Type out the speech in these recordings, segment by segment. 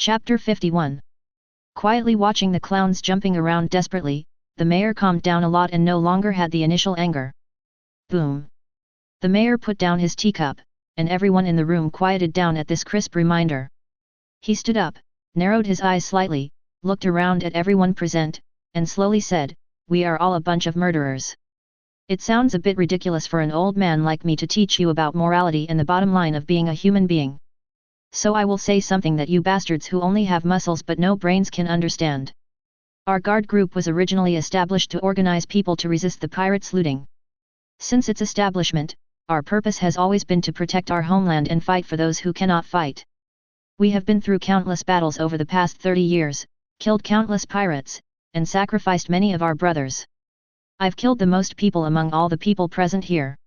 Chapter 51. Quietly watching the clowns jumping around desperately, the mayor calmed down a lot and no longer had the initial anger. Boom. The mayor put down his teacup, and everyone in the room quieted down at this crisp reminder. He stood up, narrowed his eyes slightly, looked around at everyone present, and slowly said, "We are all a bunch of murderers. It sounds a bit ridiculous for an old man like me to teach you about morality and the bottom line of being a human being. So I will say something that you bastards who only have muscles but no brains can understand. Our guard group was originally established to organize people to resist the pirates' looting. Since its establishment, our purpose has always been to protect our homeland and fight for those who cannot fight. We have been through countless battles over the past 30 years, killed countless pirates, and sacrificed many of our brothers. I've killed the most people among all the people present here.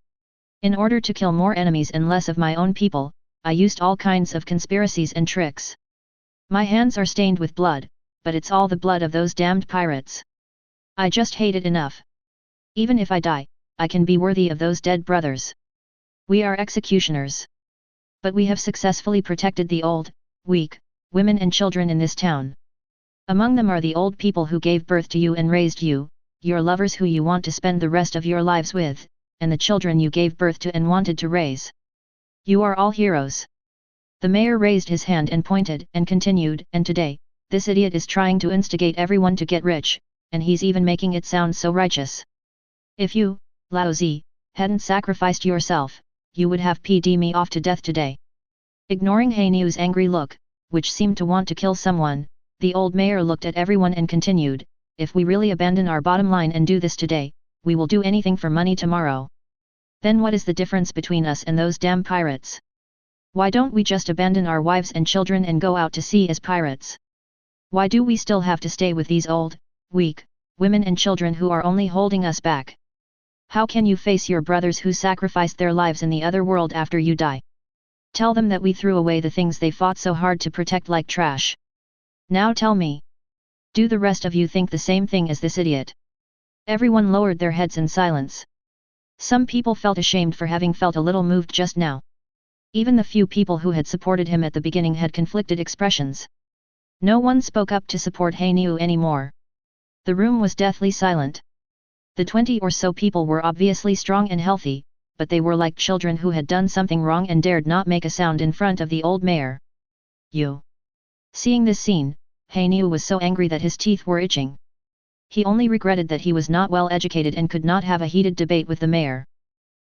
In order to kill more enemies and less of my own people, I used all kinds of conspiracies and tricks. My hands are stained with blood, but it's all the blood of those damned pirates. I just hate it enough. Even if I die, I can be worthy of those dead brothers. We are executioners. But we have successfully protected the old, weak, women and children in this town. Among them are the old people who gave birth to you and raised you, your lovers who you want to spend the rest of your lives with, and the children you gave birth to and wanted to raise. You are all heroes." The mayor raised his hand and pointed and continued, "And today, this idiot is trying to instigate everyone to get rich, and he's even making it sound so righteous. If you, Laozi, hadn't sacrificed yourself, you would have pd me off to death today." Ignoring Hainu's angry look, which seemed to want to kill someone, the old mayor looked at everyone and continued, "If we really abandon our bottom line and do this today, we will do anything for money tomorrow. Then what is the difference between us and those damn pirates? Why don't we just abandon our wives and children and go out to sea as pirates? Why do we still have to stay with these old, weak, women and children who are only holding us back? How can you face your brothers who sacrificed their lives in the other world after you die? Tell them that we threw away the things they fought so hard to protect like trash. Now tell me. Do the rest of you think the same thing as this idiot?" Everyone lowered their heads in silence. Some people felt ashamed for having felt a little moved just now. Even the few people who had supported him at the beginning had conflicted expressions. No one spoke up to support Hainu anymore. The room was deathly silent. The 20 or so people were obviously strong and healthy, but they were like children who had done something wrong and dared not make a sound in front of the old mayor. "You." Seeing this scene, Hainu was so angry that his teeth were itching. He only regretted that he was not well educated and could not have a heated debate with the mayor.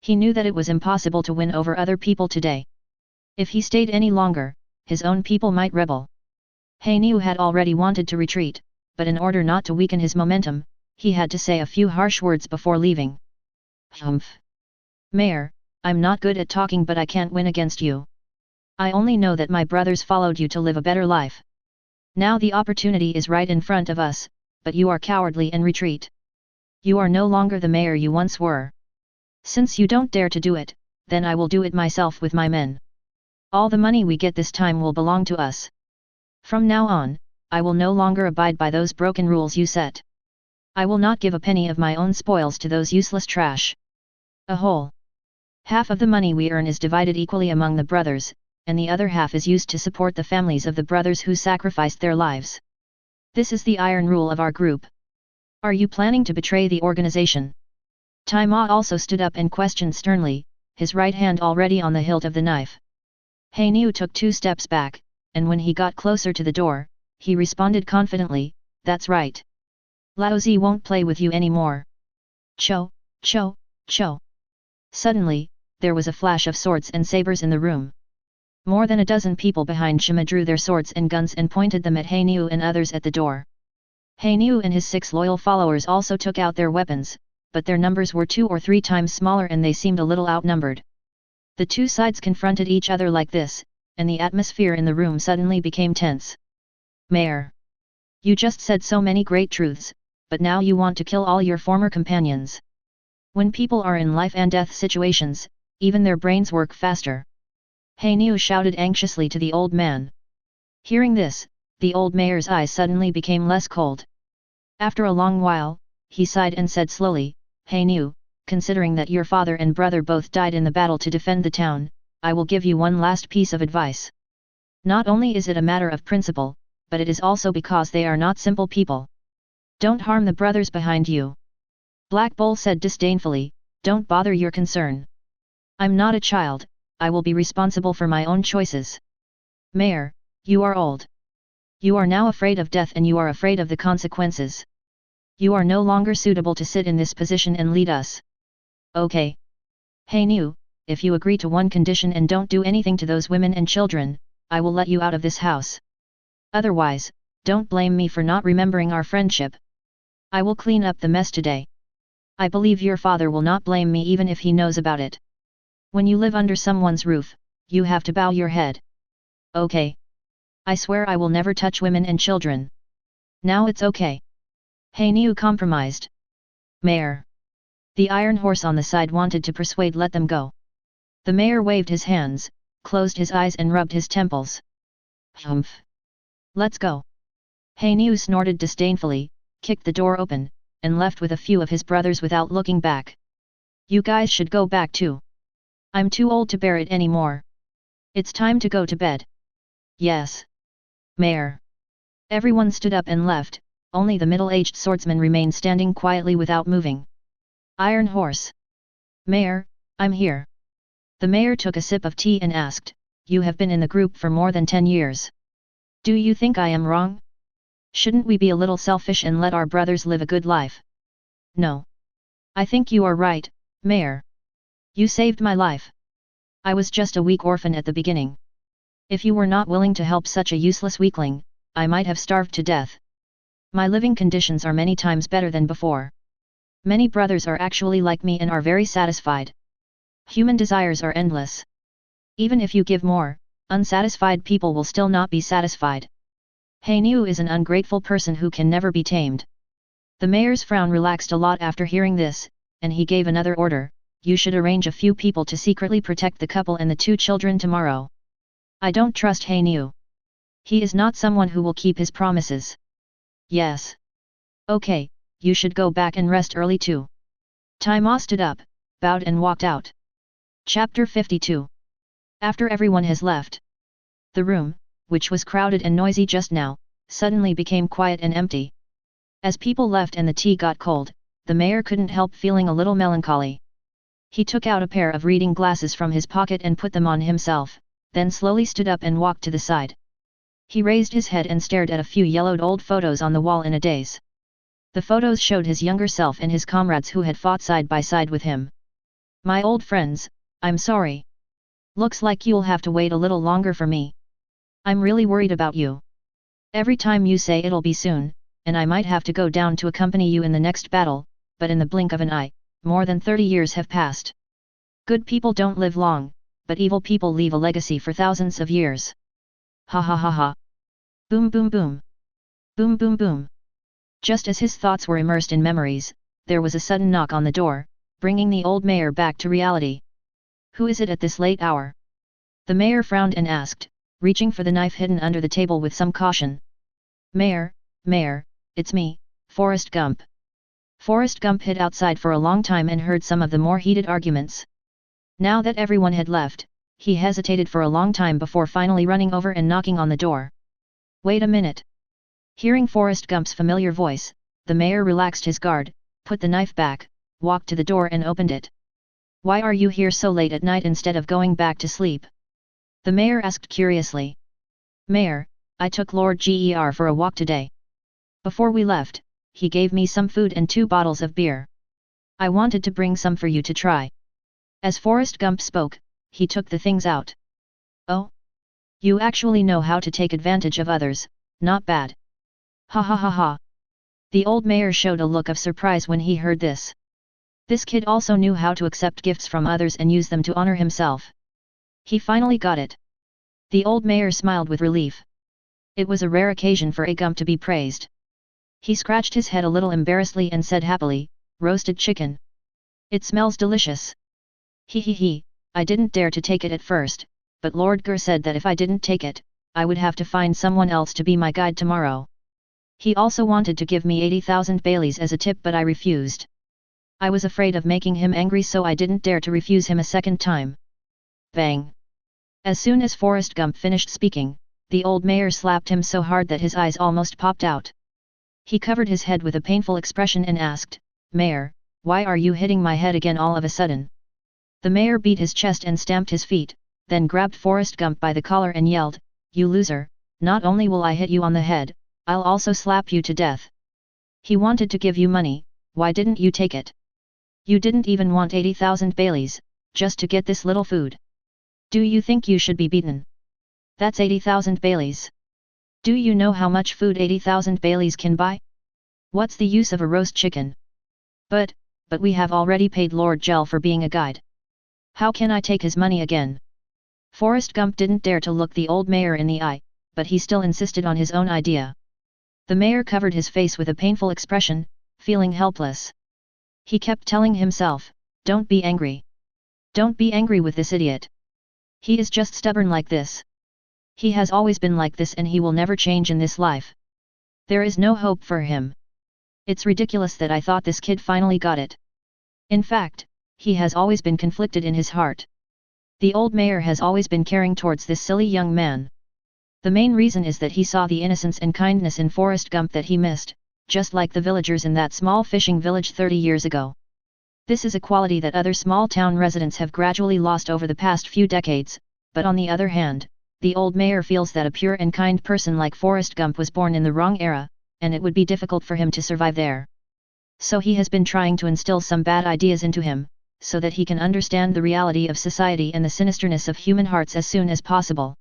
He knew that it was impossible to win over other people today. If he stayed any longer, his own people might rebel. Hainu had already wanted to retreat, but in order not to weaken his momentum, he had to say a few harsh words before leaving. "Humph. Mayor, I'm not good at talking but I can't win against you. I only know that my brothers followed you to live a better life. Now the opportunity is right in front of us, but you are cowardly and retreat. You are no longer the mayor you once were. Since you don't dare to do it, then I will do it myself with my men. All the money we get this time will belong to us. From now on, I will no longer abide by those broken rules you set. I will not give a penny of my own spoils to those useless trash. A whole. Half of the money we earn is divided equally among the brothers, and the other half is used to support the families of the brothers who sacrificed their lives. This is the iron rule of our group. Are you planning to betray the organization?" Tai Ma also stood up and questioned sternly, his right hand already on the hilt of the knife. Hainu took 2 steps back, and when he got closer to the door, he responded confidently, "That's right. Laozi won't play with you anymore." Cho, cho, cho. Suddenly, there was a flash of swords and sabers in the room. More than a dozen people behind Shima drew their swords and guns and pointed them at Hainu and others at the door. Hainu and his 6 loyal followers also took out their weapons, but their numbers were 2 or 3 times smaller and they seemed a little outnumbered. The two sides confronted each other like this, and the atmosphere in the room suddenly became tense. "Mayor. You just said so many great truths, but now you want to kill all your former companions. When people are in life and death situations, even their brains work faster." Hainu shouted anxiously to the old man. Hearing this, the old mayor's eyes suddenly became less cold. After a long while, he sighed and said slowly, "Hainu, considering that your father and brother both died in the battle to defend the town, I will give you one last piece of advice. Not only is it a matter of principle, but it is also because they are not simple people. Don't harm the brothers behind you. Black Bull said disdainfully, don't bother your concern. I'm not a child, I will be responsible for my own choices. Mayor, you are old. You are now afraid of death and you are afraid of the consequences. You are no longer suitable to sit in this position and lead us. Okay. Hey New, if you agree to one condition and don't do anything to those women and children, I will let you out of this house. Otherwise, don't blame me for not remembering our friendship. I will clean up the mess today. I believe your father will not blame me even if he knows about it. When you live under someone's roof, you have to bow your head. Okay. I swear I will never touch women and children. Now it's okay. Hey New compromised. Mayor. The iron horse on the side wanted to persuade let them go. The mayor waved his hands, closed his eyes and rubbed his temples. Humph. Let's go. Hey New snorted disdainfully, kicked the door open, and left with a few of his brothers without looking back. You guys should go back too. I'm too old to bear it anymore. It's time to go to bed. Yes. Mayor. Everyone stood up and left, only the middle-aged swordsman remained standing quietly without moving. Iron Horse. Mayor, I'm here. The mayor took a sip of tea and asked, you have been in the group for more than 10 years. Do you think I am wrong? Shouldn't we be a little selfish and let our brothers live a good life? No. I think you are right, Mayor. You saved my life. I was just a weak orphan at the beginning. If you were not willing to help such a useless weakling, I might have starved to death. My living conditions are many times better than before. Many brothers are actually like me and are very satisfied. Human desires are endless. Even if you give more, unsatisfied people will still not be satisfied. Hey New is an ungrateful person who can never be tamed. The mayor's frown relaxed a lot after hearing this, and he gave another order, you should arrange a few people to secretly protect the couple and the 2 children tomorrow. I don't trust Hey New. He is not someone who will keep his promises. Yes. Okay, you should go back and rest early too. Tai Ma stood up, bowed and walked out. Chapter 52. After everyone has left. The room, which was crowded and noisy just now, suddenly became quiet and empty. As people left and the tea got cold, the mayor couldn't help feeling a little melancholy. He took out a pair of reading glasses from his pocket and put them on himself, then slowly stood up and walked to the side. He raised his head and stared at a few yellowed old photos on the wall in a daze. The photos showed his younger self and his comrades who had fought side by side with him. My old friends, I'm sorry. Looks like you'll have to wait a little longer for me. I'm really worried about you. Every time you say it'll be soon, and I might have to go down to accompany you in the next battle, but in the blink of an eye, more than 30 years have passed. Good people don't live long, but evil people leave a legacy for thousands of years. Ha ha ha ha. Boom boom boom. Boom boom boom. Just as his thoughts were immersed in memories, there was a sudden knock on the door, bringing the old mayor back to reality. Who is it at this late hour? The mayor frowned and asked, reaching for the knife hidden under the table with some caution. Mayor, it's me, Forrest Gump. Forrest Gump hid outside for a long time and heard some of the more heated arguments. Now that everyone had left, he hesitated for a long time before finally running over and knocking on the door. Wait a minute. Hearing Forrest Gump's familiar voice, the mayor relaxed his guard, put the knife back, walked to the door and opened it. Why are you here so late at night instead of going back to sleep? The mayor asked curiously. Mayor, I took Lord Ger for a walk today. Before we left, he gave me some food and 2 bottles of beer. I wanted to bring some for you to try. As Forrest Gump spoke, he took the things out. Oh? You actually know how to take advantage of others, not bad. Ha ha ha ha. The old mayor showed a look of surprise when he heard this. This kid also knew how to accept gifts from others and use them to honor himself. He finally got it. The old mayor smiled with relief. It was a rare occasion for a Gump to be praised. He scratched his head a little embarrassedly and said happily, roasted chicken. It smells delicious. He, I didn't dare to take it at first, but Lord Ger said that if I didn't take it, I would have to find someone else to be my guide tomorrow. He also wanted to give me 80,000 Baileys as a tip but I refused. I was afraid of making him angry so I didn't dare to refuse him a second time. Bang! As soon as Forrest Gump finished speaking, the old mayor slapped him so hard that his eyes almost popped out. He covered his head with a painful expression and asked, "Mayor, why are you hitting my head again all of a sudden?" The mayor beat his chest and stamped his feet, then grabbed Forrest Gump by the collar and yelled, "You loser, not only will I hit you on the head, I'll also slap you to death. He wanted to give you money, why didn't you take it? You didn't even want 80,000 Baileys, just to get this little food. Do you think you should be beaten? That's 80,000 Baileys. Do you know how much food 80,000 Baileys can buy? What's the use of a roast chicken? But we have already paid Lord Gale for being a guide. How can I take his money again?" Forrest Gump didn't dare to look the old mayor in the eye, but he still insisted on his own idea. The mayor covered his face with a painful expression, feeling helpless. He kept telling himself, "Don't be angry. Don't be angry with this idiot. He is just stubborn like this. He has always been like this and he will never change in this life. There is no hope for him. It's ridiculous that I thought this kid finally got it." In fact, he has always been conflicted in his heart. The old mayor has always been caring towards this silly young man. The main reason is that he saw the innocence and kindness in Forrest Gump that he missed, just like the villagers in that small fishing village 30 years ago. This is a quality that other small-town residents have gradually lost over the past few decades, but on the other hand, the old mayor feels that a pure and kind person like Forrest Gump was born in the wrong era, and it would be difficult for him to survive there. So he has been trying to instill some bad ideas into him, so that he can understand the reality of society and the sinisterness of human hearts as soon as possible.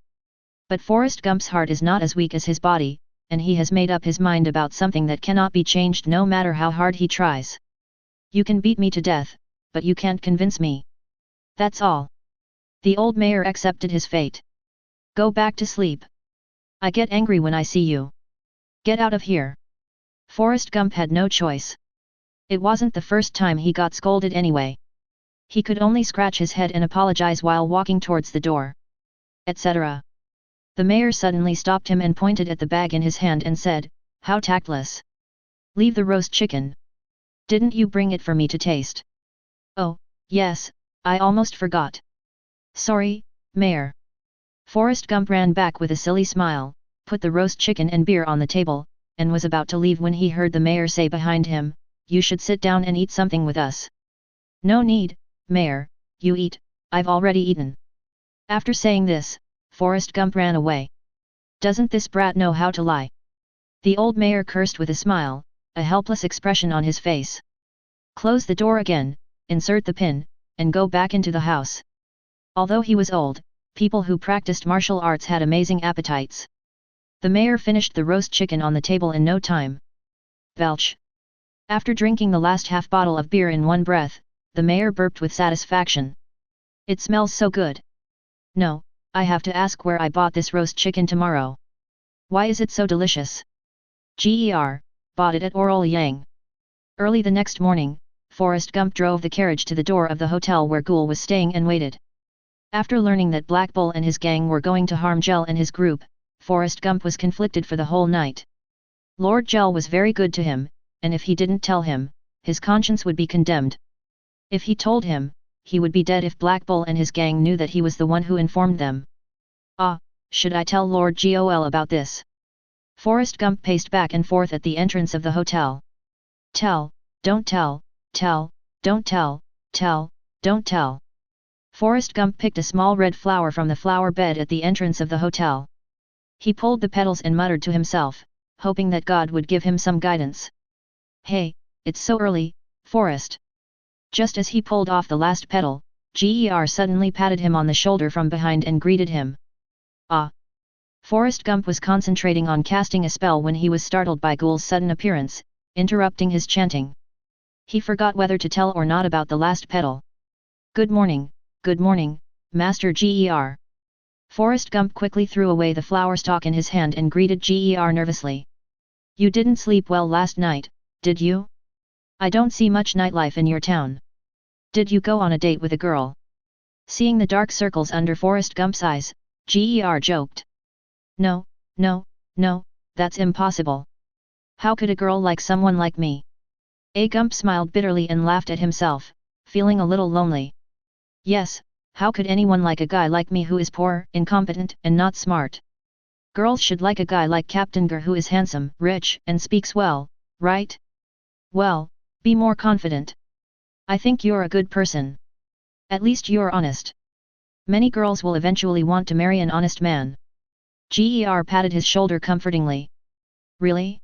But Forrest Gump's heart is not as weak as his body, and he has made up his mind about something that cannot be changed no matter how hard he tries. "You can beat me to death, but you can't convince me. That's all." The old mayor accepted his fate. "Go back to sleep. I get angry when I see you. Get out of here." Forrest Gump had no choice. It wasn't the first time he got scolded anyway. He could only scratch his head and apologize while walking towards the door. Etc. The mayor suddenly stopped him and pointed at the bag in his hand and said, "How tactless. Leave the roast chicken. Didn't you bring it for me to taste?" "Oh, yes, I almost forgot. Sorry, Mayor." Forrest Gump ran back with a silly smile, put the roast chicken and beer on the table, and was about to leave when he heard the mayor say behind him, "You should sit down and eat something with us." "No need, Mayor, you eat, I've already eaten." After saying this, Forrest Gump ran away. "Doesn't this brat know how to lie?" The old mayor cursed with a smile, a helpless expression on his face. "Close the door again, insert the pin, and go back into the house." Although he was old, people who practiced martial arts had amazing appetites. The mayor finished the roast chicken on the table in no time. Belch. After drinking the last half bottle of beer in one breath, the mayor burped with satisfaction. "It smells so good. No, I have to ask where I bought this roast chicken tomorrow. Why is it so delicious? Bought it at Oral Yang." Early the next morning, Forrest Gump drove the carriage to the door of the hotel where Gale was staying and waited. After learning that Black Bull and his gang were going to harm Gale and his group, Forrest Gump was conflicted for the whole night. Lord Gale was very good to him, and if he didn't tell him, his conscience would be condemned. If he told him, he would be dead if Black Bull and his gang knew that he was the one who informed them. Should I tell Lord Gale about this? Forrest Gump paced back and forth at the entrance of the hotel. Tell, don't tell, don't tell, don't tell. Forrest Gump picked a small red flower from the flower bed at the entrance of the hotel. He pulled the petals and muttered to himself, hoping that God would give him some guidance. "Hey, it's so early, Forrest." Just as he pulled off the last petal, Ger suddenly patted him on the shoulder from behind and greeted him. "Ah!" Forrest Gump was concentrating on casting a spell when he was startled by Gale's sudden appearance, interrupting his chanting. He forgot whether to tell or not about the last petal. Good morning, Master Ger." Forrest Gump quickly threw away the flower stalk in his hand and greeted Ger nervously. "You didn't sleep well last night, did you? I don't see much nightlife in your town. Did you go on a date with a girl?" Seeing the dark circles under Forrest Gump's eyes, Ger joked. No, that's impossible. How could a girl like someone like me?" Gump smiled bitterly and laughed at himself, feeling a little lonely. "Yes, how could anyone like a guy like me who is poor, incompetent and not smart? Girls should like a guy like Captain Gare who is handsome, rich, and speaks well, right? Well, be more confident. I think you're a good person. At least you're honest. Many girls will eventually want to marry an honest man. Ger patted his shoulder comfortingly. Really?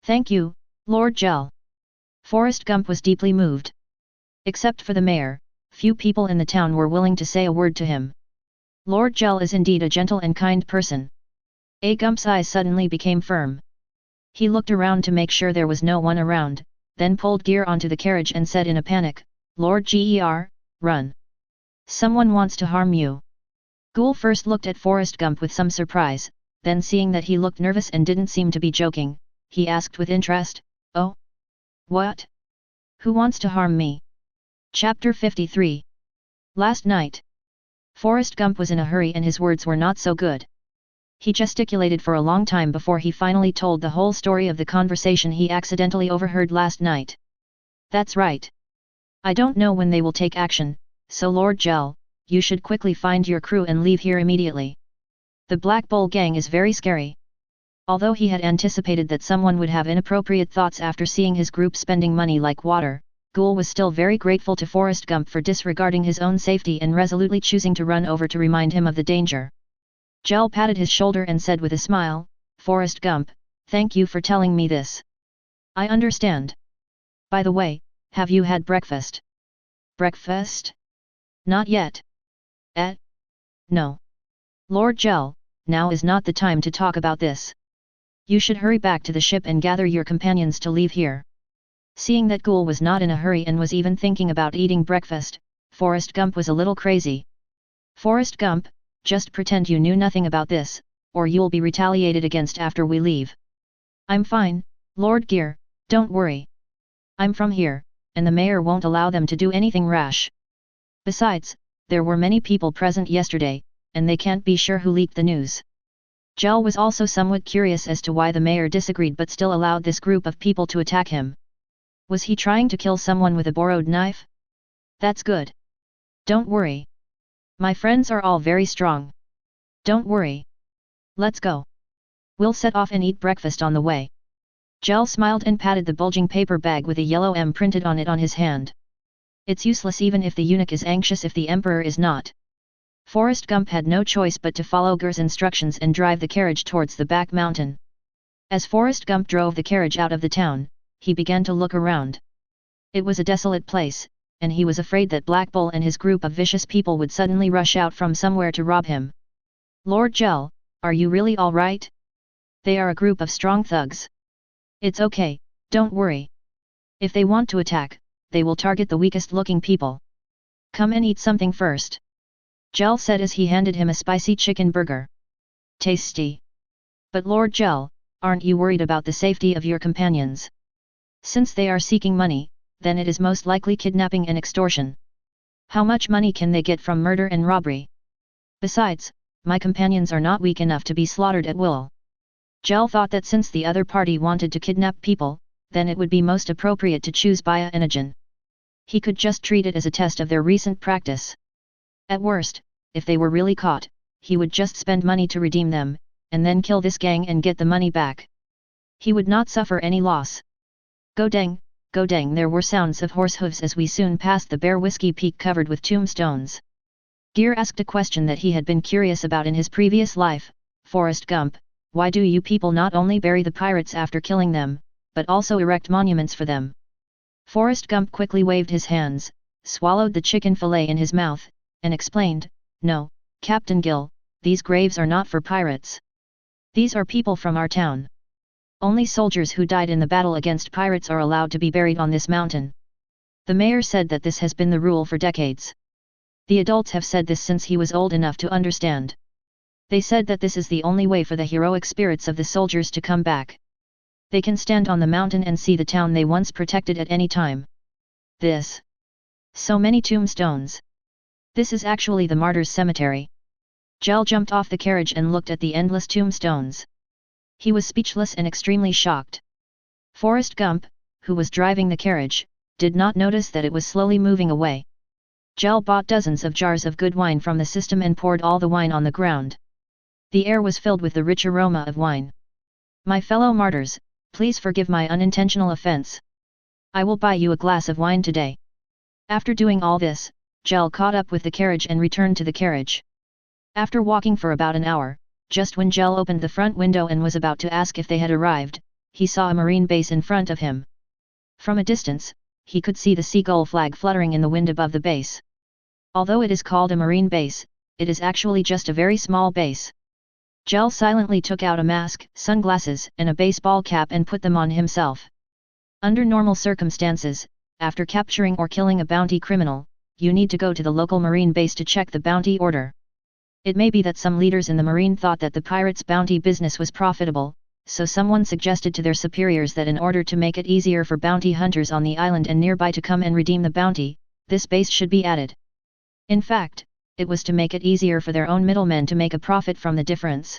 Thank you, Lord Gale. Forrest Gump was deeply moved. Except for the mayor, few people in the town were willing to say a word to him. Lord Gale is indeed a gentle and kind person. Gump's eyes suddenly became firm. He looked around to make sure there was no one around, then pulled gear onto the carriage and said in a panic, Lord Ger, run. Someone wants to harm you. Ghoul first looked at Forrest Gump with some surprise, then seeing that he looked nervous and didn't seem to be joking, he asked with interest, Oh? What? Who wants to harm me? Chapter 53. Last night. Forrest Gump was in a hurry and his words were not so good. He gesticulated for a long time before he finally told the whole story of the conversation he accidentally overheard last night. That's right. I don't know when they will take action, so Lord Gale, you should quickly find your crew and leave here immediately. The Black Bull gang is very scary. Although he had anticipated that someone would have inappropriate thoughts after seeing his group spending money like water, Ghoul was still very grateful to Forrest Gump for disregarding his own safety and resolutely choosing to run over to remind him of the danger. Gale patted his shoulder and said with a smile, Forrest Gump, thank you for telling me this. I understand. By the way, have you had breakfast? Breakfast? Not yet. No. Lord Gale, now is not the time to talk about this. You should hurry back to the ship and gather your companions to leave here. Seeing that Ghoul was not in a hurry and was even thinking about eating breakfast, Forrest Gump was a little crazy. Forrest Gump, just pretend you knew nothing about this, or you'll be retaliated against after we leave. I'm fine, Lord Gere, don't worry. I'm from here, and the mayor won't allow them to do anything rash. Besides, there were many people present yesterday, and they can't be sure who leaked the news. Gale was also somewhat curious as to why the mayor disagreed but still allowed this group of people to attack him. Was he trying to kill someone with a borrowed knife? That's good. Don't worry. My friends are all very strong. Don't worry. Let's go. We'll set off and eat breakfast on the way. Gale smiled and patted the bulging paper bag with a yellow M printed on it on his hand. It's useless even if the eunuch is anxious if the emperor is not. Forrest Gump had no choice but to follow Gere's instructions and drive the carriage towards the back mountain. As Forrest Gump drove the carriage out of the town, he began to look around. It was a desolate place, and he was afraid that Black Bull and his group of vicious people would suddenly rush out from somewhere to rob him. Lord Gale, are you really all right? They are a group of strong thugs. It's okay, don't worry. If they want to attack, they will target the weakest-looking people. Come and eat something first. Gale said as he handed him a spicy chicken burger. Tasty. But Lord Gale, aren't you worried about the safety of your companions? Since they are seeking money, then it is most likely kidnapping and extortion. How much money can they get from murder and robbery? Besides, my companions are not weak enough to be slaughtered at will. Gale thought that since the other party wanted to kidnap people, then it would be most appropriate to choose Baya and Ajin. He could just treat it as a test of their recent practice. At worst, if they were really caught, he would just spend money to redeem them, and then kill this gang and get the money back. He would not suffer any loss. Go dang, there were sounds of horse hooves as we soon passed the bare whiskey peak covered with tombstones. Gere asked a question that he had been curious about in his previous life, Forrest Gump, why do you people not only bury the pirates after killing them, but also erect monuments for them? Forrest Gump quickly waved his hands, swallowed the chicken fillet in his mouth, and explained, No, Captain Gale, these graves are not for pirates. These are people from our town. Only soldiers who died in the battle against pirates are allowed to be buried on this mountain. The mayor said that this has been the rule for decades. The adults have said this since he was old enough to understand. They said that this is the only way for the heroic spirits of the soldiers to come back. They can stand on the mountain and see the town they once protected at any time. This. So many tombstones. This is actually the martyrs' cemetery. Gale jumped off the carriage and looked at the endless tombstones. He was speechless and extremely shocked. Forrest Gump, who was driving the carriage, did not notice that it was slowly moving away. Gale bought dozens of jars of good wine from the system and poured all the wine on the ground. The air was filled with the rich aroma of wine. "My fellow martyrs, please forgive my unintentional offense. I will buy you a glass of wine today." After doing all this, Gale caught up with the carriage and returned to the carriage. After walking for about an hour, just when Gale opened the front window and was about to ask if they had arrived, he saw a marine base in front of him. From a distance, he could see the seagull flag fluttering in the wind above the base. Although it is called a marine base, it is actually just a very small base. Gale silently took out a mask, sunglasses, and a baseball cap and put them on himself. Under normal circumstances, after capturing or killing a bounty criminal, you need to go to the local marine base to check the bounty order. It may be that some leaders in the marine thought that the pirates' bounty business was profitable, so someone suggested to their superiors that in order to make it easier for bounty hunters on the island and nearby to come and redeem the bounty, this base should be added. In fact, it was to make it easier for their own middlemen to make a profit from the difference.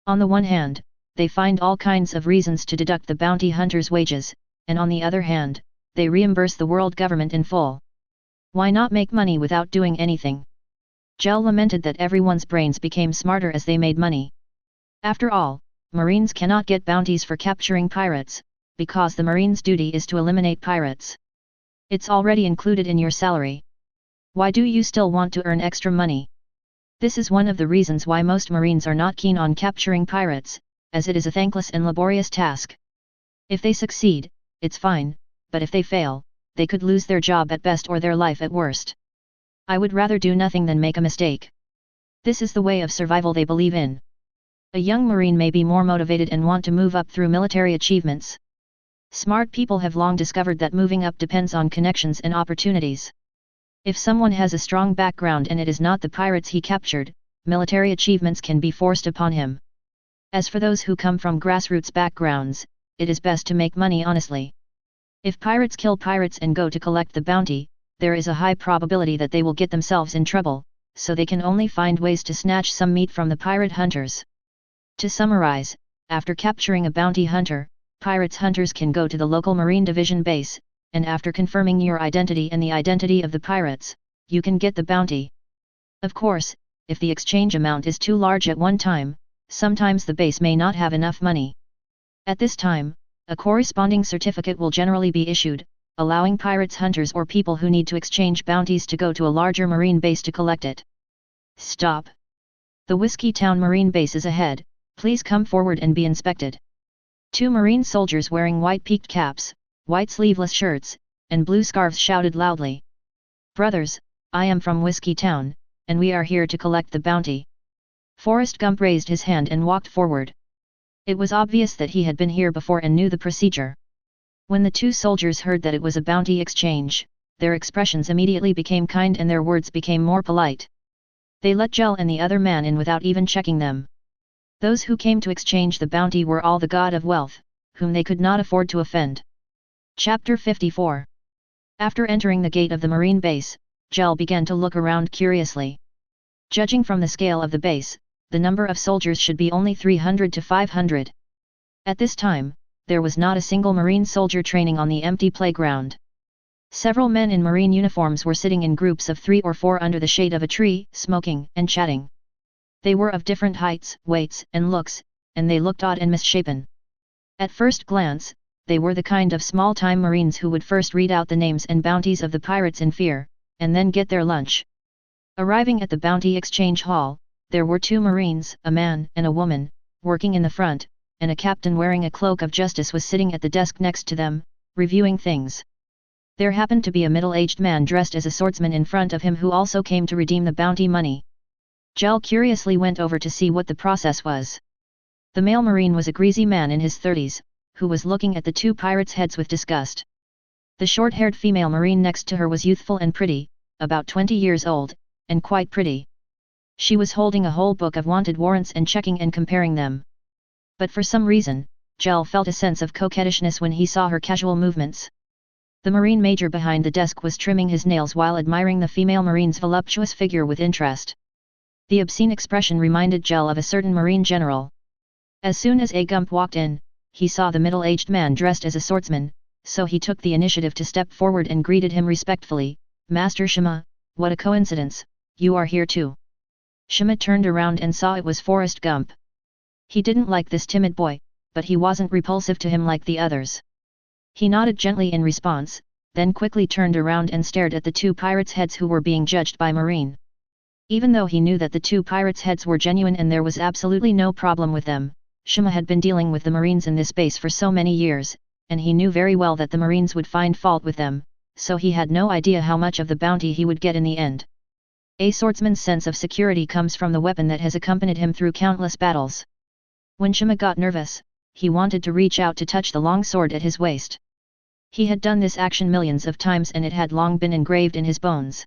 On the one hand, they find all kinds of reasons to deduct the bounty hunters' wages, and on the other hand, they reimburse the world government in full. Why not make money without doing anything? Gale lamented that everyone's brains became smarter as they made money. After all, Marines cannot get bounties for capturing pirates, because the Marines' duty is to eliminate pirates. It's already included in your salary. Why do you still want to earn extra money? This is one of the reasons why most Marines are not keen on capturing pirates, as it is a thankless and laborious task. If they succeed, it's fine, but if they fail, they could lose their job at best or their life at worst. I would rather do nothing than make a mistake. This is the way of survival they believe in. A young Marine may be more motivated and want to move up through military achievements. Smart people have long discovered that moving up depends on connections and opportunities. If someone has a strong background and it is not the pirates he captured, military achievements can be forced upon him. As for those who come from grassroots backgrounds, it is best to make money honestly. If pirates kill pirates and go to collect the bounty, there is a high probability that they will get themselves in trouble, so they can only find ways to snatch some meat from the pirate hunters. To summarize, after capturing a bounty hunter, pirates hunters can go to the local Marine Division base, and after confirming your identity and the identity of the pirates, you can get the bounty. Of course, if the exchange amount is too large at one time, sometimes the base may not have enough money. At this time, a corresponding certificate will generally be issued, allowing pirates hunters or people who need to exchange bounties to go to a larger marine base to collect it. Stop! The Whiskey Town Marine Base is ahead, please come forward and be inspected. Two Marine soldiers wearing white peaked caps, white sleeveless shirts, and blue scarves shouted loudly. "Brothers, I am from Whiskey Town, and we are here to collect the bounty." Forrest Gump raised his hand and walked forward. It was obvious that he had been here before and knew the procedure. When the two soldiers heard that it was a bounty exchange, their expressions immediately became kind and their words became more polite. They let Gale and the other man in without even checking them. Those who came to exchange the bounty were all the god of wealth, whom they could not afford to offend. Chapter 54. After entering the gate of the marine base, Gale began to look around curiously. Judging from the scale of the base, the number of soldiers should be only 300 to 500. At this time, there was not a single Marine soldier training on the empty playground. Several men in Marine uniforms were sitting in groups of 3 or 4 under the shade of a tree, smoking and chatting. They were of different heights, weights, and looks, and they looked odd and misshapen. At first glance, they were the kind of small-time Marines who would first read out the names and bounties of the pirates in fear, and then get their lunch. Arriving at the bounty exchange hall, there were 2 Marines, a man and a woman, working in the front, and a captain wearing a cloak of justice was sitting at the desk next to them, reviewing things. There happened to be a middle-aged man dressed as a swordsman in front of him who also came to redeem the bounty money. Gale curiously went over to see what the process was. The male Marine was a greasy man in his 30s, who was looking at the 2 pirates' heads with disgust. The short-haired female Marine next to her was youthful and pretty, about 20 years old, and quite pretty. She was holding a whole book of wanted warrants and checking and comparing them. But for some reason, Gale felt a sense of coquettishness when he saw her casual movements. The Marine Major behind the desk was trimming his nails while admiring the female Marine's voluptuous figure with interest. The obscene expression reminded Gale of a certain Marine general. As soon as A. Gump walked in, he saw the middle-aged man dressed as a swordsman, so he took the initiative to step forward and greeted him respectfully. "Master Shima, what a coincidence, you are here too." Shima turned around and saw it was Forrest Gump. He didn't like this timid boy, but he wasn't repulsive to him like the others. He nodded gently in response, then quickly turned around and stared at the two pirates' heads who were being judged by Marine. Even though he knew that the two pirates' heads were genuine and there was absolutely no problem with them, Shima had been dealing with the Marines in this base for so many years, and he knew very well that the Marines would find fault with them, so he had no idea how much of the bounty he would get in the end. A swordsman's sense of security comes from the weapon that has accompanied him through countless battles. When Shima got nervous, he wanted to reach out to touch the long sword at his waist. He had done this action millions of times and it had long been engraved in his bones.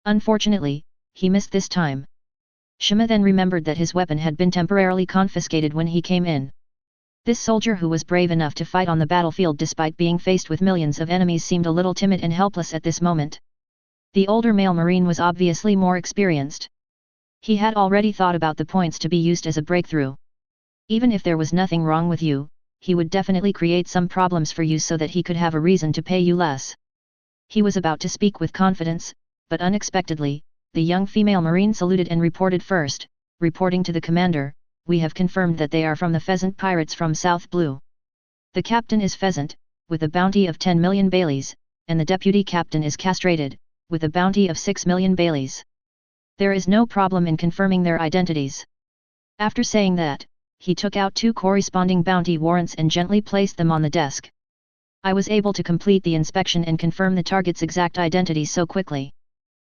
Unfortunately, he missed this time. Shima then remembered that his weapon had been temporarily confiscated when he came in. This soldier who was brave enough to fight on the battlefield despite being faced with millions of enemies seemed a little timid and helpless at this moment. The older male Marine was obviously more experienced. He had already thought about the points to be used as a breakthrough. Even if there was nothing wrong with you, he would definitely create some problems for you so that he could have a reason to pay you less. He was about to speak with confidence, but unexpectedly, the young female Marine saluted and reported first, reporting to the commander, "We have confirmed that they are from the Pheasant Pirates from South Blue. The captain is Pheasant, with a bounty of 10 million Baileys, and the deputy captain is Castrated, with a bounty of 6 million Baileys. There is no problem in confirming their identities." After saying that, he took out 2 corresponding bounty warrants and gently placed them on the desk. "I was able to complete the inspection and confirm the target's exact identity so quickly.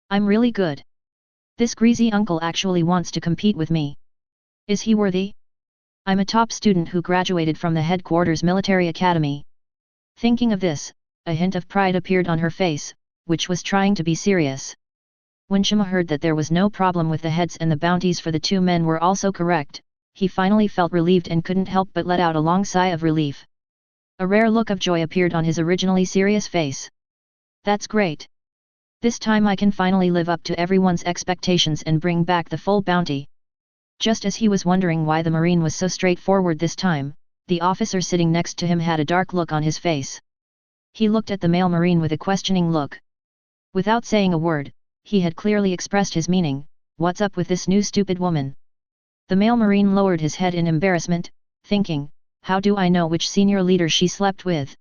I'm really good. This greasy uncle actually wants to compete with me. Is he worthy? I'm a top student who graduated from the headquarters military academy." Thinking of this, a hint of pride appeared on her face, which was trying to be serious. When Shima heard that there was no problem with the heads and the bounties for the 2 men were also correct, he finally felt relieved and couldn't help but let out a long sigh of relief. A rare look of joy appeared on his originally serious face. "That's great. This time I can finally live up to everyone's expectations and bring back the full bounty." Just as he was wondering why the Marine was so straightforward this time, the officer sitting next to him had a dark look on his face. He looked at the male Marine with a questioning look. Without saying a word, he had clearly expressed his meaning, "What's up with this new stupid woman?" The male Marine lowered his head in embarrassment, thinking, "How do I know which senior leader she slept with?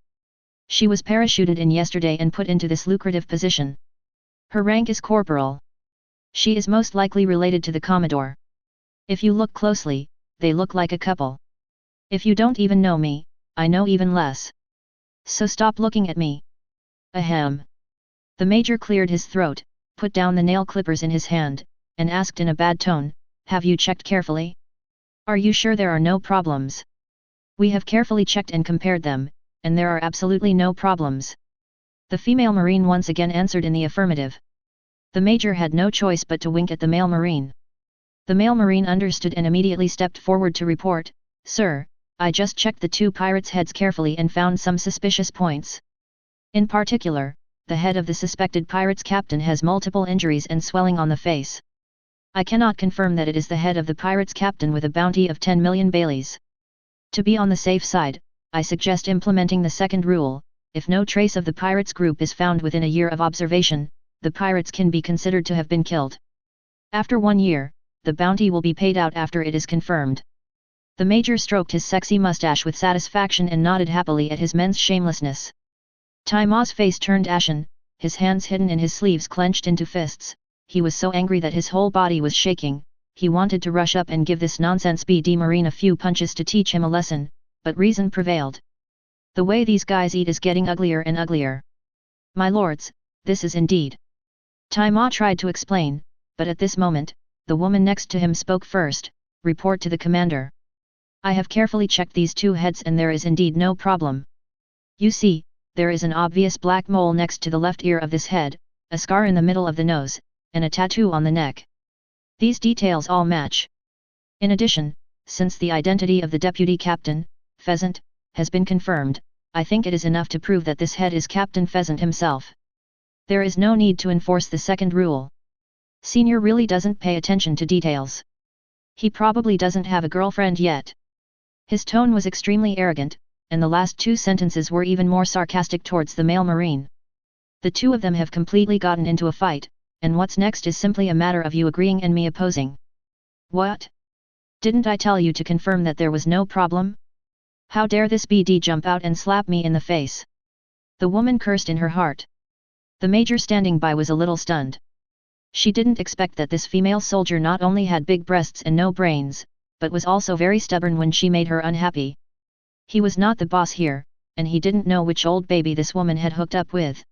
She was parachuted in yesterday and put into this lucrative position. Her rank is corporal. She is most likely related to the Commodore. If you look closely, they look like a couple. If you don't even know me, I know even less. So stop looking at me." Ahem. The Major cleared his throat, put down the nail clippers in his hand, and asked in a bad tone, "Have you checked carefully? Are you sure there are no problems?" "We have carefully checked and compared them, and there are absolutely no problems." The female Marine once again answered in the affirmative. The Major had no choice but to wink at the male Marine. The male Marine understood and immediately stepped forward to report, "Sir, I just checked the 2 pirates' heads carefully and found some suspicious points. In particular, the head of the suspected pirate's captain has multiple injuries and swelling on the face. I cannot confirm that it is the head of the pirate's captain with a bounty of 10 million Baileys. To be on the safe side, I suggest implementing the second rule: if no trace of the pirates group is found within a year of observation, the pirates can be considered to have been killed. After 1 year, the bounty will be paid out after it is confirmed." The Major stroked his sexy mustache with satisfaction and nodded happily at his men's shamelessness. Tai Ma's face turned ashen, his hands hidden in his sleeves clenched into fists. He was so angry that his whole body was shaking. He wanted to rush up and give this nonsense BD Marine a few punches to teach him a lesson, but reason prevailed. "The way these guys eat is getting uglier and uglier. My lords, this is indeed..." Tai Ma tried to explain, but at this moment, the woman next to him spoke first, "Report to the commander. I have carefully checked these 2 heads and there is indeed no problem. You see, there is an obvious black mole next to the left ear of this head, a scar in the middle of the nose, and a tattoo on the neck. These details all match. In addition, since the identity of the deputy captain, Pheasant, has been confirmed, I think it is enough to prove that this head is Captain Pheasant himself. There is no need to enforce the second rule. Senior really doesn't pay attention to details. He probably doesn't have a girlfriend yet." His tone was extremely arrogant, and the last 2 sentences were even more sarcastic towards the male Marine. "The 2 of them have completely gotten into a fight, and what's next is simply a matter of you agreeing and me opposing. What? Didn't I tell you to confirm that there was no problem? How dare this BD jump out and slap me in the face? The woman cursed in her heart. The major standing by was a little stunned. She didn't expect that this female soldier not only had big breasts and no brains, but was also very stubborn when she made her unhappy. He was not the boss here, and he didn't know which old baby this woman had hooked up with.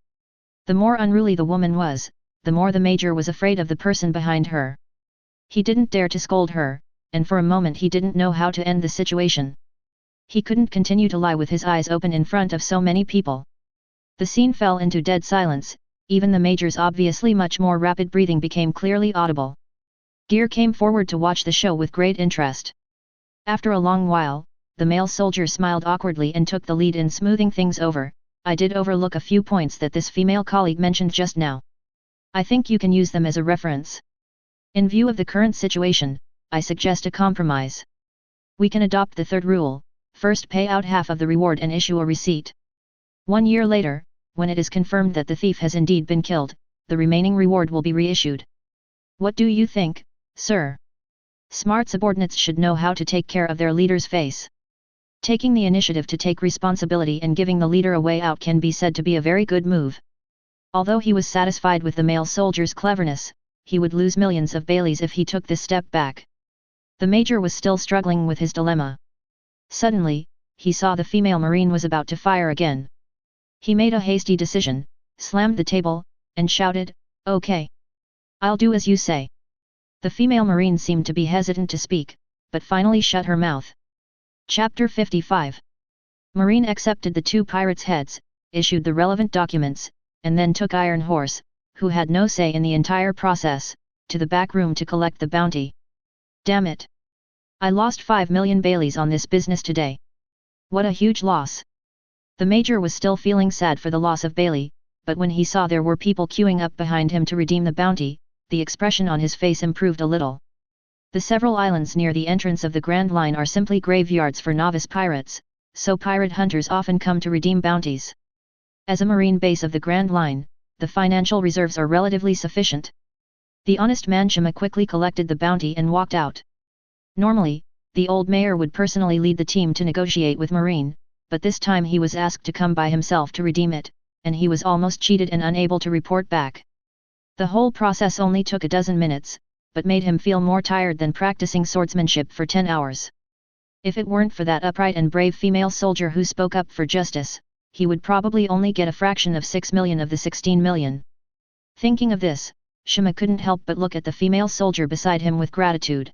The more unruly the woman was, the more the major was afraid of the person behind her. He didn't dare to scold her, and for a moment he didn't know how to end the situation. He couldn't continue to lie with his eyes open in front of so many people. The scene fell into dead silence. Even the major's obviously much more rapid breathing became clearly audible. Gale came forward to watch the show with great interest. After a long while, the male soldier smiled awkwardly and took the lead in smoothing things over. I did overlook a few points that this female colleague mentioned just now. I think you can use them as a reference. In view of the current situation, I suggest a compromise. We can adopt the third rule: first pay out half of the reward and issue a receipt. 1 year later, when it is confirmed that the thief has indeed been killed, the remaining reward will be reissued. What do you think, sir? Smart subordinates should know how to take care of their leader's face. Taking the initiative to take responsibility and giving the leader a way out can be said to be a very good move. Although he was satisfied with the male soldier's cleverness, he would lose millions of Baileys if he took this step back. The major was still struggling with his dilemma. Suddenly, he saw the female marine was about to fire again. He made a hasty decision, slammed the table, and shouted, "Okay. I'll do as you say." The female marine seemed to be hesitant to speak, but finally shut her mouth. Chapter 55. Marine accepted the 2 pirates' heads, issued the relevant documents, and then took Iron Horse, who had no say in the entire process, to the back room to collect the bounty. Damn it! I lost 5 million Baileys on this business today. What a huge loss! The major was still feeling sad for the loss of Bailey, but when he saw there were people queuing up behind him to redeem the bounty, the expression on his face improved a little. The several islands near the entrance of the Grand Line are simply graveyards for novice pirates, so pirate hunters often come to redeem bounties. As a marine base of the Grand Line, the financial reserves are relatively sufficient. The honest man Shima quickly collected the bounty and walked out. Normally, the old mayor would personally lead the team to negotiate with Marine, but this time he was asked to come by himself to redeem it, and he was almost cheated and unable to report back. The whole process only took a dozen minutes, but made him feel more tired than practicing swordsmanship for 10 hours. If it weren't for that upright and brave female soldier who spoke up for justice, he would probably only get a fraction of 6 million of the 16 million. Thinking of this, Shima couldn't help but look at the female soldier beside him with gratitude.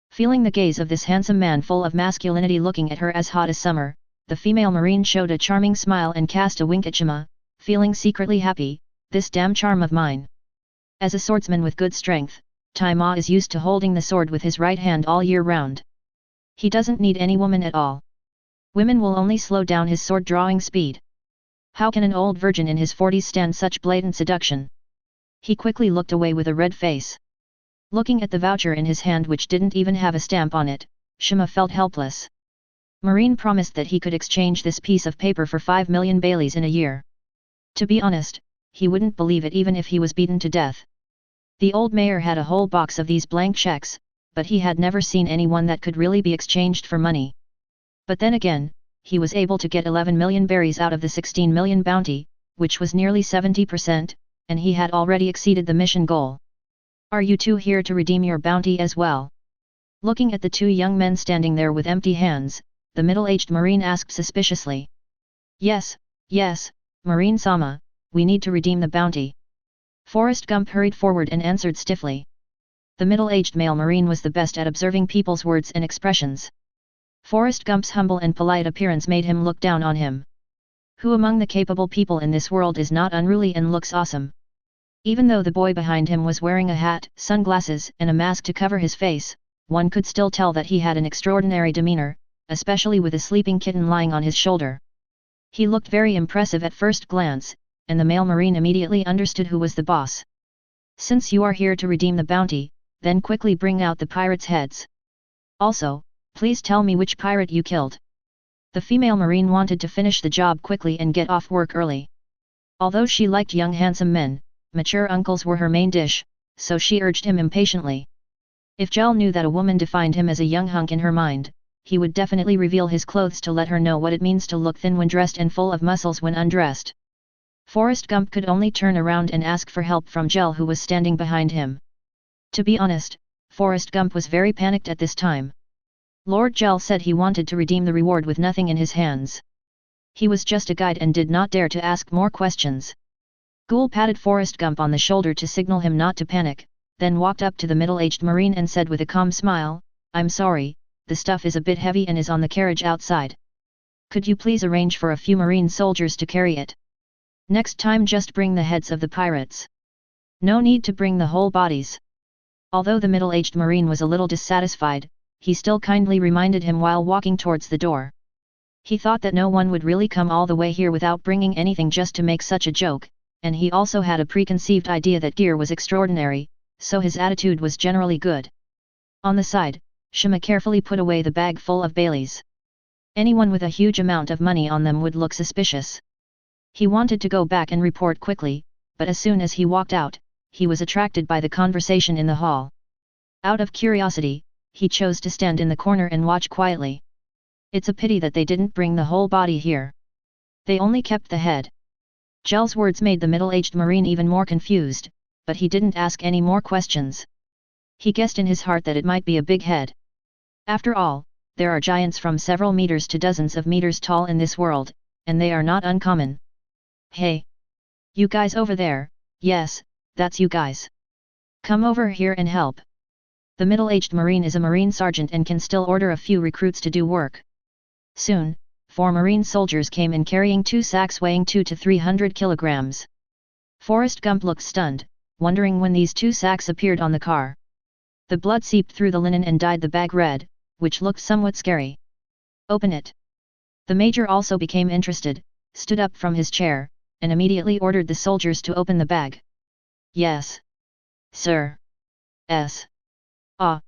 Feeling the gaze of this handsome man full of masculinity looking at her as hot as summer, the female marine showed a charming smile and cast a wink at Shima, feeling secretly happy, this damn charm of mine. As a swordsman with good strength, Tai Ma is used to holding the sword with his right hand all year round. He doesn't need any woman at all. Women will only slow down his sword drawing speed. How can an old virgin in his 40s stand such blatant seduction? He quickly looked away with a red face. Looking at the voucher in his hand which didn't even have a stamp on it, Shima felt helpless. Marine promised that he could exchange this piece of paper for 5 million Baileys in a year. To be honest, he wouldn't believe it even if he was beaten to death. The old mayor had a whole box of these blank checks, but he had never seen anyone that could really be exchanged for money. But then again, he was able to get 11 million berries out of the 16 million bounty, which was nearly 70%, and he had already exceeded the mission goal. Are you two here to redeem your bounty as well? Looking at the 2 young men standing there with empty hands, the middle-aged marine asked suspiciously. Yes, Marine-sama, we need to redeem the bounty. Forrest Gump hurried forward and answered stiffly. The middle-aged male marine was the best at observing people's words and expressions. Forrest Gump's humble and polite appearance made him look down on him. Who among the capable people in this world is not unruly and looks awesome? Even though the boy behind him was wearing a hat, sunglasses, and a mask to cover his face, one could still tell that he had an extraordinary demeanor, especially with a sleeping kitten lying on his shoulder. He looked very impressive at first glance, and the male marine immediately understood who was the boss. Since you are here to redeem the bounty, then quickly bring out the pirates' heads. Also, please tell me which pirate you killed. The female marine wanted to finish the job quickly and get off work early. Although she liked young handsome men, mature uncles were her main dish, so she urged him impatiently. If Gale knew that a woman defined him as a young hunk in her mind, he would definitely reveal his clothes to let her know what it means to look thin when dressed and full of muscles when undressed. Forrest Gump could only turn around and ask for help from Gale, who was standing behind him. To be honest, Forrest Gump was very panicked at this time. Lord Gale said he wanted to redeem the reward with nothing in his hands. He was just a guide and did not dare to ask more questions. Ghoul patted Forrest Gump on the shoulder to signal him not to panic, then walked up to the middle-aged Marine and said with a calm smile, "I'm sorry, the stuff is a bit heavy and is on the carriage outside. Could you please arrange for a few Marine soldiers to carry it? Next time just bring the heads of the pirates. No need to bring the whole bodies." Although the middle-aged Marine was a little dissatisfied, he still kindly reminded him while walking towards the door. He thought that no one would really come all the way here without bringing anything just to make such a joke, and he also had a preconceived idea that gear was extraordinary, so his attitude was generally good. On the side, Shima carefully put away the bag full of Baileys. Anyone with a huge amount of money on them would look suspicious. He wanted to go back and report quickly, but as soon as he walked out, he was attracted by the conversation in the hall. Out of curiosity, he chose to stand in the corner and watch quietly. It's a pity that they didn't bring the whole body here. They only kept the head. Gale's words made the middle-aged Marine even more confused, but he didn't ask any more questions. He guessed in his heart that it might be a big head. After all, there are giants from several meters to dozens of meters tall in this world, and they are not uncommon. "Hey! You guys over there, yes, that's you guys. Come over here and help." The middle-aged Marine is a Marine sergeant and can still order a few recruits to do work. Soon, 4 Marine soldiers came in carrying 2 sacks weighing 200 to 300 kilograms. Forrest Gump looked stunned, wondering when these 2 sacks appeared on the car. The blood seeped through the linen and dyed the bag red, which looked somewhat scary. "Open it." The major also became interested, stood up from his chair, and immediately ordered the soldiers to open the bag. "Yes, sir." Ah!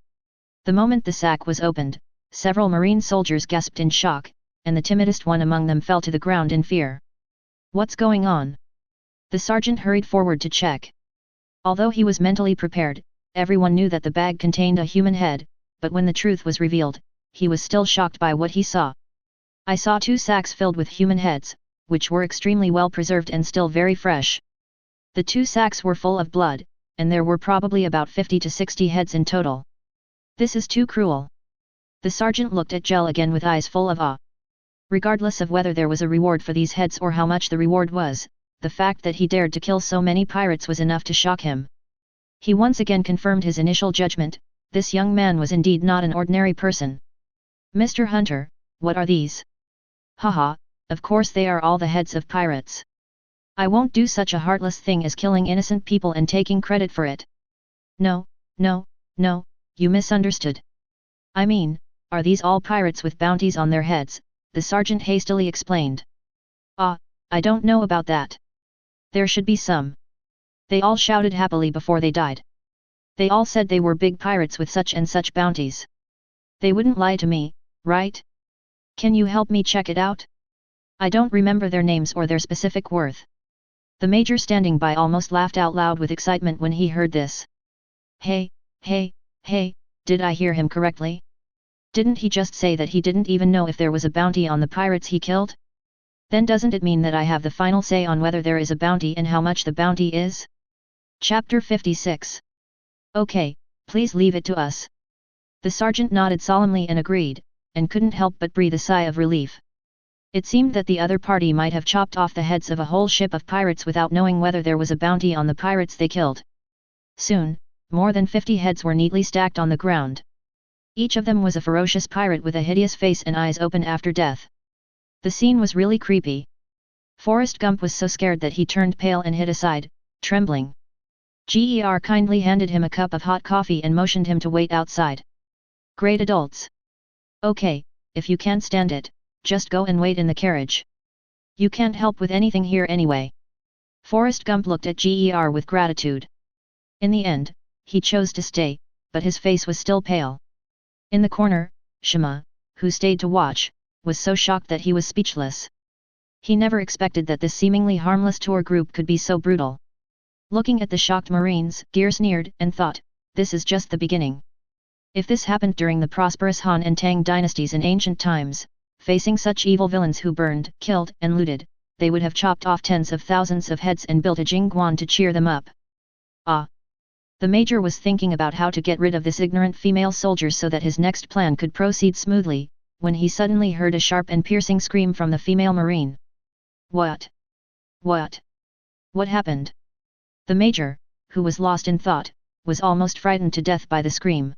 The moment the sack was opened, several Marine soldiers gasped in shock, and the timidest one among them fell to the ground in fear. "What's going on?" The sergeant hurried forward to check. Although he was mentally prepared, everyone knew that the bag contained a human head, but when the truth was revealed, he was still shocked by what he saw. "I saw 2 sacks filled with human heads, which were extremely well preserved and still very fresh. The 2 sacks were full of blood, and there were probably about 50 to 60 heads in total. This is too cruel." The sergeant looked at Gale again with eyes full of awe. Regardless of whether there was a reward for these heads or how much the reward was, the fact that he dared to kill so many pirates was enough to shock him. He once again confirmed his initial judgment: this young man was indeed not an ordinary person. "Mr. Hunter, what are these?" "Haha, of course they are all the heads of pirates. I won't do such a heartless thing as killing innocent people and taking credit for it." No, you misunderstood. I mean, are these all pirates with bounties on their heads?" the sergeant hastily explained. "Ah, I don't know about that. There should be some." They all shouted happily before they died. "They all said they were big pirates with such and such bounties. They wouldn't lie to me, right? Can you help me check it out? I don't remember their names or their specific worth." The major standing by almost laughed out loud with excitement when he heard this. Hey, did I hear him correctly? Didn't he just say that he didn't even know if there was a bounty on the pirates he killed? Then doesn't it mean that I have the final say on whether there is a bounty and how much the bounty is? Chapter 56. Okay, please leave it to us. The sergeant nodded solemnly and agreed, and couldn't help but breathe a sigh of relief. It seemed that the other party might have chopped off the heads of a whole ship of pirates without knowing whether there was a bounty on the pirates they killed. Soon, more than 50 heads were neatly stacked on the ground. Each of them was a ferocious pirate with a hideous face and eyes open after death. The scene was really creepy. Forrest Gump was so scared that he turned pale and hid aside, trembling. Ger kindly handed him a cup of hot coffee and motioned him to wait outside. "Great adults. Okay, if you can't stand it, just go and wait in the carriage. You can't help with anything here anyway." Forrest Gump looked at Ger with gratitude. In the end, he chose to stay, but his face was still pale. In the corner, Shima, who stayed to watch, was so shocked that he was speechless. He never expected that this seemingly harmless tour group could be so brutal. Looking at the shocked Marines, Ger sneered and thought, "This is just the beginning. If this happened during the prosperous Han and Tang dynasties in ancient times, facing such evil villains who burned, killed, and looted, they would have chopped off tens of thousands of heads and built a Jingguan to cheer them up. Ah! The major was thinking about how to get rid of this ignorant female soldier so that his next plan could proceed smoothly, when he suddenly heard a sharp and piercing scream from the female marine. What? What? What happened? The major, who was lost in thought, was almost frightened to death by the scream.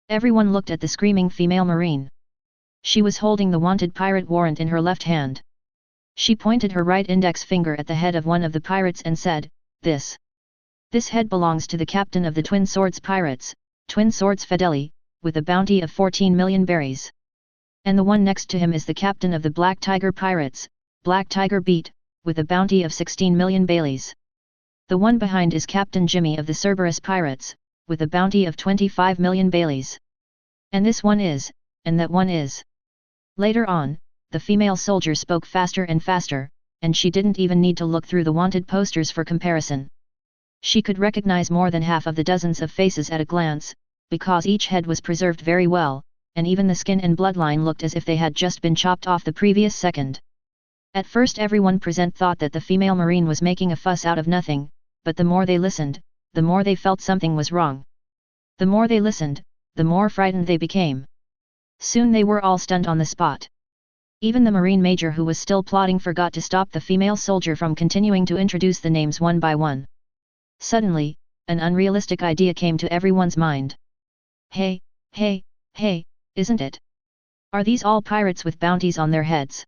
Everyone looked at the screaming female marine. She was holding the wanted pirate warrant in her left hand. She pointed her right index finger at the head of one of the pirates and said, This head belongs to the captain of the Twin Swords Pirates, Twin Swords Fideli, with a bounty of 14 million berries. And the one next to him is the captain of the Black Tiger Pirates, Black Tiger Beat, with a bounty of 16 million baileys. The one behind is Captain Jimmy of the Cerberus Pirates, with a bounty of 25 million baileys. And this one is, and that one is. Later on, the female soldier spoke faster and faster, and she didn't even need to look through the wanted posters for comparison. She could recognize more than half of the dozens of faces at a glance, because each head was preserved very well, and even the skin and bloodline looked as if they had just been chopped off the previous second. At first everyone present thought that the female marine was making a fuss out of nothing, but the more they listened, the more they felt something was wrong. The more they listened, the more frightened they became. Soon they were all stunned on the spot. Even the marine major who was still plotting forgot to stop the female soldier from continuing to introduce the names one by one. Suddenly, an unrealistic idea came to everyone's mind. Hey, isn't it? Are these all pirates with bounties on their heads?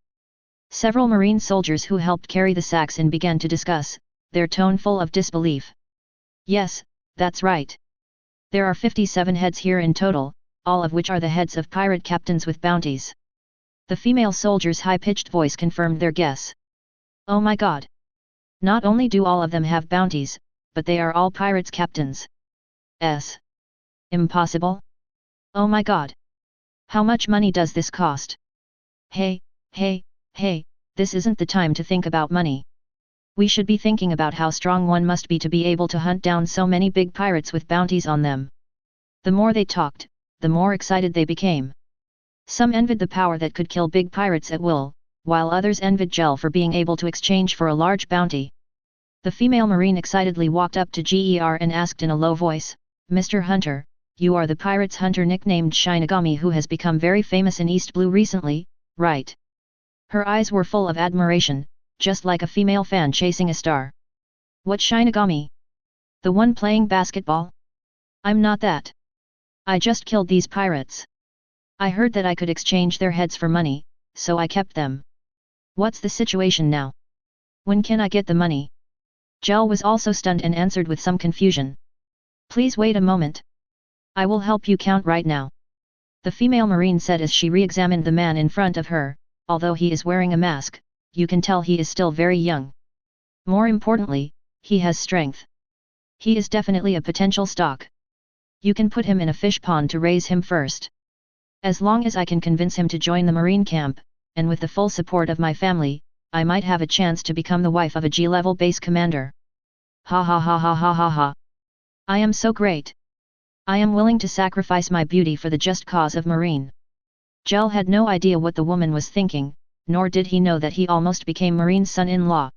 Several marine soldiers who helped carry the sacks in began to discuss, their tone full of disbelief. Yes, that's right. There are 57 heads here in total, all of which are the heads of pirate captains with bounties. The female soldier's high-pitched voice confirmed their guess. Oh my god! Not only do all of them have bounties, but they are all pirates captains. Impossible? Oh my god! How much money does this cost? Hey, this isn't the time to think about money. We should be thinking about how strong one must be to be able to hunt down so many big pirates with bounties on them. The more they talked, the more excited they became. Some envied the power that could kill big pirates at will, while others envied Gale for being able to exchange for a large bounty. The female marine excitedly walked up to Ger and asked in a low voice, Mr. Hunter, you are the pirate's hunter nicknamed Shinigami who has become very famous in East Blue recently, right? Her eyes were full of admiration, just like a female fan chasing a star. What Shinigami? The one playing basketball? I'm not that. I just killed these pirates. I heard that I could exchange their heads for money, so I kept them. What's the situation now? When can I get the money? Gale was also stunned and answered with some confusion. Please wait a moment. I will help you count right now. The female marine said as she re-examined the man in front of her. Although he is wearing a mask, you can tell he is still very young. More importantly, he has strength. He is definitely a potential stock. You can put him in a fish pond to raise him first. As long as I can convince him to join the marine camp, and with the full support of my family, I might have a chance to become the wife of a G-level base commander. Ha ha ha ha ha ha ha. I am so great. I am willing to sacrifice my beauty for the just cause of marine. Gale had no idea what the woman was thinking, nor did he know that he almost became Marine's son-in-law.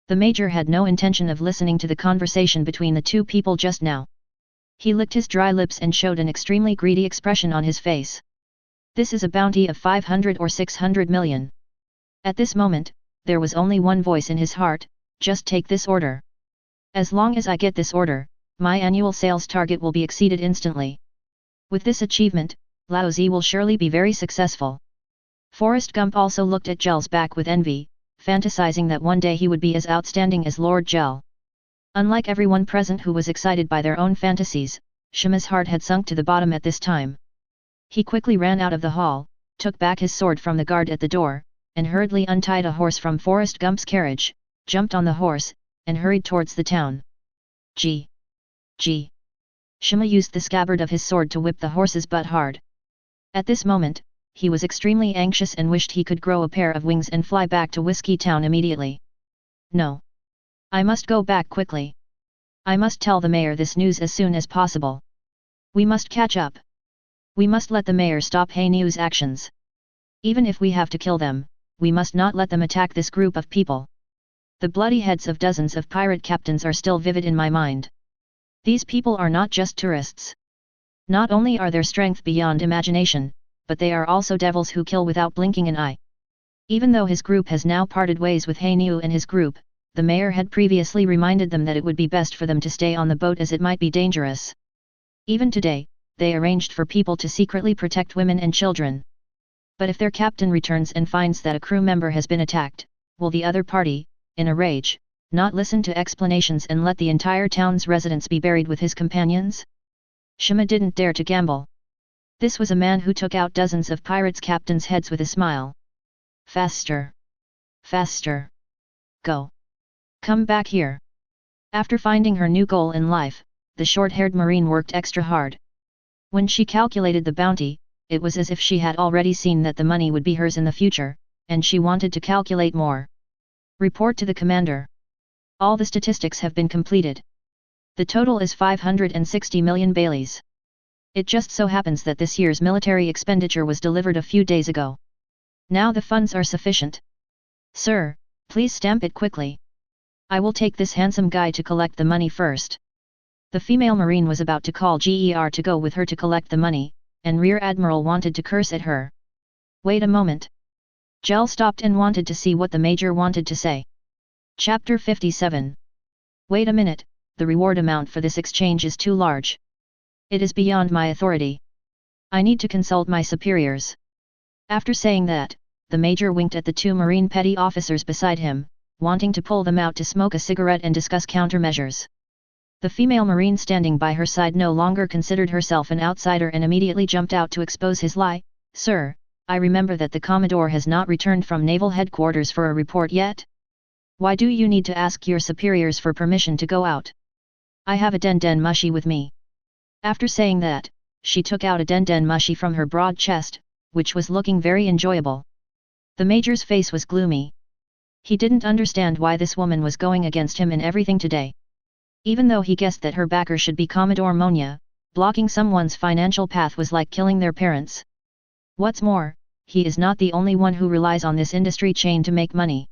The major had no intention of listening to the conversation between the two people just now. He licked his dry lips and showed an extremely greedy expression on his face. This is a bounty of 500 or 600 million. At this moment, there was only one voice in his heart, just take this order. As long as I get this order, my annual sales target will be exceeded instantly. With this achievement, Lao Zi will surely be very successful. Forrest Gump also looked at Gale's back with envy, fantasizing that one day he would be as outstanding as Lord Gale. Unlike everyone present who was excited by their own fantasies, Shima's heart had sunk to the bottom at this time. He quickly ran out of the hall, took back his sword from the guard at the door, and hurriedly untied a horse from Forrest Gump's carriage, jumped on the horse, and hurried towards the town. Gee! Shima used the scabbard of his sword to whip the horse's butt hard. At this moment, he was extremely anxious and wished he could grow a pair of wings and fly back to Whiskey Town immediately. No. I must go back quickly. I must tell the mayor this news as soon as possible. We must catch up. We must let the mayor stop IOUs' actions. Even if we have to kill them, we must not let them attack this group of people. The bloody heads of dozens of pirate captains are still vivid in my mind. These people are not just tourists. Not only are their strength beyond imagination, but they are also devils who kill without blinking an eye. Even though his group has now parted ways with IOU and his group, the mayor had previously reminded them that it would be best for them to stay on the boat as it might be dangerous. Even today, they arranged for people to secretly protect women and children. But if their captain returns and finds that a crew member has been attacked, will the other party, in a rage, not listen to explanations and let the entire town's residents be buried with his companions? Shima didn't dare to gamble. This was a man who took out dozens of pirates' captains' heads with a smile. Faster! Faster! Go! Come back here! After finding her new goal in life, the short-haired marine worked extra hard. When she calculated the bounty, it was as if she had already seen that the money would be hers in the future, and she wanted to calculate more. Report to the commander. All the statistics have been completed. The total is 560 million Baileys. It just so happens that this year's military expenditure was delivered a few days ago. Now the funds are sufficient. Sir, please stamp it quickly. I will take this handsome guy to collect the money first. The female marine was about to call Ger to go with her to collect the money, and Rear Admiral wanted to curse at her. Wait a moment. Gale stopped and wanted to see what the Major wanted to say. Chapter 57. Wait a minute, the reward amount for this exchange is too large. It is beyond my authority. I need to consult my superiors. After saying that, the Major winked at the two Marine petty officers beside him, wanting to pull them out to smoke a cigarette and discuss countermeasures. The female Marine standing by her side no longer considered herself an outsider and immediately jumped out to expose his lie. Sir, I remember that the Commodore has not returned from Naval Headquarters for a report yet. Why do you need to ask your superiors for permission to go out? I have a den mushi with me. After saying that, she took out a den mushi from her broad chest, which was looking very enjoyable. The Major's face was gloomy. He didn't understand why this woman was going against him in everything today. Even though he guessed that her backer should be Commodore Monia, blocking someone's financial path was like killing their parents. What's more, he is not the only one who relies on this industry chain to make money.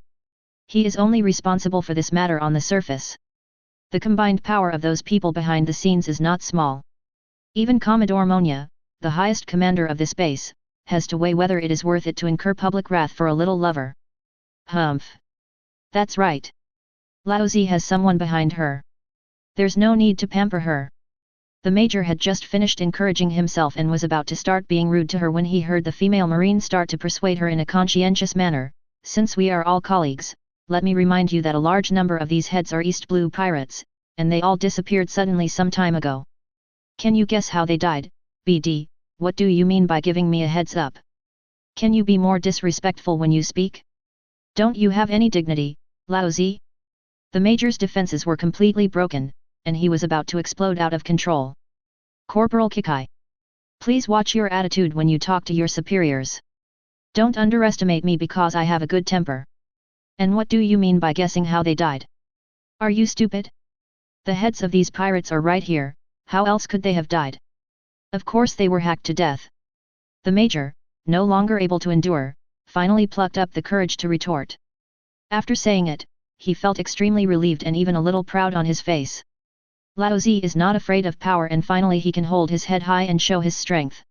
He is only responsible for this matter on the surface. The combined power of those people behind the scenes is not small. Even Commodore Monia, the highest commander of this base, has to weigh whether it is worth it to incur public wrath for a little lover. Humph. That's right. Laozi has someone behind her. There's no need to pamper her. The Major had just finished encouraging himself and was about to start being rude to her when he heard the female Marine start to persuade her in a conscientious manner. Since we are all colleagues, let me remind you that a large number of these heads are East Blue pirates, and they all disappeared suddenly some time ago. Can you guess how they died, BD? What do you mean by giving me a heads up? Can you be more disrespectful when you speak? Don't you have any dignity, Laozi? The Major's defenses were completely broken, and he was about to explode out of control. Corporal Kikai. Please watch your attitude when you talk to your superiors. Don't underestimate me because I have a good temper. And what do you mean by guessing how they died? Are you stupid? The heads of these pirates are right here, how else could they have died? Of course they were hacked to death. The Major, no longer able to endure, finally plucked up the courage to retort. After saying it, he felt extremely relieved and even a little proud on his face. Laozi is not afraid of power and finally he can hold his head high and show his strength.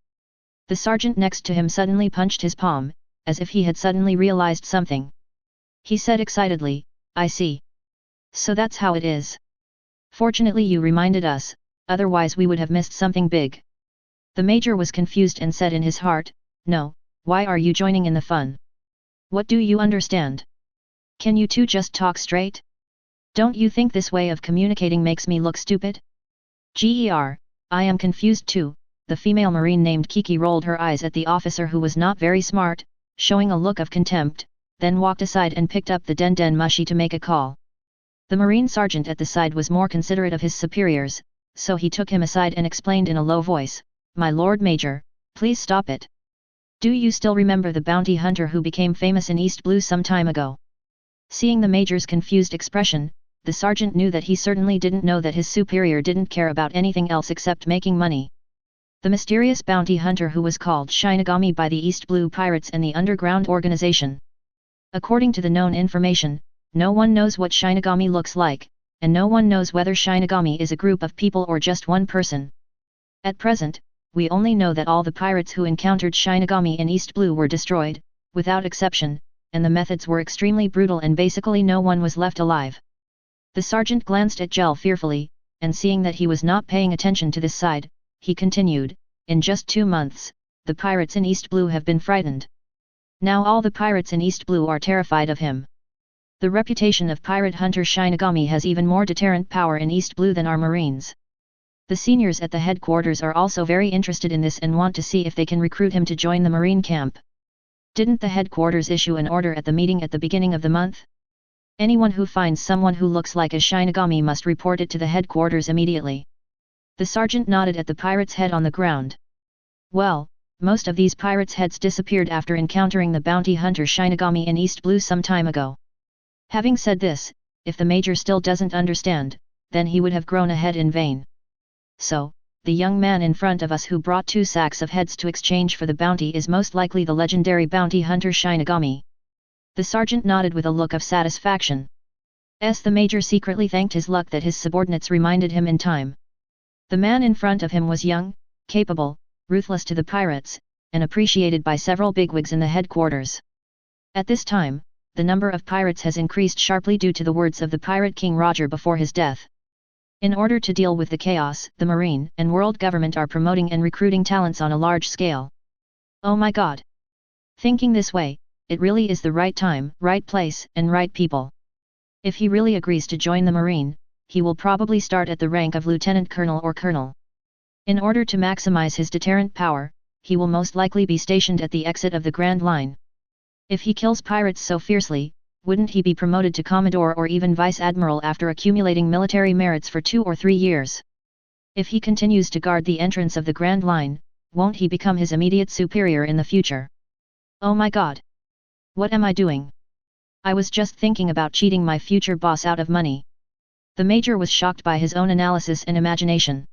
The sergeant next to him suddenly punched his palm, as if he had suddenly realized something. He said excitedly, I see. So that's how it is. Fortunately you reminded us, otherwise we would have missed something big. The Major was confused and said in his heart, no, why are you joining in the fun? What do you understand? Can you two just talk straight? Don't you think this way of communicating makes me look stupid? Ger, I am confused too. The female Marine named Kiki rolled her eyes at the officer who was not very smart, showing a look of contempt, then walked aside and picked up the den mushi to make a call. The Marine sergeant at the side was more considerate of his superiors, so he took him aside and explained in a low voice, My Lord Major, please stop it. Do you still remember the bounty hunter who became famous in East Blue some time ago? Seeing the Major's confused expression, the sergeant knew that he certainly didn't know that his superior didn't care about anything else except making money. The mysterious bounty hunter who was called Shinigami by the East Blue Pirates and the underground organization. According to the known information, no one knows what Shinigami looks like, and no one knows whether Shinigami is a group of people or just one person. At present, we only know that all the pirates who encountered Shinigami in East Blue were destroyed, without exception, and the methods were extremely brutal and basically no one was left alive. The sergeant glanced at Gale fearfully, and seeing that he was not paying attention to this side, he continued, in just 2 months, the pirates in East Blue have been frightened. Now all the pirates in East Blue are terrified of him. The reputation of pirate hunter Shinigami has even more deterrent power in East Blue than our Marines. The seniors at the headquarters are also very interested in this and want to see if they can recruit him to join the Marine camp. Didn't the headquarters issue an order at the meeting at the beginning of the month? Anyone who finds someone who looks like a Shinigami must report it to the headquarters immediately. The sergeant nodded at the pirate's head on the ground. Well, most of these pirates' heads disappeared after encountering the bounty hunter Shinigami in East Blue some time ago. Having said this, if the major still doesn't understand, then he would have grown a head in vain. So, the young man in front of us who brought 2 sacks of heads to exchange for the bounty is most likely the legendary bounty hunter Shinigami. The sergeant nodded with a look of satisfaction. The major secretly thanked his luck that his subordinates reminded him in time. The man in front of him was young, capable, ruthless to the pirates, and appreciated by several bigwigs in the headquarters. At this time, the number of pirates has increased sharply due to the words of the pirate king Roger before his death. In order to deal with the chaos, the Marine and world government are promoting and recruiting talents on a large scale. Oh my god! Thinking this way, it really is the right time, right place, and right people. If he really agrees to join the Marine, he will probably start at the rank of lieutenant colonel or colonel. In order to maximize his deterrent power, he will most likely be stationed at the exit of the Grand Line. If he kills pirates so fiercely, wouldn't he be promoted to Commodore or even Vice Admiral after accumulating military merits for 2 or 3 years? If he continues to guard the entrance of the Grand Line, won't he become his immediate superior in the future? Oh my god! What am I doing? I was just thinking about cheating my future boss out of money. The major was shocked by his own analysis and imagination.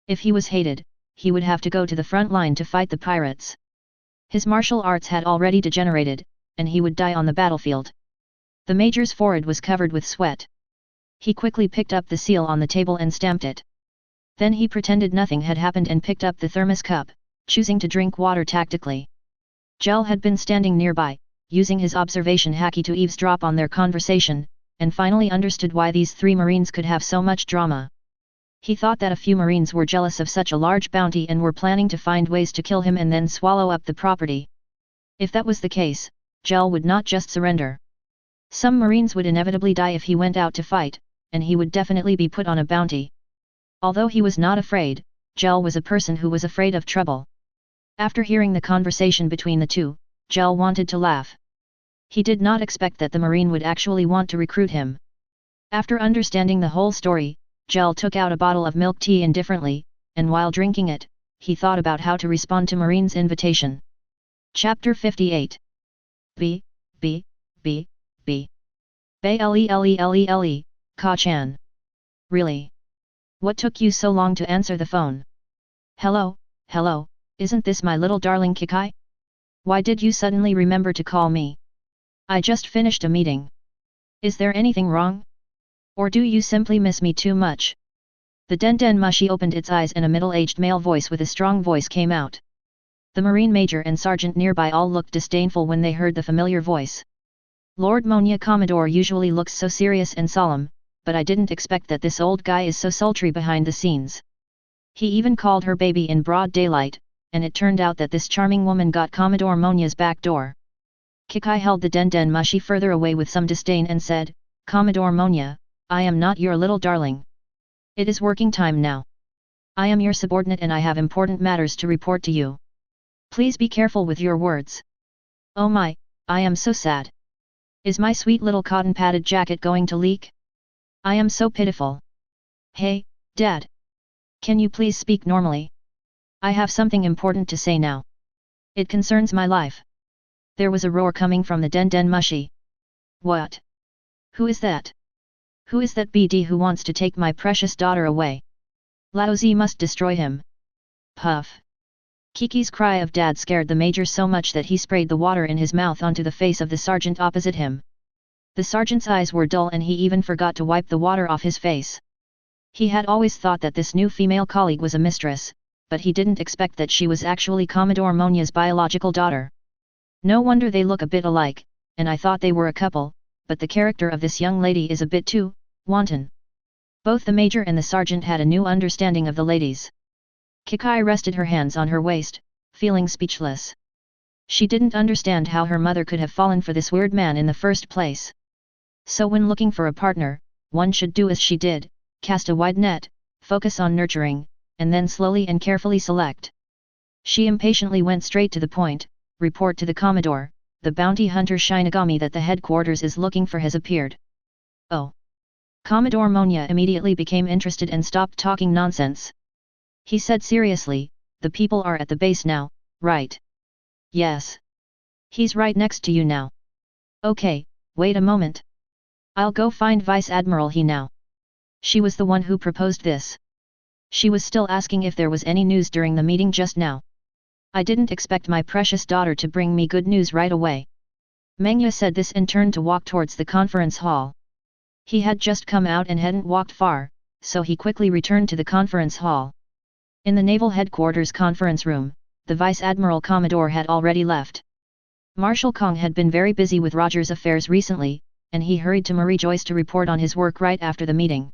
If he was hated, he would have to go to the front line to fight the pirates. His martial arts had already degenerated, and he would die on the battlefield. The major's forehead was covered with sweat. He quickly picked up the seal on the table and stamped it. Then he pretended nothing had happened and picked up the thermos cup, choosing to drink water tactically. Gale had been standing nearby, using his observation haki to eavesdrop on their conversation, and finally understood why these 3 Marines could have so much drama. He thought that a few Marines were jealous of such a large bounty and were planning to find ways to kill him and then swallow up the property. If that was the case, Gale would not just surrender. Some Marines would inevitably die if he went out to fight, and he would definitely be put on a bounty. Although he was not afraid, Gale was a person who was afraid of trouble. After hearing the conversation between the two, Gale wanted to laugh. He did not expect that the Marine would actually want to recruit him. After understanding the whole story, Gale took out a bottle of milk tea indifferently, and while drinking it, he thought about how to respond to Marine's invitation. Chapter 58. B. Bailele, Ka-chan. Really? What took you so long to answer the phone? Hello, isn't this my little darling Kikai? Why did you suddenly remember to call me? I just finished a meeting. Is there anything wrong? Or do you simply miss me too much? The Den Mushi opened its eyes and a middle-aged male voice with a strong voice came out. The Marine Major and Sergeant nearby all looked disdainful when they heard the familiar voice. Lord Monya Commodore usually looks so serious and solemn, but I didn't expect that this old guy is so sultry behind the scenes. He even called her baby in broad daylight, and it turned out that this charming woman got Commodore Monya's back door. Kikai held the Den Mushi further away with some disdain and said, Commodore Monya, I am not your little darling. It is working time now. I am your subordinate and I have important matters to report to you. Please be careful with your words. Oh my, I am so sad. Is my sweet little cotton-padded jacket going to leak? I am so pitiful. Hey, Dad. Can you please speak normally? I have something important to say now. It concerns my life. There was a roar coming from the Den Mushi. What? Who is that? Who is that BD who wants to take my precious daughter away? Laozi must destroy him. Puff. Kiki's cry of "Dad" scared the major so much that he sprayed the water in his mouth onto the face of the sergeant opposite him. The sergeant's eyes were dull and he even forgot to wipe the water off his face. He had always thought that this new female colleague was a mistress, but he didn't expect that she was actually Commodore Monia's biological daughter. No wonder they look a bit alike, and I thought they were a couple, but the character of this young lady is a bit too wanton. Both the major and the sergeant had a new understanding of the ladies. Kikai rested her hands on her waist, feeling speechless. She didn't understand how her mother could have fallen for this weird man in the first place. So when looking for a partner, one should do as she did, cast a wide net, focus on nurturing, and then slowly and carefully select. She impatiently went straight to the point. Report to the Commodore, the bounty hunter Shinigami that the headquarters is looking for has appeared. Oh. Commodore Monia immediately became interested and stopped talking nonsense. He said seriously, the people are at the base now, right? Yes. He's right next to you now. Okay, wait a moment. I'll go find Vice Admiral He now. She was the one who proposed this. She was still asking if there was any news during the meeting just now. I didn't expect my precious daughter to bring me good news right away. Mengya said this and turned to walk towards the conference hall. He had just come out and hadn't walked far, so he quickly returned to the conference hall. In the Naval Headquarters conference room, the Vice Admiral Commodore had already left. Marshal Kong had been very busy with Roger's affairs recently, and he hurried to Marie Joyce to report on his work right after the meeting.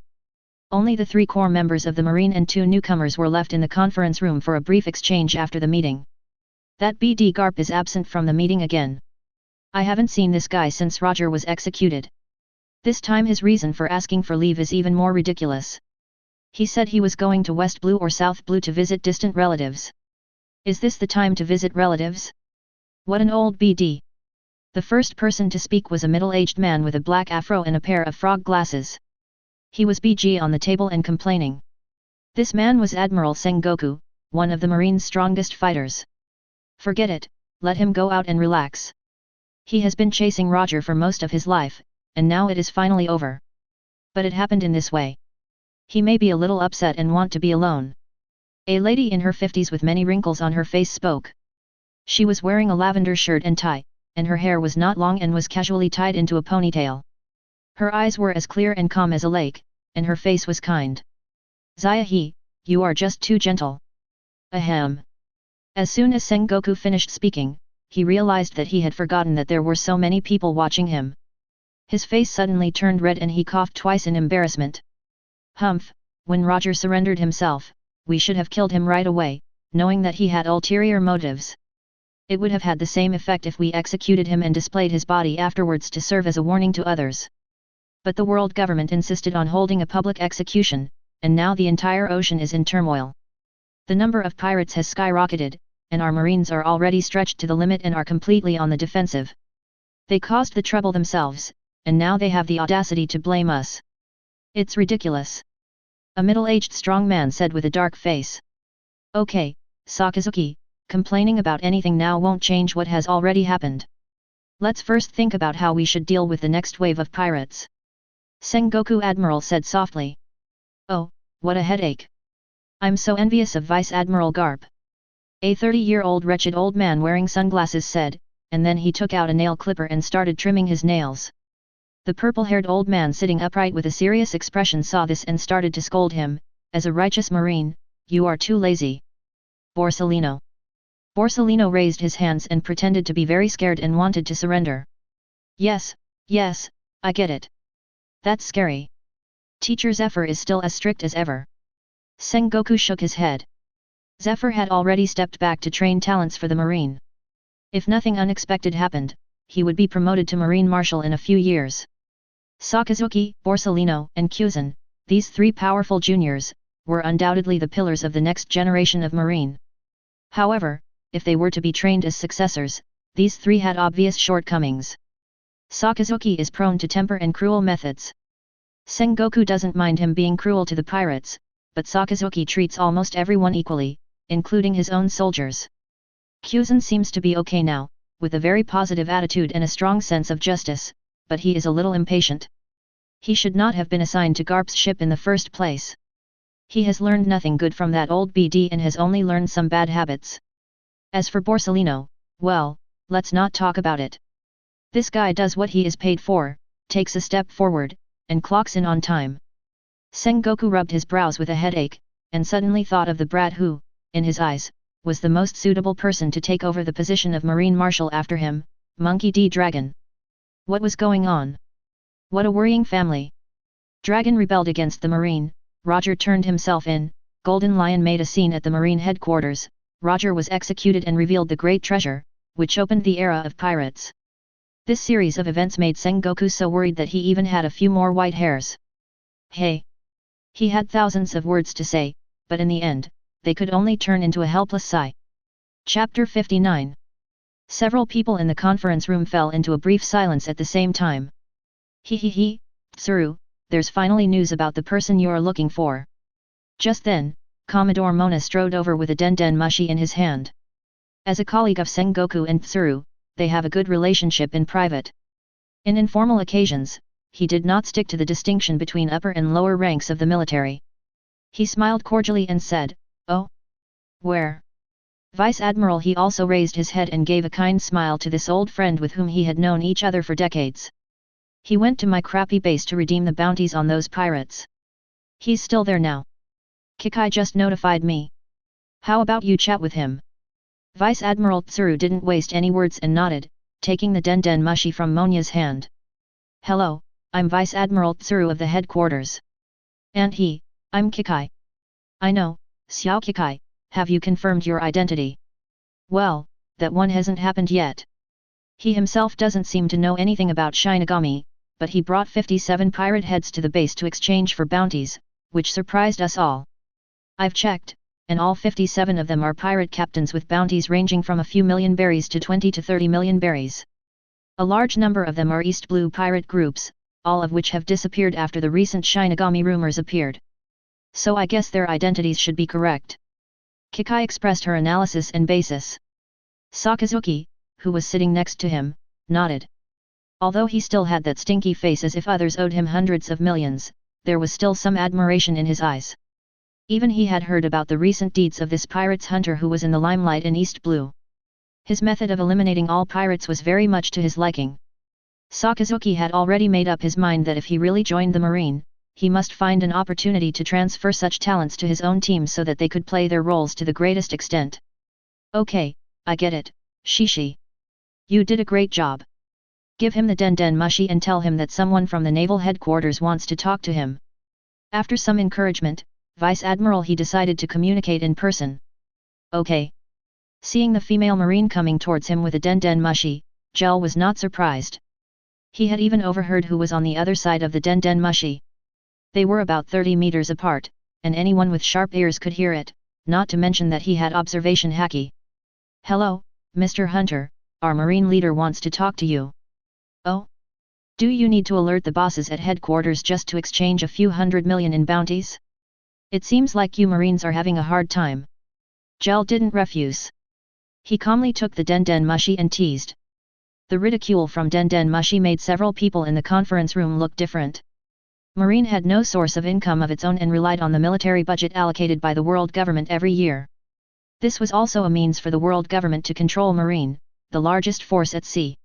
Only the 3 core members of the Marine and 2 newcomers were left in the conference room for a brief exchange after the meeting. That BD Garp is absent from the meeting again. I haven't seen this guy since Roger was executed. This time his reason for asking for leave is even more ridiculous. He said he was going to West Blue or South Blue to visit distant relatives. Is this the time to visit relatives? What an old BD. The first person to speak was a middle-aged man with a black afro and a pair of frog glasses. He was BG on the table and complaining. This man was Admiral Sengoku, one of the Marine's strongest fighters. Forget it, let him go out and relax. He has been chasing Roger for most of his life, and now it is finally over. But it happened in this way. He may be a little upset and want to be alone. A lady in her 50s with many wrinkles on her face spoke. She was wearing a lavender shirt and tie, and her hair was not long and was casually tied into a ponytail. Her eyes were as clear and calm as a lake, and her face was kind. Zaya-he, you are just too gentle. Ahem. As soon as Sengoku finished speaking, he realized that he had forgotten that there were so many people watching him. His face suddenly turned red and he coughed twice in embarrassment. Humph, when Roger surrendered himself, we should have killed him right away, knowing that he had ulterior motives. It would have had the same effect if we executed him and displayed his body afterwards to serve as a warning to others. But the world government insisted on holding a public execution, and now the entire ocean is in turmoil. The number of pirates has skyrocketed, and our marines are already stretched to the limit and are completely on the defensive. They caused the trouble themselves, and now they have the audacity to blame us. It's ridiculous. A middle-aged strong man said with a dark face. Okay, Sakazuki, complaining about anything now won't change what has already happened. Let's first think about how we should deal with the next wave of pirates. Sengoku Admiral said softly. Oh, what a headache. I'm so envious of Vice Admiral Garp. A 30-year-old wretched old man wearing sunglasses said, and then he took out a nail clipper and started trimming his nails. The purple-haired old man sitting upright with a serious expression saw this and started to scold him, as a righteous marine, you are too lazy. Borsellino. Borsellino raised his hands and pretended to be very scared and wanted to surrender. Yes, I get it. That's scary. Teacher Zephyr is still as strict as ever. Sengoku shook his head. Zephyr had already stepped back to train talents for the Marine. If nothing unexpected happened, he would be promoted to Marine Marshal in a few years. Sakazuki, Borsellino, and Kyuzan, these 3 powerful juniors, were undoubtedly the pillars of the next generation of Marine. However, if they were to be trained as successors, these 3 had obvious shortcomings. Sakazuki is prone to temper and cruel methods. Sengoku doesn't mind him being cruel to the pirates, but Sakazuki treats almost everyone equally, including his own soldiers. Kyuzan seems to be okay now, with a very positive attitude and a strong sense of justice, but he is a little impatient. He should not have been assigned to Garp's ship in the first place. He has learned nothing good from that old BD and has only learned some bad habits. As for Borsellino, well, let's not talk about it. This guy does what he is paid for, takes a step forward, and clocks in on time. Sengoku rubbed his brows with a headache, and suddenly thought of the brat who, in his eyes, was the most suitable person to take over the position of Marine Marshal after him, Monkey D. Dragon. What was going on? What a worrying family. Dragon rebelled against the Marine, Roger turned himself in, Golden Lion made a scene at the Marine headquarters, Roger was executed and revealed the great treasure, which opened the era of pirates. This series of events made Sengoku so worried that he even had a few more white hairs. Hey! He had thousands of words to say, but in the end, they could only turn into a helpless sigh. Chapter 59. Several people in the conference room fell into a brief silence at the same time. He, Tsuru, there's finally news about the person you're looking for. Just then, Commodore Mona strode over with a den mushi in his hand. As a colleague of Sengoku and Tsuru, they have a good relationship in private. In informal occasions, he did not stick to the distinction between upper and lower ranks of the military. He smiled cordially and said, "Oh? Where?" Vice Admiral he also raised his head and gave a kind smile to this old friend with whom he had known each other for decades. He went to my crappy base to redeem the bounties on those pirates. He's still there now. Kikai just notified me. How about you chat with him? Vice Admiral Tsuru didn't waste any words and nodded, taking the den mushi from Monya's hand. Hello, I'm Vice Admiral Tsuru of the headquarters. And I'm Kikai. I know, Xiao Kikai, have you confirmed your identity? Well, that one hasn't happened yet. He himself doesn't seem to know anything about Shinigami, but he brought 57 pirate heads to the base to exchange for bounties, which surprised us all. I've checked, and all 57 of them are pirate captains with bounties ranging from a few million berries to 20 to 30 million berries. A large number of them are East Blue pirate groups, all of which have disappeared after the recent Shinigami rumors appeared. So I guess their identities should be correct. Kikai expressed her analysis and basis. Sakazuki, who was sitting next to him, nodded. Although he still had that stinky face as if others owed him hundreds of millions, there was still some admiration in his eyes. Even he had heard about the recent deeds of this pirates hunter who was in the limelight in East Blue. His method of eliminating all pirates was very much to his liking. Sakazuki had already made up his mind that if he really joined the Marine, he must find an opportunity to transfer such talents to his own team so that they could play their roles to the greatest extent. Okay, I get it, Shishi. You did a great job. Give him the den mushi and tell him that someone from the naval headquarters wants to talk to him. After some encouragement, Vice Admiral he decided to communicate in person. Okay. Seeing the female Marine coming towards him with a den mushi, Gale was not surprised. He had even overheard who was on the other side of the den mushi. They were about 30 meters apart, and anyone with sharp ears could hear it, not to mention that he had observation haki. Hello, Mr. Hunter, our Marine leader wants to talk to you. Oh? Do you need to alert the bosses at headquarters just to exchange a few 100 million in bounties? It seems like you Marines are having a hard time. Gale didn't refuse. He calmly took the den mushi and teased. The ridicule from den mushi made several people in the conference room look different. Marine had no source of income of its own and relied on the military budget allocated by the world government every year. This was also a means for the world government to control Marine, the largest force at sea.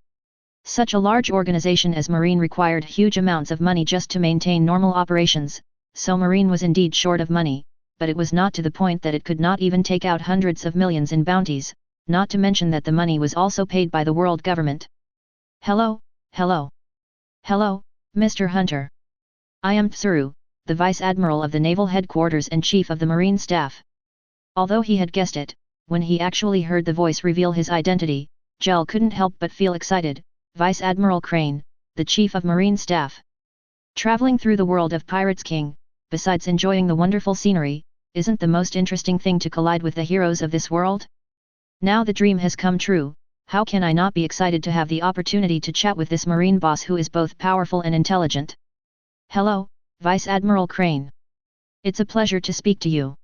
Such a large organization as Marine required huge amounts of money just to maintain normal operations, so Marine was indeed short of money, but it was not to the point that it could not even take out hundreds of millions in bounties, not to mention that the money was also paid by the world government. Hello, Mr. Hunter. I am Tsuru, the Vice Admiral of the Naval Headquarters and Chief of the Marine Staff. Although he had guessed it, when he actually heard the voice reveal his identity, Gale couldn't help but feel excited. Vice Admiral Crane, the Chief of Marine Staff. Traveling through the world of Pirates King, besides enjoying the wonderful scenery, isn't the most interesting thing to collide with the heroes of this world? Now the dream has come true, how can I not be excited to have the opportunity to chat with this Marine boss who is both powerful and intelligent? Hello, Vice Admiral Crane. It's a pleasure to speak to you.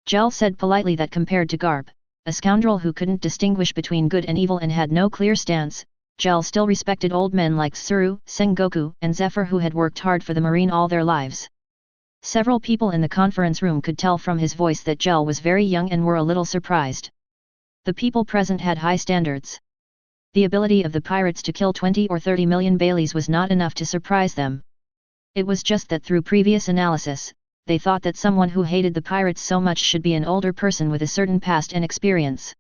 Gale said politely that compared to Garb, a scoundrel who couldn't distinguish between good and evil and had no clear stance, Gale still respected old men like Tsuru, Sengoku, and Zephyr who had worked hard for the Marine all their lives. Several people in the conference room could tell from his voice that Gale was very young and were a little surprised. The people present had high standards. The ability of the pirates to kill 20 or 30 million Baileys was not enough to surprise them. It was just that through previous analysis, they thought that someone who hated the pirates so much should be an older person with a certain past and experience.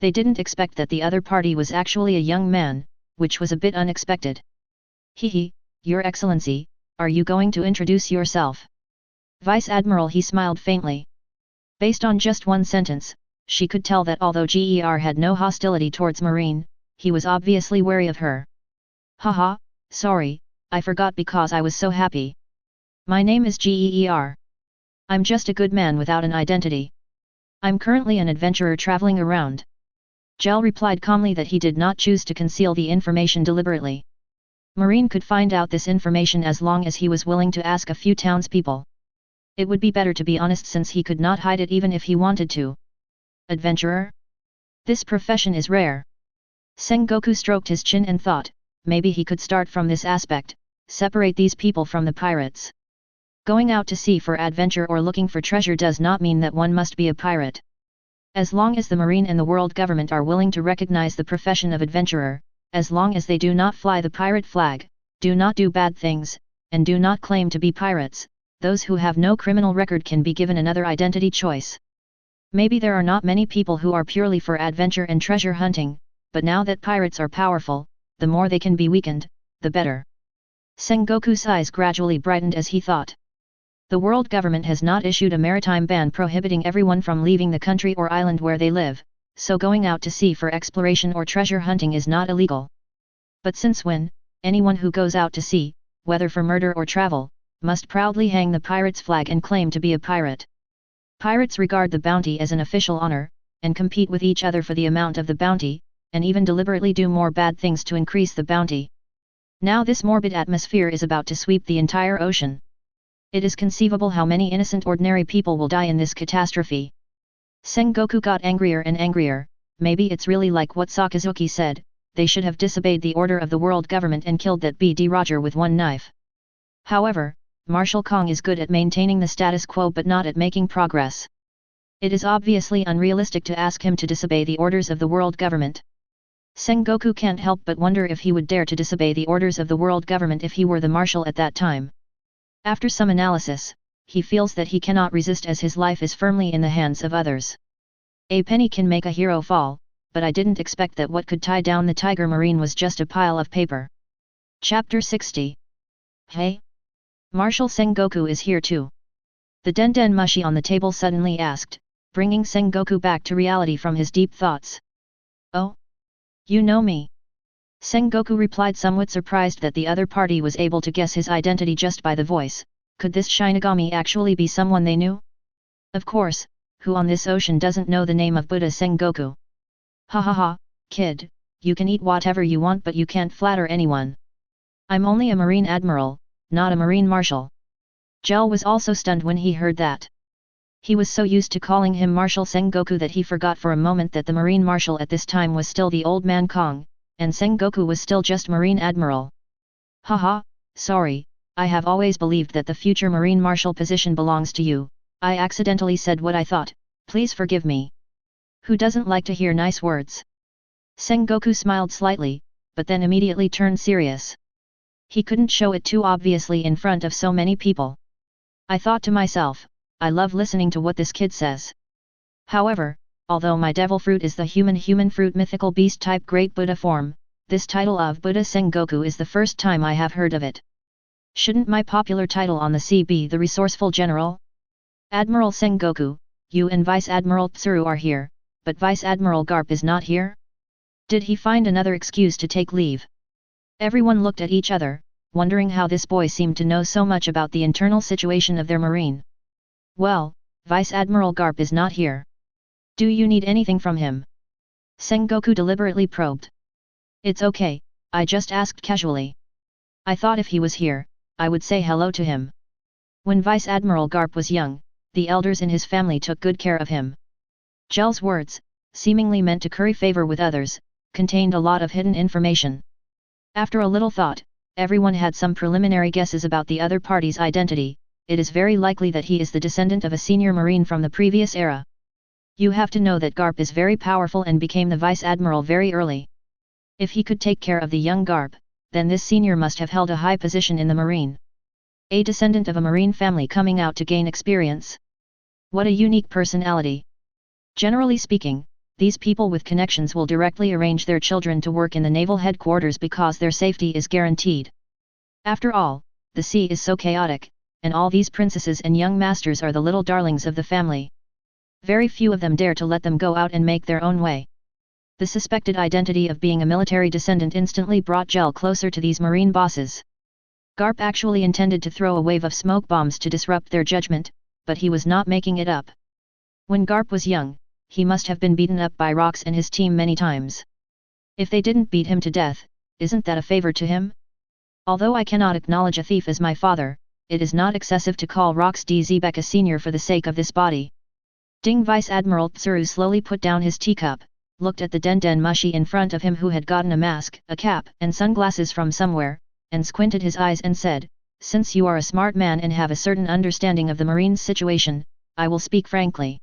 They didn't expect that the other party was actually a young man, which was a bit unexpected. Hehe, Your Excellency, are you going to introduce yourself? Vice Admiral, he smiled faintly. Based on just one sentence, she could tell that although Ger had no hostility towards Marine, he was obviously wary of her. Haha, sorry, I forgot because I was so happy. My name is Ger. I'm just a good man without an identity. I'm currently an adventurer traveling around. Gale replied calmly that he did not choose to conceal the information deliberately. Marine could find out this information as long as he was willing to ask a few townspeople. It would be better to be honest since he could not hide it even if he wanted to. Adventurer? This profession is rare. Sengoku stroked his chin and thought, maybe he could start from this aspect, separate these people from the pirates. Going out to sea for adventure or looking for treasure does not mean that one must be a pirate. As long as the Marine and the world government are willing to recognize the profession of adventurer, as long as they do not fly the pirate flag, do not do bad things, and do not claim to be pirates, those who have no criminal record can be given another identity choice. Maybe there are not many people who are purely for adventure and treasure hunting, but now that pirates are powerful, the more they can be weakened, the better. Sengoku's eyes gradually brightened as he thought. The world government has not issued a maritime ban prohibiting everyone from leaving the country or island where they live, so going out to sea for exploration or treasure hunting is not illegal. But since when, anyone who goes out to sea, whether for murder or travel, must proudly hang the pirate's flag and claim to be a pirate. Pirates regard the bounty as an official honor, and compete with each other for the amount of the bounty, and even deliberately do more bad things to increase the bounty. Now this morbid atmosphere is about to sweep the entire ocean. It is conceivable how many innocent ordinary people will die in this catastrophe. Sengoku got angrier and angrier. Maybe it's really like what Sakazuki said, they should have disobeyed the order of the world government and killed that BD Roger with one knife. However, Marshal Kong is good at maintaining the status quo but not at making progress. It is obviously unrealistic to ask him to disobey the orders of the world government. Sengoku can't help but wonder if he would dare to disobey the orders of the world government if he were the marshal at that time. After some analysis, he feels that he cannot resist as his life is firmly in the hands of others. A penny can make a hero fall, but I didn't expect that what could tie down the Tiger Marine was just a pile of paper. Chapter 60. Hey? Marshal Sengoku is here too. The Den Mushi on the table suddenly asked, bringing Sengoku back to reality from his deep thoughts. Oh? You know me? Sengoku replied, somewhat surprised that the other party was able to guess his identity just by the voice. Could this Shinigami actually be someone they knew? Of course, who on this ocean doesn't know the name of Buddha Sengoku? Ha ha ha, kid, you can eat whatever you want but you can't flatter anyone. I'm only a Marine Admiral, not a Marine Marshal. Gale was also stunned when he heard that. He was so used to calling him Marshal Sengoku that he forgot for a moment that the Marine Marshal at this time was still the old man Kong, and Sengoku was still just Marine Admiral. Haha, sorry, I have always believed that the future Marine Marshal position belongs to you. I accidentally said what I thought, please forgive me. Who doesn't like to hear nice words? Sengoku smiled slightly, but then immediately turned serious. He couldn't show it too obviously in front of so many people. I thought to myself, I love listening to what this kid says. However, although my devil fruit is the human fruit mythical beast type great Buddha form, this title of Buddha Sengoku is the first time I have heard of it. Shouldn't my popular title on the sea be the resourceful general? Admiral Sengoku, you and Vice Admiral Tsuru are here, but Vice Admiral Garp is not here? Did he find another excuse to take leave? Everyone looked at each other, wondering how this boy seemed to know so much about the internal situation of their marine. Well, Vice Admiral Garp is not here. Do you need anything from him? Sengoku deliberately probed. It's okay, I just asked casually. I thought if he was here, I would say hello to him. When Vice Admiral Garp was young, the elders in his family took good care of him. Gale's words, seemingly meant to curry favor with others, contained a lot of hidden information. After a little thought, everyone had some preliminary guesses about the other party's identity. It is very likely that he is the descendant of a senior marine from the previous era. You have to know that Garp is very powerful and became the Vice Admiral very early. If he could take care of the young Garp, then this senior must have held a high position in the Marine. A descendant of a Marine family coming out to gain experience. What a unique personality. Generally speaking, these people with connections will directly arrange their children to work in the naval headquarters because their safety is guaranteed. After all, the sea is so chaotic, and all these princesses and young masters are the little darlings of the family. Very few of them dare to let them go out and make their own way. The suspected identity of being a military descendant instantly brought Gale closer to these Marine bosses. Garp actually intended to throw a wave of smoke bombs to disrupt their judgment, but he was not making it up. When Garp was young, he must have been beaten up by Rox and his team many times. If they didn't beat him to death, isn't that a favor to him? Although I cannot acknowledge a thief as my father, it is not excessive to call Rox Dzebek a senior for the sake of this body. Ding. Vice Admiral Tsuru slowly put down his teacup, looked at the Den Mushi in front of him who had gotten a mask, a cap and sunglasses from somewhere, and squinted his eyes and said, "Since you are a smart man and have a certain understanding of the Marines' situation, I will speak frankly.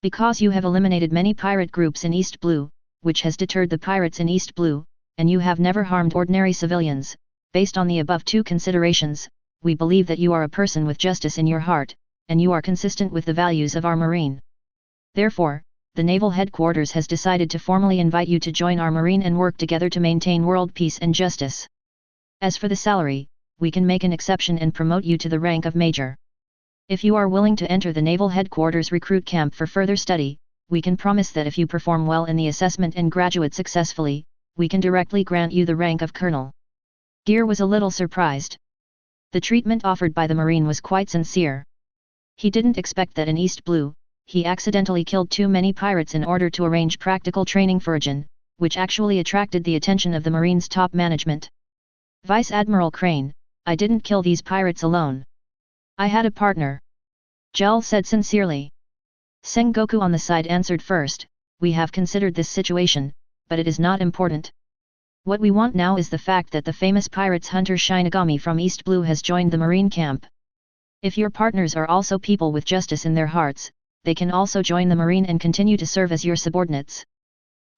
Because you have eliminated many pirate groups in East Blue, which has deterred the pirates in East Blue, and you have never harmed ordinary civilians, based on the above two considerations, we believe that you are a person with justice in your heart, and you are consistent with the values of our Marine. Therefore, the Naval Headquarters has decided to formally invite you to join our Marine and work together to maintain world peace and justice. As for the salary, we can make an exception and promote you to the rank of Major. If you are willing to enter the Naval Headquarters recruit camp for further study, we can promise that if you perform well in the assessment and graduate successfully, we can directly grant you the rank of Colonel." Gear was a little surprised. The treatment offered by the Marine was quite sincere. He didn't expect that in East Blue, he accidentally killed too many pirates in order to arrange practical training for Ajin, which actually attracted the attention of the Marine's top management. "Vice Admiral Crane, I didn't kill these pirates alone. I had a partner," Gale said sincerely. Sengoku on the side answered first, "We have considered this situation, but it is not important. What we want now is the fact that the famous pirates hunter Shinigami from East Blue has joined the Marine camp. If your partners are also people with justice in their hearts, they can also join the Marine and continue to serve as your subordinates."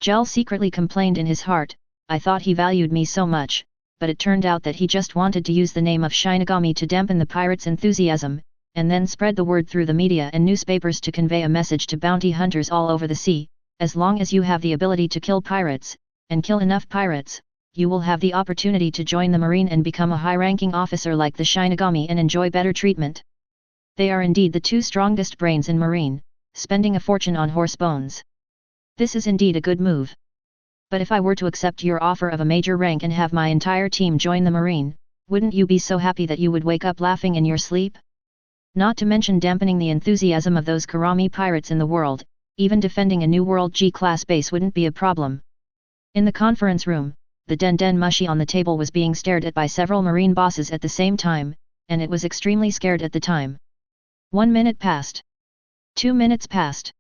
Gale secretly complained in his heart, "I thought he valued me so much, but it turned out that he just wanted to use the name of Shinigami to dampen the pirates' enthusiasm, and then spread the word through the media and newspapers to convey a message to bounty hunters all over the sea. As long as you have the ability to kill pirates, and kill enough pirates, you will have the opportunity to join the Marine and become a high-ranking officer like the Shinigami and enjoy better treatment. They are indeed the two strongest brains in Marine, spending a fortune on horse bones. This is indeed a good move. But if I were to accept your offer of a major rank and have my entire team join the Marine, wouldn't you be so happy that you would wake up laughing in your sleep? Not to mention dampening the enthusiasm of those Kurami pirates in the world, even defending a new World G-class base wouldn't be a problem." In the conference room, the Den Mushi on the table was being stared at by several Marine bosses at the same time, and it was extremely scared at the time. 1 minute passed. 2 minutes passed.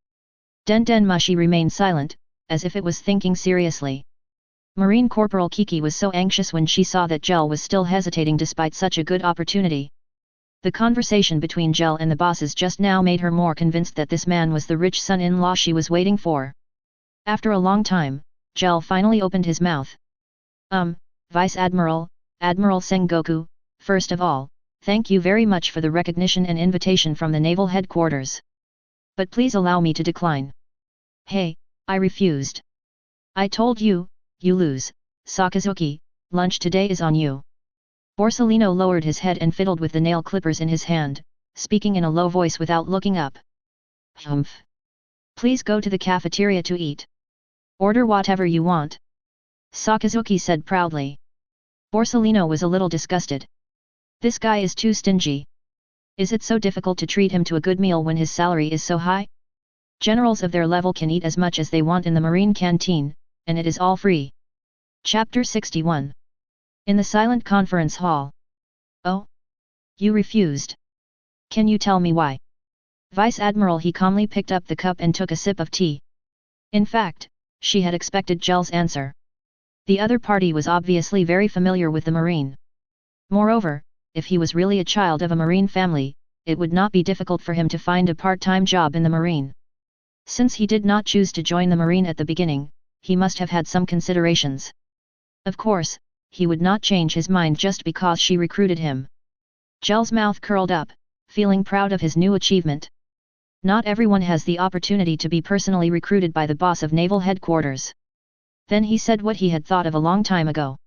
Den Mushi remained silent, as if it was thinking seriously. Marine Corporal Kiki was so anxious when she saw that Gale was still hesitating despite such a good opportunity. The conversation between Gale and the bosses just now made her more convinced that this man was the rich son-in-law she was waiting for. After a long time, Gale finally opened his mouth. Vice Admiral, Admiral Sengoku, first of all, thank you very much for the recognition and invitation from the Naval Headquarters. But please allow me to decline." "Hey, I refused. I told you, you lose, Sakazuki, lunch today is on you." Borsellino lowered his head and fiddled with the nail clippers in his hand, speaking in a low voice without looking up. "Humph. Please go to the cafeteria to eat. Order whatever you want," Sakazuki said proudly. Borsellino was a little disgusted. This guy is too stingy. Is it so difficult to treat him to a good meal when his salary is so high? Generals of their level can eat as much as they want in the Marine canteen, and it is all free. Chapter 61. In the silent conference hall. "Oh? You refused. Can you tell me why?" Vice Admiral he calmly picked up the cup and took a sip of tea. In fact, she had expected Gale's answer. The other party was obviously very familiar with the Marine. Moreover, if he was really a child of a Marine family, it would not be difficult for him to find a part-time job in the Marine. Since he did not choose to join the Marine at the beginning, he must have had some considerations. Of course, he would not change his mind just because she recruited him. Gel's mouth curled up, feeling proud of his new achievement. Not everyone has the opportunity to be personally recruited by the boss of Naval Headquarters. Then he said what he had thought of a long time ago.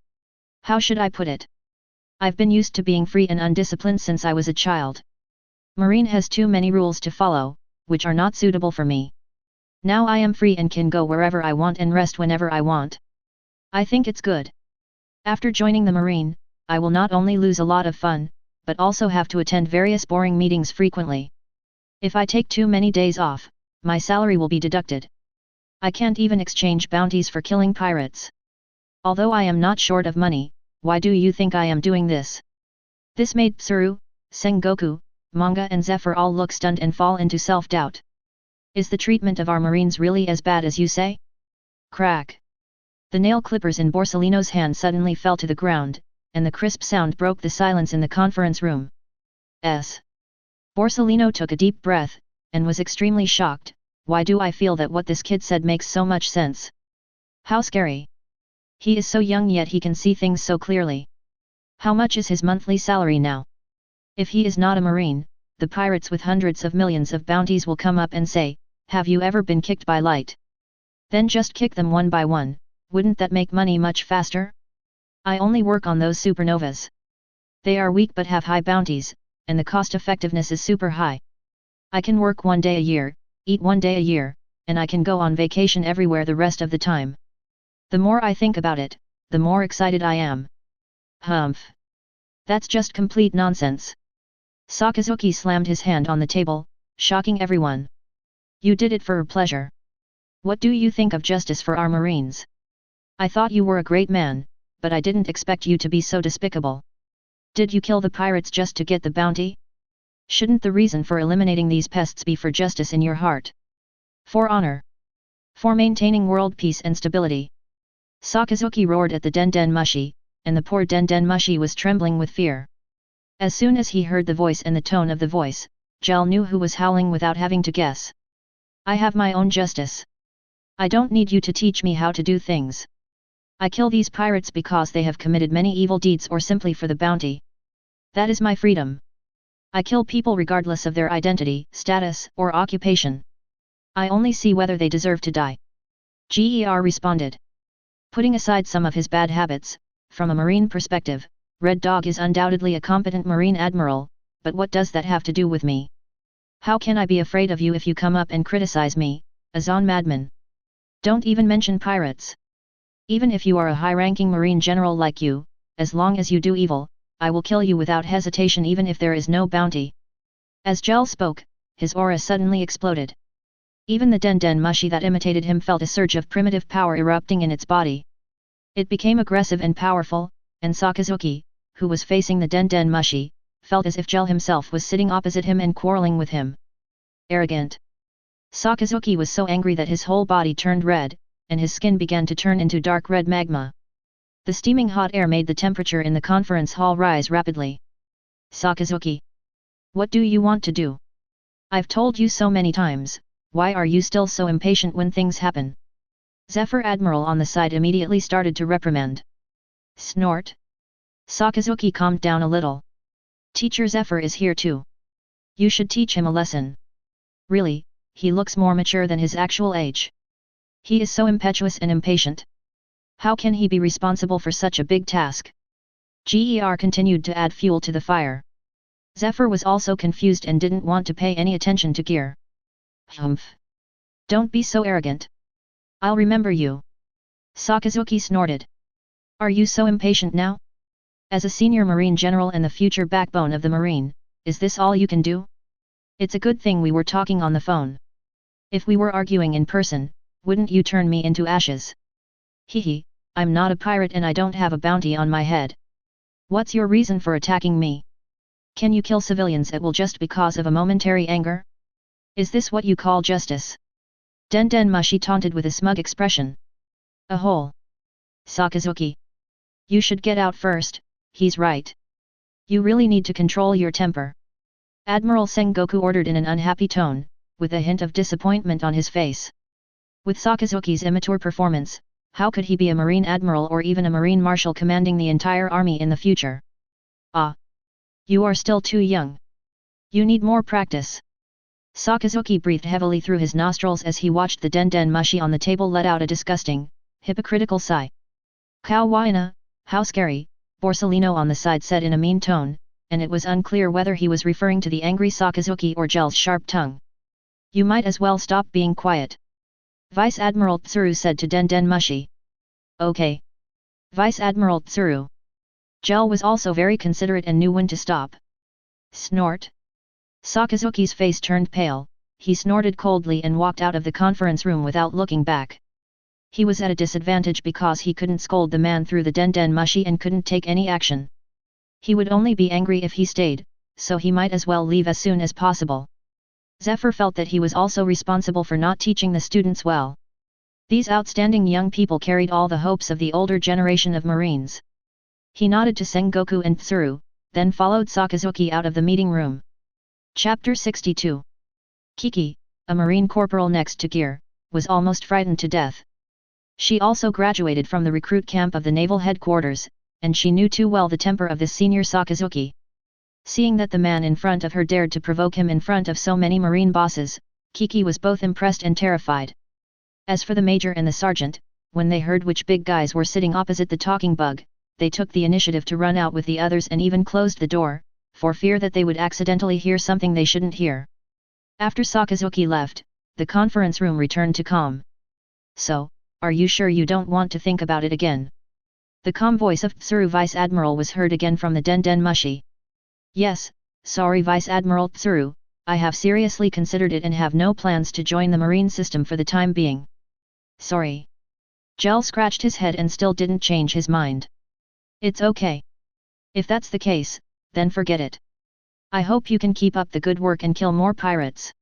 How should I put it? I've been used to being free and undisciplined since I was a child. Marine has too many rules to follow, which are not suitable for me. Now I am free and can go wherever I want and rest whenever I want. I think it's good. After joining the Marine, I will not only lose a lot of fun, but also have to attend various boring meetings frequently. If I take too many days off, my salary will be deducted. I can't even exchange bounties for killing pirates. Although I am not short of money, why do you think I am doing this? This made Tsuru, Sengoku, Manga and Zephyr all look stunned and fall into self-doubt. Is the treatment of our Marines really as bad as you say? Crack. The nail clippers in Borsellino's hand suddenly fell to the ground, and the crisp sound broke the silence in the conference room. Borsellino took a deep breath, and was extremely shocked. Why do I feel that what this kid said makes so much sense? How scary. He is so young yet he can see things so clearly. How much is his monthly salary now? If he is not a Marine, the pirates with hundreds of millions of bounties will come up and say, have you ever been kicked by light? Then just kick them one by one, wouldn't that make money much faster? I only work on those supernovas. They are weak but have high bounties, and the cost effectiveness is super high. I can work 1 day a year, eat 1 day a year, and I can go on vacation everywhere the rest of the time. The more I think about it, the more excited I am. Humph. That's just complete nonsense. Sakazuki slammed his hand on the table, shocking everyone. You did it for pleasure. What do you think of justice for our Marines? I thought you were a great man, but I didn't expect you to be so despicable. Did you kill the pirates just to get the bounty? Shouldn't the reason for eliminating these pests be for justice in your heart? For honor. For maintaining world peace and stability. Sakazuki roared at the Den Mushi, and the poor Den Mushi was trembling with fear. As soon as he heard the voice and the tone of the voice, Gale knew who was howling without having to guess. I have my own justice. I don't need you to teach me how to do things. I kill these pirates because they have committed many evil deeds or simply for the bounty. That is my freedom. I kill people regardless of their identity, status, or occupation. I only see whether they deserve to die. Ger responded. Putting aside some of his bad habits, from a Marine perspective, Red Dog is undoubtedly a competent Marine admiral, but what does that have to do with me? How can I be afraid of you if you come up and criticize me, Azan madman? Don't even mention pirates. Even if you are a high-ranking Marine general like you, as long as you do evil, I will kill you without hesitation even if there is no bounty. As Gale spoke, his aura suddenly exploded. Even the Den Mushi that imitated him felt a surge of primitive power erupting in its body. It became aggressive and powerful, and Sakazuki, who was facing the Den Mushi, felt as if Gale himself was sitting opposite him and quarreling with him. Arrogant. Sakazuki was so angry that his whole body turned red, and his skin began to turn into dark red magma. The steaming hot air made the temperature in the conference hall rise rapidly. Sakazuki. What do you want to do? I've told you so many times, why are you still so impatient when things happen? Zephyr Admiral on the side immediately started to reprimand. Snort. Sakazuki calmed down a little. Teacher Zephyr is here too. You should teach him a lesson. Really, he looks more mature than his actual age. He is so impetuous and impatient. How can he be responsible for such a big task? Ger continued to add fuel to the fire. Zephyr was also confused and didn't want to pay any attention to Gear. Humph. Don't be so arrogant. I'll remember you. Sakazuki snorted. Are you so impatient now? As a senior Marine general and the future backbone of the Marine, is this all you can do? It's a good thing we were talking on the phone. If we were arguing in person, wouldn't you turn me into ashes? Hehe, I'm not a pirate and I don't have a bounty on my head. What's your reason for attacking me? Can you kill civilians at will just because of a momentary anger? Is this what you call justice? Den Mushi taunted with a smug expression. A hole. Sakazuki. You should get out first, he's right. You really need to control your temper. Admiral Sengoku ordered in an unhappy tone, with a hint of disappointment on his face. With Sakazuki's immature performance, how could he be a Marine Admiral or even a Marine Marshal commanding the entire army in the future? Ah! You are still too young. You need more practice. Sakazuki breathed heavily through his nostrils as he watched the den mushi on the table let out a disgusting, hypocritical sigh. Kawaii, how scary, Borsellino on the side said in a mean tone, and it was unclear whether he was referring to the angry Sakazuki or Gel's sharp tongue. You might as well stop being quiet. Vice Admiral Tsuru said to den mushi. Okay. Vice Admiral Tsuru. Gel was also very considerate and knew when to stop. Snort. Sakazuki's face turned pale, he snorted coldly and walked out of the conference room without looking back. He was at a disadvantage because he couldn't scold the man through the den mushi and couldn't take any action. He would only be angry if he stayed, so he might as well leave as soon as possible. Zephyr felt that he was also responsible for not teaching the students well. These outstanding young people carried all the hopes of the older generation of Marines. He nodded to Sengoku and Tsuru, then followed Sakazuki out of the meeting room. Chapter 62. Kiki, a Marine corporal next to Gear, was almost frightened to death. She also graduated from the recruit camp of the naval headquarters, and she knew too well the temper of this senior Sakazuki. Seeing that the man in front of her dared to provoke him in front of so many Marine bosses, Kiki was both impressed and terrified. As for the major and the sergeant, when they heard which big guys were sitting opposite the talking bug, they took the initiative to run out with the others and even closed the door, for fear that they would accidentally hear something they shouldn't hear. After Sakazuki left, the conference room returned to calm. So, are you sure you don't want to think about it again? The calm voice of Tsuru Vice Admiral was heard again from the den mushi. Yes, sorry Vice Admiral Tsuru, I have seriously considered it and have no plans to join the Marine system for the time being. Sorry. Gel scratched his head and still didn't change his mind. It's okay. If that's the case, then forget it. I hope you can keep up the good work and kill more pirates.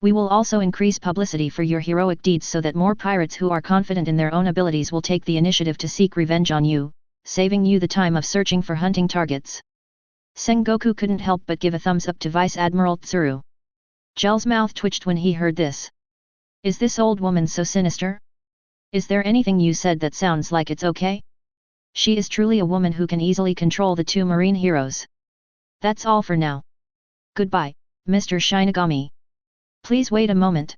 We will also increase publicity for your heroic deeds so that more pirates who are confident in their own abilities will take the initiative to seek revenge on you, saving you the time of searching for hunting targets. Sengoku couldn't help but give a thumbs up to Vice Admiral Tsuru. Gel's mouth twitched when he heard this. Is this old woman so sinister? Is there anything you said that sounds like it's okay? She is truly a woman who can easily control the two Marine heroes. That's all for now. Goodbye, Mr. Shinigami. Please wait a moment.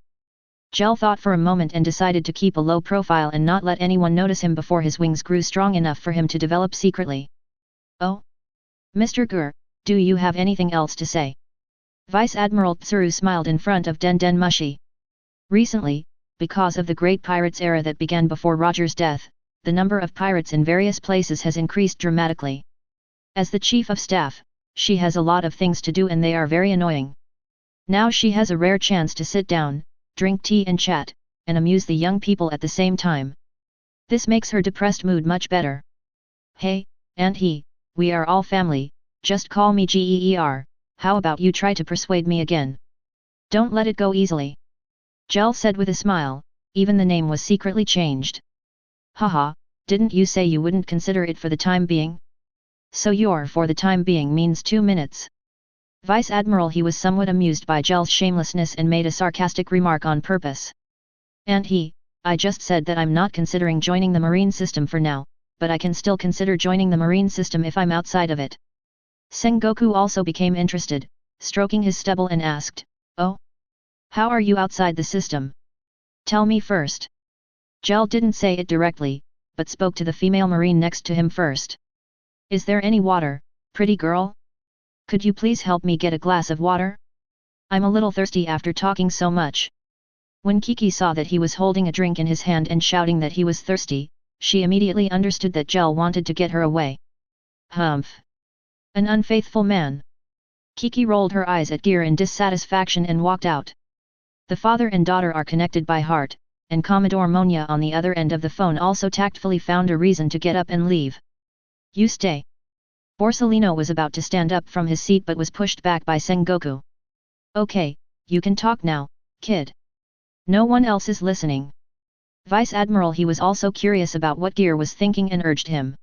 Gel thought for a moment and decided to keep a low profile and not let anyone notice him before his wings grew strong enough for him to develop secretly. Oh? Mr. Gur, do you have anything else to say? Vice Admiral Tsuru smiled in front of den mushi. Recently, because of the Great Pirates era that began before Roger's death, the number of pirates in various places has increased dramatically. As the Chief of Staff, she has a lot of things to do and they are very annoying. Now she has a rare chance to sit down, drink tea and chat, and amuse the young people at the same time. This makes her depressed mood much better. Hey, Aunt He, we are all family, just call me Geer, how about you try to persuade me again? Don't let it go easily. Gel said with a smile, even the name was secretly changed. Haha, didn't you say you wouldn't consider it for the time being? So your for the time being means 2 minutes. Vice Admiral he was somewhat amused by Gel's shamelessness and made a sarcastic remark on purpose. And I just said that I'm not considering joining the Marine system for now, but I can still consider joining the Marine system if I'm outside of it. Sengoku also became interested, stroking his stubble and asked, Oh? How are you outside the system? Tell me first. Gel didn't say it directly, but spoke to the female Marine next to him first. Is there any water, pretty girl? Could you please help me get a glass of water? I'm a little thirsty after talking so much. When Kiki saw that he was holding a drink in his hand and shouting that he was thirsty, she immediately understood that Gel wanted to get her away. Humph! An unfaithful man. Kiki rolled her eyes at Gear in dissatisfaction and walked out. The father and daughter are connected by heart, and Commodore Monya on the other end of the phone also tactfully found a reason to get up and leave. You stay. Borsellino was about to stand up from his seat but was pushed back by Sengoku. Okay, you can talk now, kid. No one else is listening. Vice Admiral he was also curious about what Gear was thinking and urged him.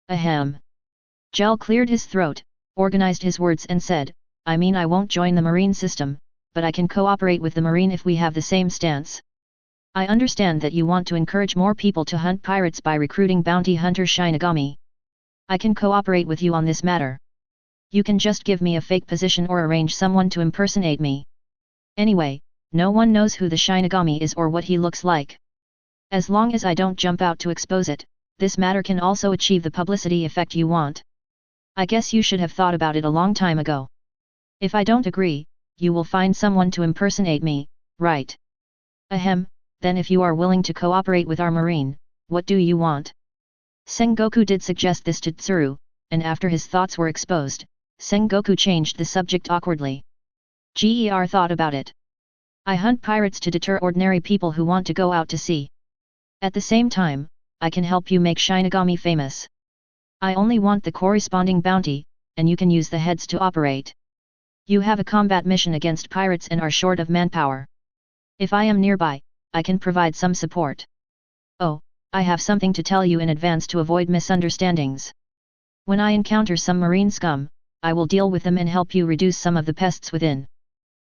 Ahem. Gel cleared his throat, organized his words and said, I mean I won't join the Marine system, but I can cooperate with the Marine if we have the same stance. I understand that you want to encourage more people to hunt pirates by recruiting bounty hunter Shinigami. I can cooperate with you on this matter. You can just give me a fake position or arrange someone to impersonate me. Anyway, no one knows who the Shinigami is or what he looks like. As long as I don't jump out to expose it, this matter can also achieve the publicity effect you want. I guess you should have thought about it a long time ago. If I don't agree, you will find someone to impersonate me, right? Ahem, then if you are willing to cooperate with our Marine, what do you want? Sengoku did suggest this to Tsuru, and after his thoughts were exposed, Sengoku changed the subject awkwardly. Ger thought about it. I hunt pirates to deter ordinary people who want to go out to sea. At the same time, I can help you make Shinigami famous. I only want the corresponding bounty, and you can use the heads to operate. You have a combat mission against pirates and are short of manpower. If I am nearby, I can provide some support. Oh, I have something to tell you in advance to avoid misunderstandings. When I encounter some marine scum, I will deal with them and help you reduce some of the pests within.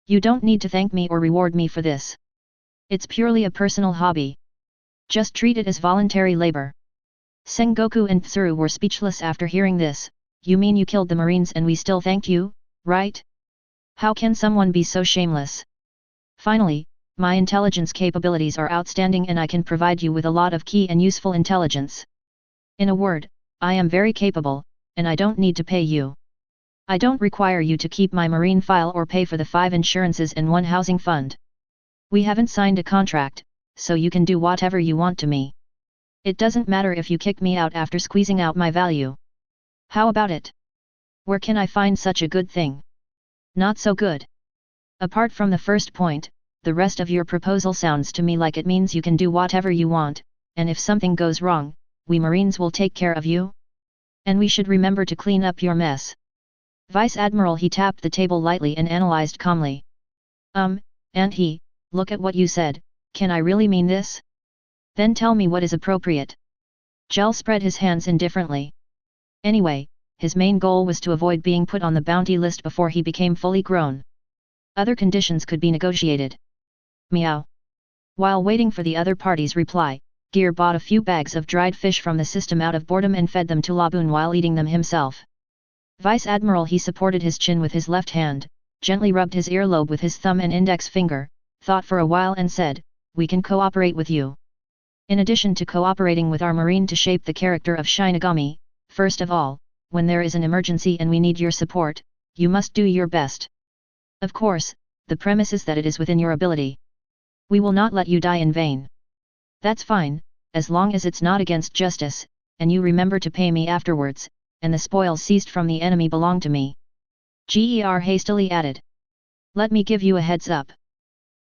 You don't need to thank me or reward me for this. It's purely a personal hobby. Just treat it as voluntary labor. Sengoku and Tsuru were speechless after hearing this. You mean you killed the Marines and we still thanked you, right? How can someone be so shameless? Finally, my intelligence capabilities are outstanding and I can provide you with a lot of key and useful intelligence. In a word, I am very capable, and I don't need to pay you. I don't require you to keep my Marine file or pay for the 5 insurances and 1 housing fund. We haven't signed a contract, so you can do whatever you want to me. It doesn't matter if you kick me out after squeezing out my value. How about it? Where can I find such a good thing? Not so good. Apart from the first point, the rest of your proposal sounds to me like it means you can do whatever you want, and if something goes wrong, we Marines will take care of you. And we should remember to clean up your mess. Vice Admiral he tapped the table lightly and analyzed calmly. And he, look at what you said, can I really mean this? Then tell me what is appropriate. Gale spread his hands indifferently. Anyway, his main goal was to avoid being put on the bounty list before he became fully grown. Other conditions could be negotiated. Meow. While waiting for the other party's reply, Gear bought a few bags of dried fish from the system out of boredom and fed them to Laboon while eating them himself. Vice Admiral he supported his chin with his left hand, gently rubbed his earlobe with his thumb and index finger, thought for a while and said, we can cooperate with you. In addition to cooperating with our Marine to shape the character of Shinigami, first of all, when there is an emergency and we need your support, you must do your best. Of course, the premise is that it is within your ability. We will not let you die in vain. That's fine, as long as it's not against justice, and you remember to pay me afterwards, and the spoils seized from the enemy belong to me. Ger hastily added. Let me give you a heads up.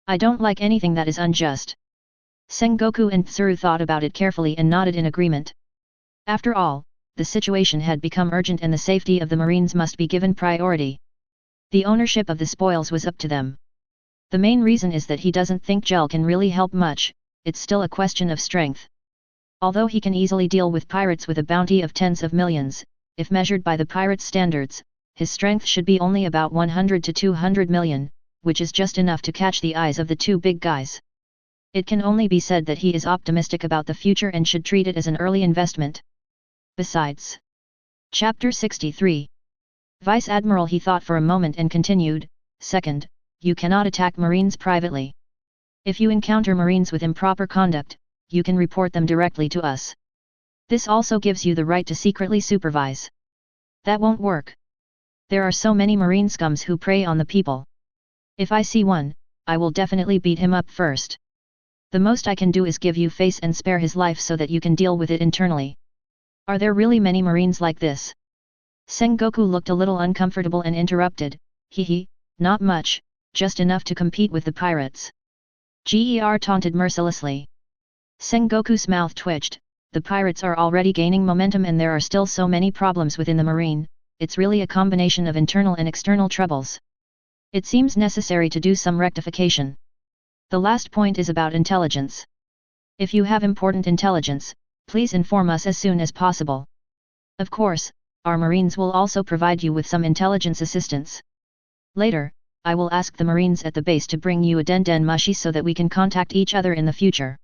I don't like anything that is unjust. Sengoku and Tsuru thought about it carefully and nodded in agreement. After all, the situation had become urgent and the safety of the Marines must be given priority. The ownership of the spoils was up to them. The main reason is that he doesn't think Gale can really help much, it's still a question of strength. Although he can easily deal with pirates with a bounty of tens of millions, if measured by the pirate standards, his strength should be only about 100 to 200 million, which is just enough to catch the eyes of the two big guys. It can only be said that he is optimistic about the future and should treat it as an early investment. Besides. Chapter 63. Vice Admiral he thought for a moment and continued, second, you cannot attack Marines privately. If you encounter Marines with improper conduct, you can report them directly to us. This also gives you the right to secretly supervise. That won't work. There are so many Marine scums who prey on the people. If I see one, I will definitely beat him up first. The most I can do is give you face and spare his life so that you can deal with it internally. Are there really many Marines like this? Sengoku looked a little uncomfortable and interrupted, hee, not much, just enough to compete with the pirates. Ger taunted mercilessly. Sengoku's mouth twitched, the pirates are already gaining momentum and there are still so many problems within the Marine, it's really a combination of internal and external troubles. It seems necessary to do some rectification. The last point is about intelligence. If you have important intelligence, please inform us as soon as possible. Of course, our Marines will also provide you with some intelligence assistance. Later, I will ask the Marines at the base to bring you a den mushi so that we can contact each other in the future.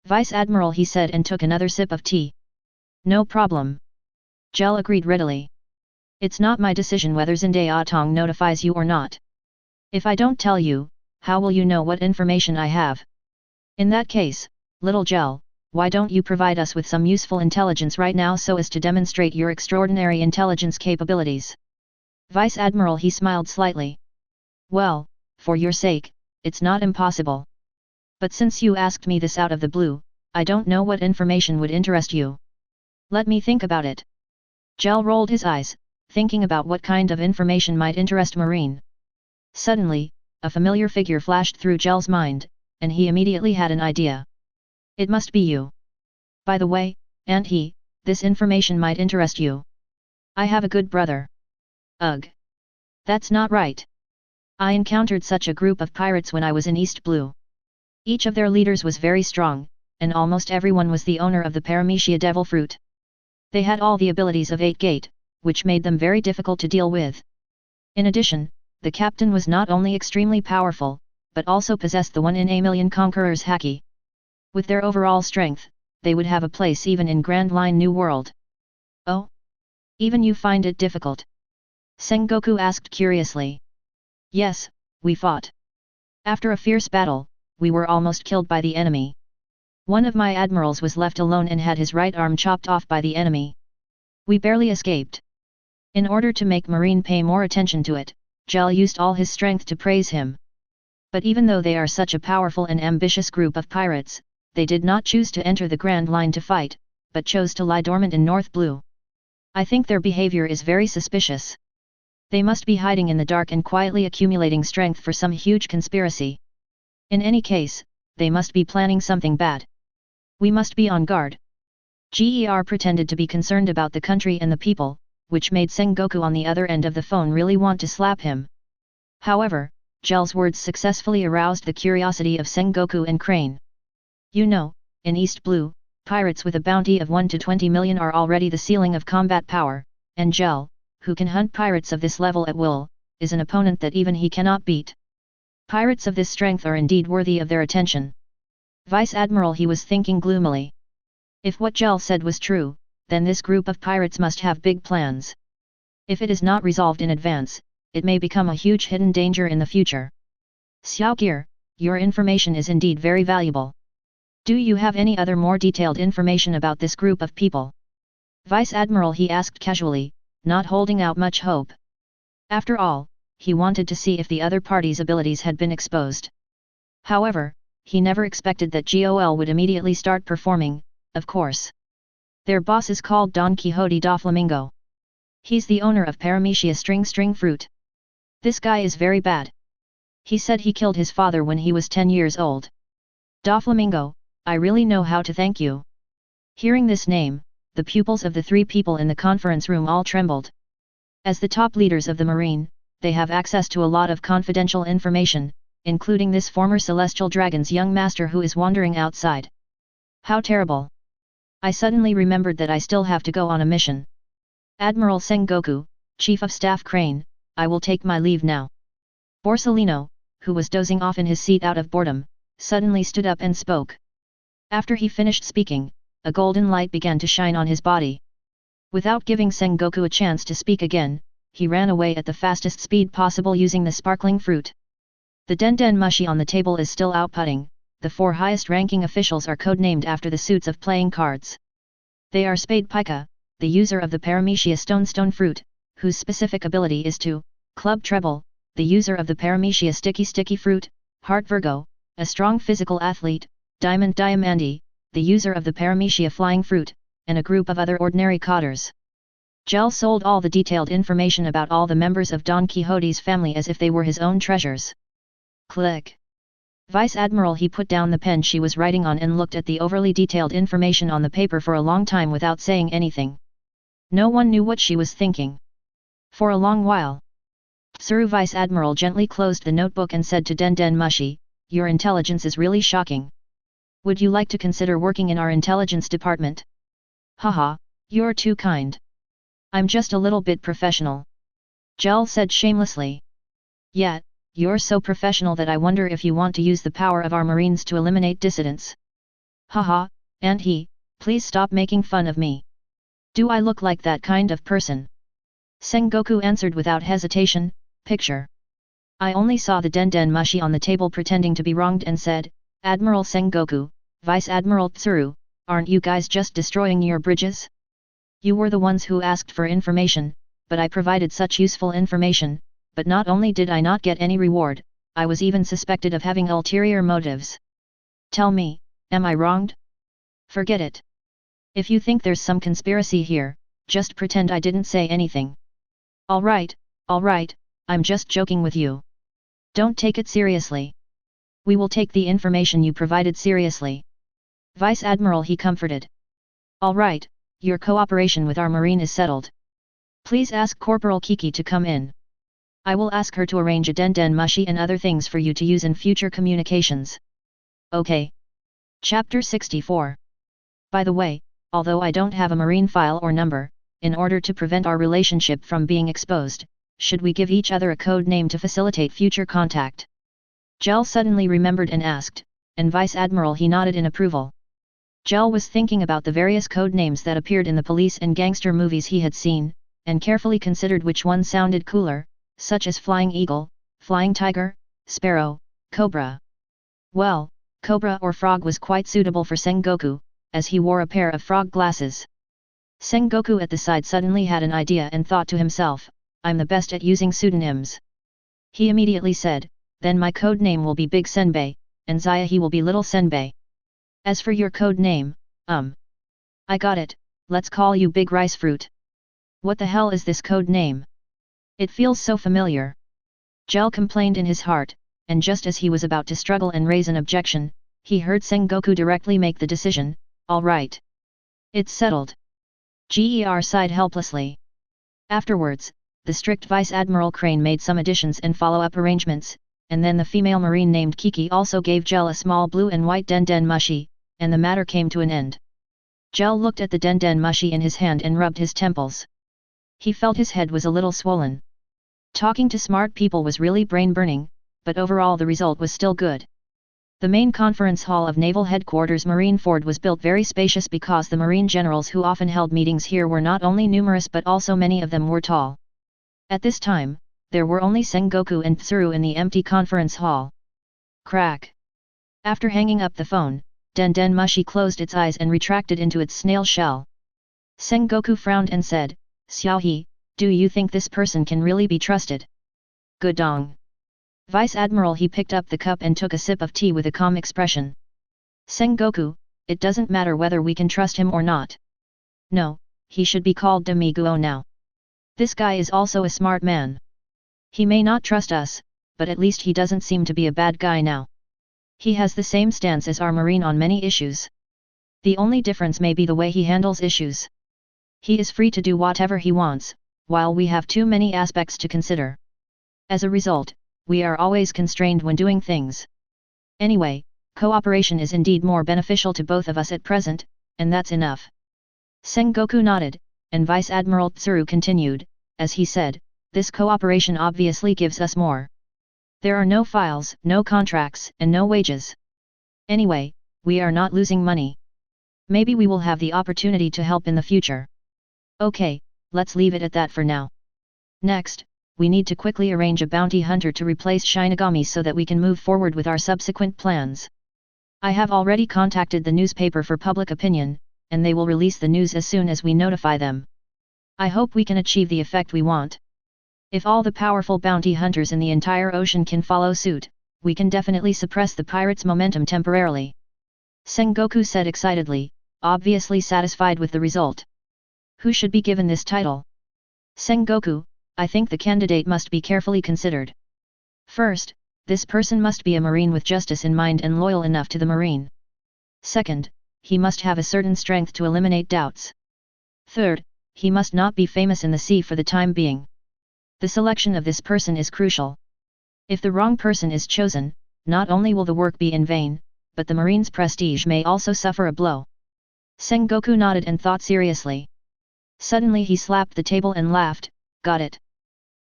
Vice Admiral, he said, and took another sip of tea. No problem. Gale agreed readily. It's not my decision whether Zinde Atong notifies you or not. If I don't tell you, how will you know what information I have? In that case, little Gale, why don't you provide us with some useful intelligence right now so as to demonstrate your extraordinary intelligence capabilities? Vice Admiral, he smiled slightly. Well, for your sake, it's not impossible. But since you asked me this out of the blue, I don't know what information would interest you. Let me think about it. Gale rolled his eyes, thinking about what kind of information might interest Marine. Suddenly, a familiar figure flashed through Gale's mind, and he immediately had an idea. It must be you. By the way, and this information might interest you. I have a good brother. Ugh. That's not right. I encountered such a group of pirates when I was in East Blue. Each of their leaders was very strong, and almost everyone was the owner of the Paramecia Devil Fruit. They had all the abilities of 8 Gate, which made them very difficult to deal with. In addition, the captain was not only extremely powerful, but also possessed the 1 in a million conqueror's haki. With their overall strength, they would have a place even in Grand Line New World. Oh? Even you find it difficult? Sengoku asked curiously. Yes, we fought. After a fierce battle, we were almost killed by the enemy. One of my admirals was left alone and had his right arm chopped off by the enemy. We barely escaped. In order to make Marine pay more attention to it, Gale used all his strength to praise him. But even though they are such a powerful and ambitious group of pirates, they did not choose to enter the Grand Line to fight, but chose to lie dormant in North Blue. I think their behavior is very suspicious. They must be hiding in the dark and quietly accumulating strength for some huge conspiracy. In any case, they must be planning something bad. We must be on guard. Ger pretended to be concerned about the country and the people, which made Sengoku on the other end of the phone really want to slap him. However, Gale's words successfully aroused the curiosity of Sengoku and Crane. You know, in East Blue, pirates with a bounty of 1 to 20 million are already the ceiling of combat power, and Gale, who can hunt pirates of this level at will, is an opponent that even he cannot beat. Pirates of this strength are indeed worthy of their attention. Vice Admiral, he was thinking gloomily. If what Gale said was true, then this group of pirates must have big plans. If it is not resolved in advance, it may become a huge hidden danger in the future. Xiao Gear, your information is indeed very valuable. Do you have any other more detailed information about this group of people? Vice Admiral, he asked casually, not holding out much hope. After all, he wanted to see if the other party's abilities had been exposed. However, he never expected that GOL would immediately start performing, of course. Their boss is called Don Quixote da Flamingo. He's the owner of Paramecia string fruit. This guy is very bad. He said he killed his father when he was 10 years old. Da Flamingo, I really know how to thank you. Hearing this name, the pupils of the 3 people in the conference room all trembled. As the top leaders of the Marine, they have access to a lot of confidential information, including this former Celestial Dragon's young master who is wandering outside. How terrible! I suddenly remembered that I still have to go on a mission. Admiral Sengoku, Chief of Staff Crane, I will take my leave now. Borsellino, who was dozing off in his seat out of boredom, suddenly stood up and spoke. After he finished speaking, a golden light began to shine on his body. Without giving Sengoku a chance to speak again, he ran away at the fastest speed possible using the sparkling fruit. The den mushi on the table is still outputting. The 4 highest-ranking officials are codenamed after the suits of playing cards. They are Spade Pika, the user of the Paramecia stone fruit, whose specific ability is to club treble, the user of the Paramecia sticky fruit, Heart Virgo, a strong physical athlete, Diamond Diamandi, the user of the Paramecia flying fruit, and a group of other ordinary cotters. Gale sold all the detailed information about all the members of Don Quixote's family as if they were his own treasures. Click. Vice Admiral, he put down the pen she was writing on and looked at the overly detailed information on the paper for a long time without saying anything. No one knew what she was thinking. For a long while. Tsuru Vice Admiral gently closed the notebook and said to Den Mushi, your intelligence is really shocking. Would you like to consider working in our intelligence department? Haha, you're too kind. I'm just a little bit professional. Gale said shamelessly. Yeah, You're so professional that I wonder if you want to use the power of our Marines to eliminate dissidents. Haha, and please stop making fun of me. Do I look like that kind of person? Sengoku answered without hesitation, picture. I only saw the den mushi on the table pretending to be wronged and said, Admiral Sengoku, Vice Admiral Tsuru, aren't you guys just destroying your bridges? You were the ones who asked for information, but I provided such useful information, but not only did I not get any reward, I was even suspected of having ulterior motives. Tell me, am I wronged? Forget it. If you think there's some conspiracy here, just pretend I didn't say anything. Alright, I'm just joking with you. Don't take it seriously. We will take the information you provided seriously. Vice Admiral he comforted. Alright, your cooperation with our Marine is settled. Please ask Corporal Kiki to come in. I will ask her to arrange a den mushi and other things for you to use in future communications. Okay. Chapter 64. By the way, although I don't have a Marine file or number, in order to prevent our relationship from being exposed, should we give each other a code name to facilitate future contact? Gale suddenly remembered and asked, and Vice Admiral he nodded in approval. Gale was thinking about the various code names that appeared in the police and gangster movies he had seen, and carefully considered which one sounded cooler, such as Flying Eagle, Flying Tiger, Sparrow, Cobra. Well, Cobra or Frog was quite suitable for Sengoku, as he wore a pair of frog glasses. Sengoku at the side suddenly had an idea and thought to himself, I'm the best at using pseudonyms. He immediately said, then my code name will be Big Senbei, and Zaya he will be Little Senbei. As for your code name, I got it, let's call you Big Rice Fruit. What the hell is this code name? It feels so familiar. Gale complained in his heart, and just as he was about to struggle and raise an objection, he heard Sengoku directly make the decision, alright. It's settled. Ger sighed helplessly. Afterwards, the strict Vice Admiral Crane made some additions and follow-up arrangements, and then the female Marine named Kiki also gave Gale a small blue and white den mushi, and the matter came to an end. Gale looked at the den mushi in his hand and rubbed his temples. He felt his head was a little swollen. Talking to smart people was really brain-burning, but overall the result was still good. The main conference hall of Naval Headquarters Marineford was built very spacious because the Marine generals who often held meetings here were not only numerous but also many of them were tall. At this time, there were only Sengoku and Tsuru in the empty conference hall. Crack. After hanging up the phone, Den mushi closed its eyes and retracted into its snail shell. Sengoku frowned and said, Xiaohe, do you think this person can really be trusted? Gudong. Vice Admiral he picked up the cup and took a sip of tea with a calm expression. Sengoku, it doesn't matter whether we can trust him or not. No, he should be called Demiguo now. This guy is also a smart man. He may not trust us, but at least he doesn't seem to be a bad guy now. He has the same stance as our Marine on many issues. The only difference may be the way he handles issues. He is free to do whatever he wants, while we have too many aspects to consider. As a result, we are always constrained when doing things. Anyway, cooperation is indeed more beneficial to both of us at present, and that's enough. Sengoku nodded, and Vice Admiral Tsuru continued, as he said, this cooperation obviously gives us more. There are no files, no contracts, and no wages. Anyway, we are not losing money. Maybe we will have the opportunity to help in the future. Okay, let's leave it at that for now. Next, we need to quickly arrange a bounty hunter to replace Shinigami so that we can move forward with our subsequent plans. I have already contacted the newspaper for public opinion, and they will release the news as soon as we notify them. I hope we can achieve the effect we want. If all the powerful bounty hunters in the entire ocean can follow suit, we can definitely suppress the pirates' momentum temporarily. Sengoku said excitedly, obviously satisfied with the result. Who should be given this title? Sengoku, I think the candidate must be carefully considered. First, this person must be a Marine with justice in mind and loyal enough to the Marine. Second, he must have a certain strength to eliminate doubts. Third, he must not be famous in the sea for the time being. The selection of this person is crucial. If the wrong person is chosen, not only will the work be in vain, but the Marine's prestige may also suffer a blow. Sengoku nodded and thought seriously. Suddenly he slapped the table and laughed, got it.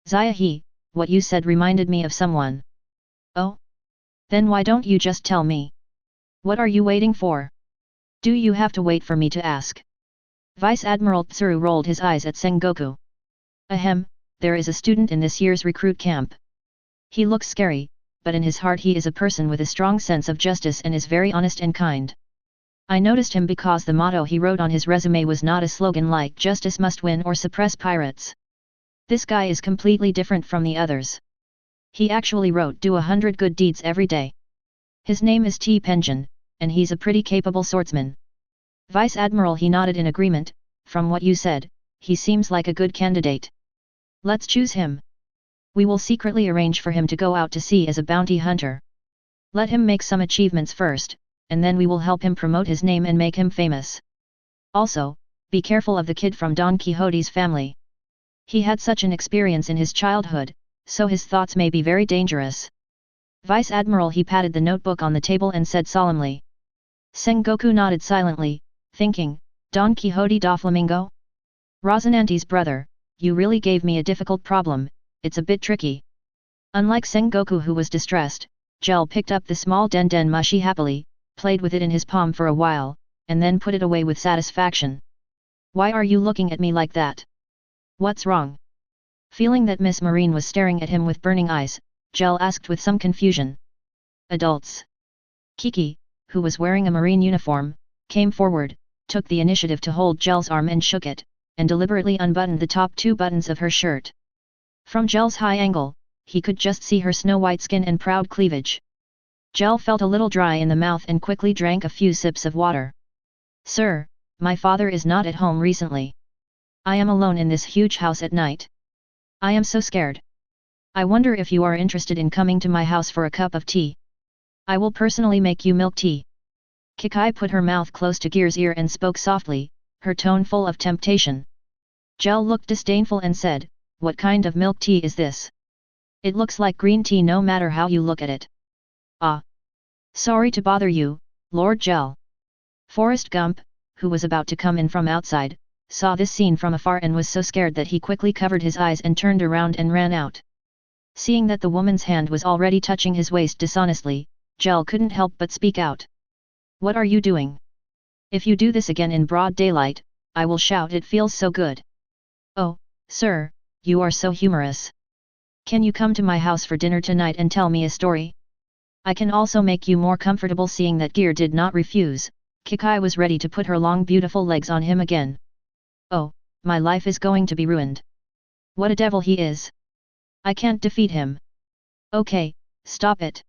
Zaya what you said reminded me of someone. Then why don't you just tell me? What are you waiting for? Do you have to wait for me to ask? Vice Admiral Tsuru rolled his eyes at Sengoku. Ahem, there is a student in this year's recruit camp. He looks scary, but in his heart he is a person with a strong sense of justice and is very honest and kind. I noticed him because the motto he wrote on his resume was not a slogan like "Justice must win" or "Suppress pirates." This guy is completely different from the others. He actually wrote "Do 100 good deeds every day." His name is T. Penjin, and he's a pretty capable swordsman. Vice Admiral, he nodded in agreement. From what you said, he seems like a good candidate. Let's choose him. We will secretly arrange for him to go out to sea as a bounty hunter. Let him make some achievements first, and then we will help him promote his name and make him famous. Also, be careful of the kid from Don Quixote's family. He had such an experience in his childhood, so his thoughts may be very dangerous. Vice Admiral, he patted the notebook on the table and said solemnly. Sengoku nodded silently, thinking, Don Quixote da Flamingo? Rosinante's brother, you really gave me a difficult problem, it's a bit tricky. Unlike Sengoku, who was distressed, Gale picked up the small den mushi happily, played with it in his palm for a while, and then put it away with satisfaction. Why are you looking at me like that? What's wrong? Feeling that Miss Marine was staring at him with burning eyes, Gale asked with some confusion. Adults. Kiki, who was wearing a marine uniform, came forward, took the initiative to hold Gale's arm and shook it, and deliberately unbuttoned the top 2 buttons of her shirt. From Gale's high angle, he could just see her snow-white skin and proud cleavage. Gale felt a little dry in the mouth and quickly drank a few sips of water. Sir, my father is not at home recently. I am alone in this huge house at night. I am so scared. I wonder if you are interested in coming to my house for a cup of tea. I will personally make you milk tea. Kikai put her mouth close to Gear's ear and spoke softly, her tone full of temptation. Gale looked disdainful and said, What kind of milk tea is this? It looks like green tea no matter how you look at it. Ah. Sorry to bother you, Lord Gale. Forrest Gump, who was about to come in from outside, saw this scene from afar and was so scared that he quickly covered his eyes and turned around and ran out. Seeing that the woman's hand was already touching his waist dishonestly, Gale couldn't help but speak out. What are you doing? If you do this again in broad daylight, I will shout, it feels so good. Oh, sir, you are so humorous. Can you come to my house for dinner tonight and tell me a story? I can also make you more comfortable. Seeing that Gear did not refuse, Kikai was ready to put her long beautiful legs on him again. Oh, my life is going to be ruined. What a devil he is. I can't defeat him. Okay, stop it.